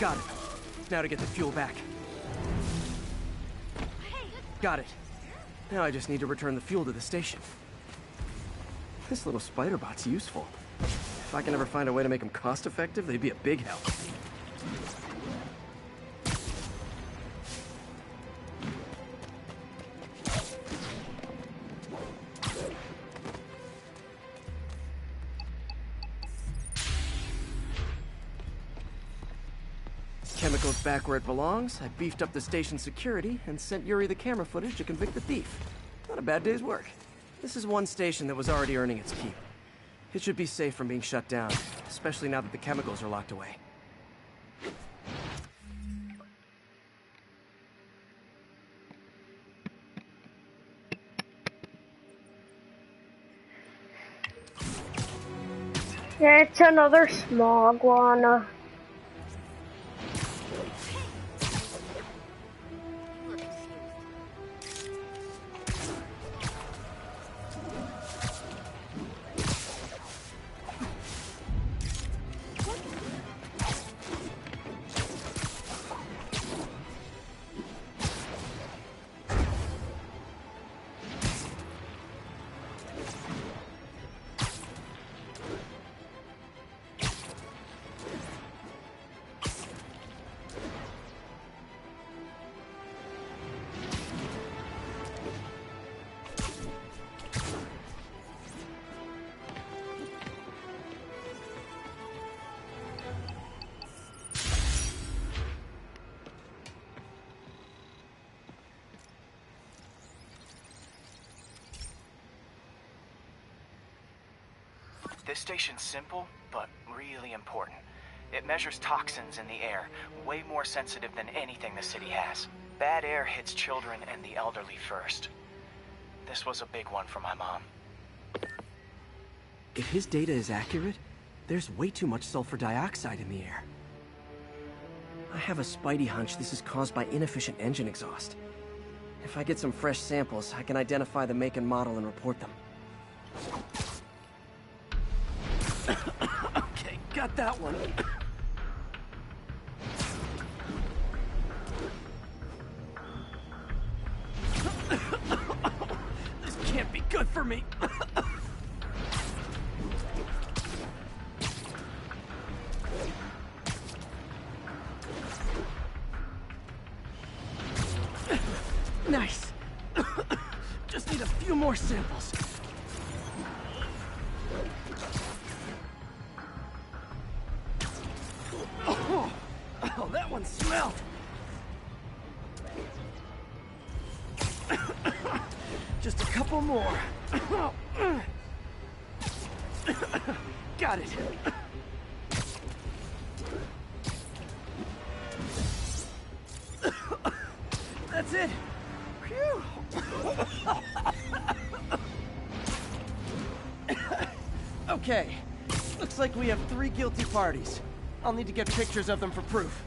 Got it. Now to get the fuel back. Got it. Now I just need to return the fuel to the station. This little spider bot's useful. If I can ever find a way to make them cost-effective, they'd be a big help. Chemicals back where it belongs. I beefed up the station's security and sent Yuri the camera footage to convict the thief. Not a bad day's work. This is one station that was already earning its keep. It should be safe from being shut down, especially now that the chemicals are locked away. Yeah, it's another smog one. This station's simple, but really important. It measures toxins in the air, way more sensitive than anything the city has. Bad air hits children and the elderly first. This was a big one for my mom. If his data is accurate, there's way too much sulfur dioxide in the air. I have a spidey hunch this is caused by inefficient engine exhaust. If I get some fresh samples, I can identify the make and model and report them. Okay, got that one. This can't be good for me. few more samples. Oh, that one smelled. Just a couple more. Got it. That's it. Phew. Okay. Looks like we have 3 guilty parties. I'll need to get pictures of them for proof.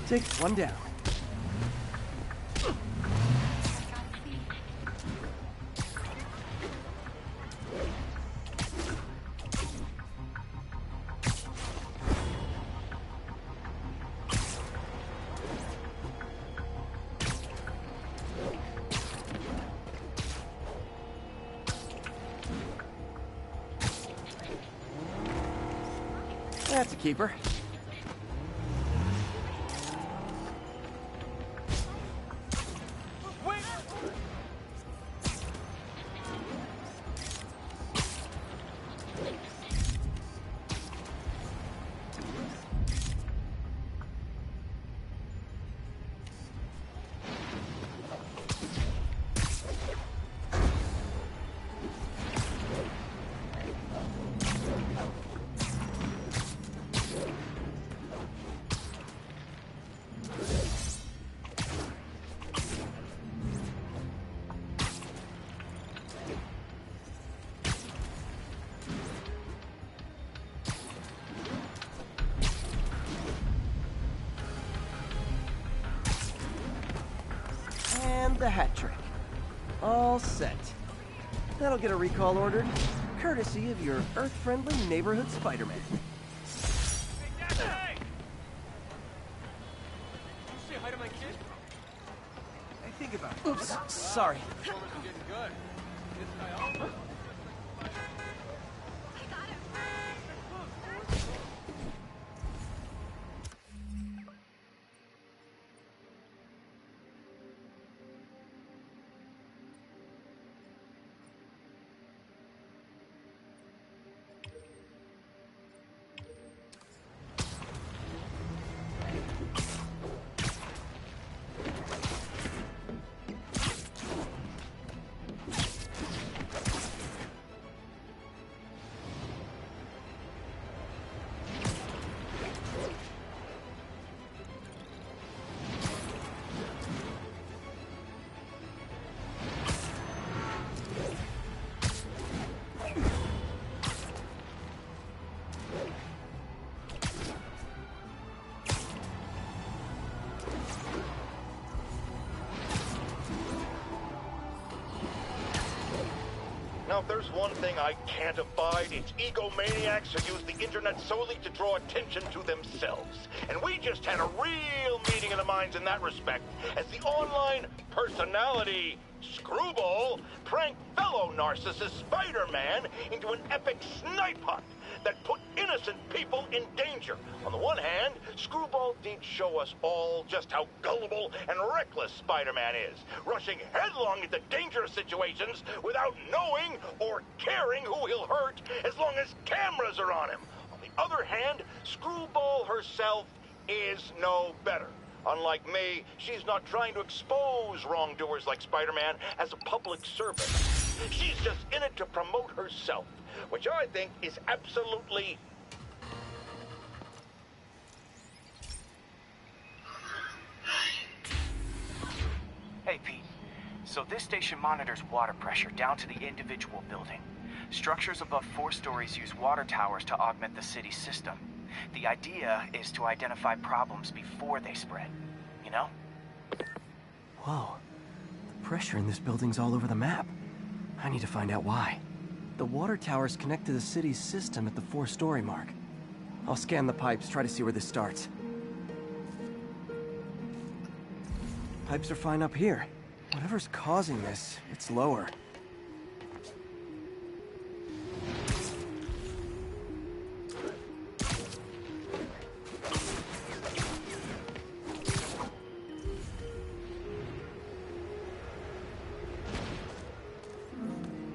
Take one down. That's a keeper. And the hat trick. All set. That'll get a recall ordered, courtesy of your Earth-friendly neighborhood Spider-Man. Hey! Did you say hi to my kid? Hey, think about it. Oops, sorry. Performers are getting good. This guy also. Now, if there's one thing I can't abide, it's egomaniacs who use the internet solely to draw attention to themselves. And we just had a real meeting of the minds in that respect, as the online personality Screwball pranked fellow narcissist Spider-Man into an epic snipe hunt that put innocent people in danger. On the one hand, Screwball did show us all just how gullible and reckless Spider-Man is, rushing headlong into dangerous situations without knowing or caring who he'll hurt as long as cameras are on him. On the other hand, Screwball herself is no better. Unlike me, she's not trying to expose wrongdoers like Spider-Man as a public servant. She's just in it to promote herself, which I think is absolutely... Hey, Pete. So this station monitors water pressure down to the individual building. Structures above 4 stories use water towers to augment the city's system. The idea is to identify problems before they spread, you know? Whoa. The pressure in this building's all over the map. I need to find out why. The water towers connect to the city's system at the 4-story mark. I'll scan the pipes, try to see where this starts. Pipes are fine up here. Whatever's causing this, it's lower.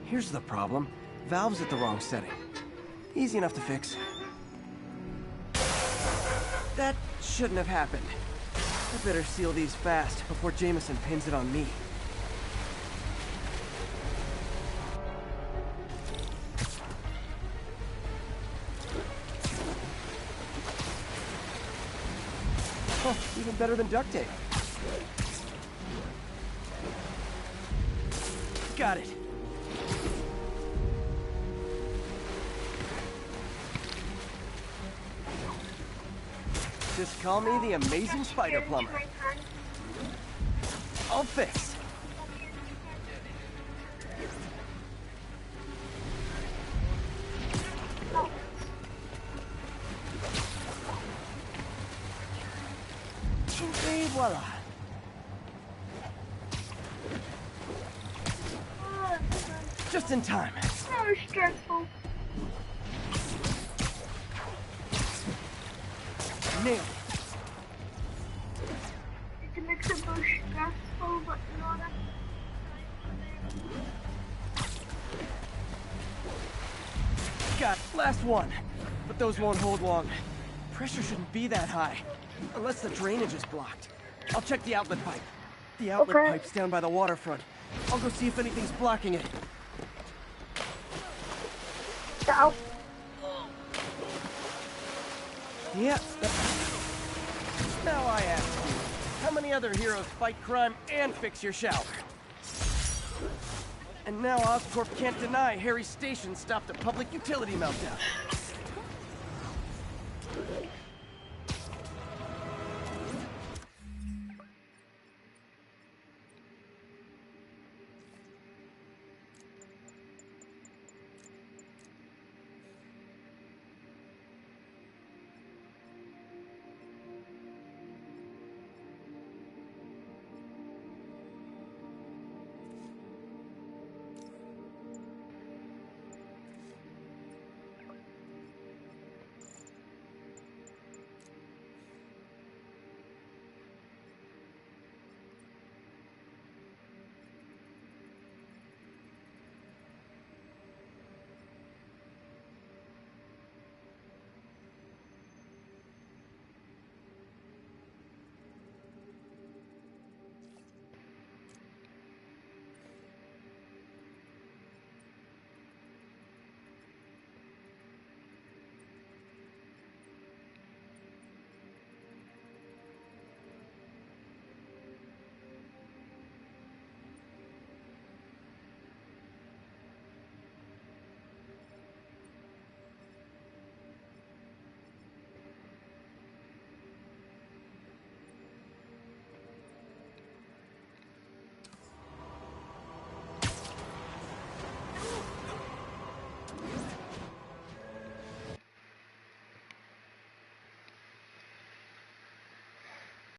Here's the problem. Valve's at the wrong setting. Easy enough to fix. That shouldn't have happened. I better seal these fast before Jameson pins it on me. Oh, even better than duct tape. Got it. Just call me the amazing spider plumber. All fixed. Et voila. Just in time. So stressful. Nailed it. It makes it more stressful, but not a... Got it. Last one. But those won't hold long. Pressure shouldn't be that high. Unless the drainage is blocked. I'll check the outlet pipe. The outlet pipe's down by the waterfront. I'll go see if anything's blocking it. Ow. Yeah. Now I ask you, how many other heroes fight crime and fix your shower? And now Oscorp can't deny Harry's station stopped a public utility meltdown.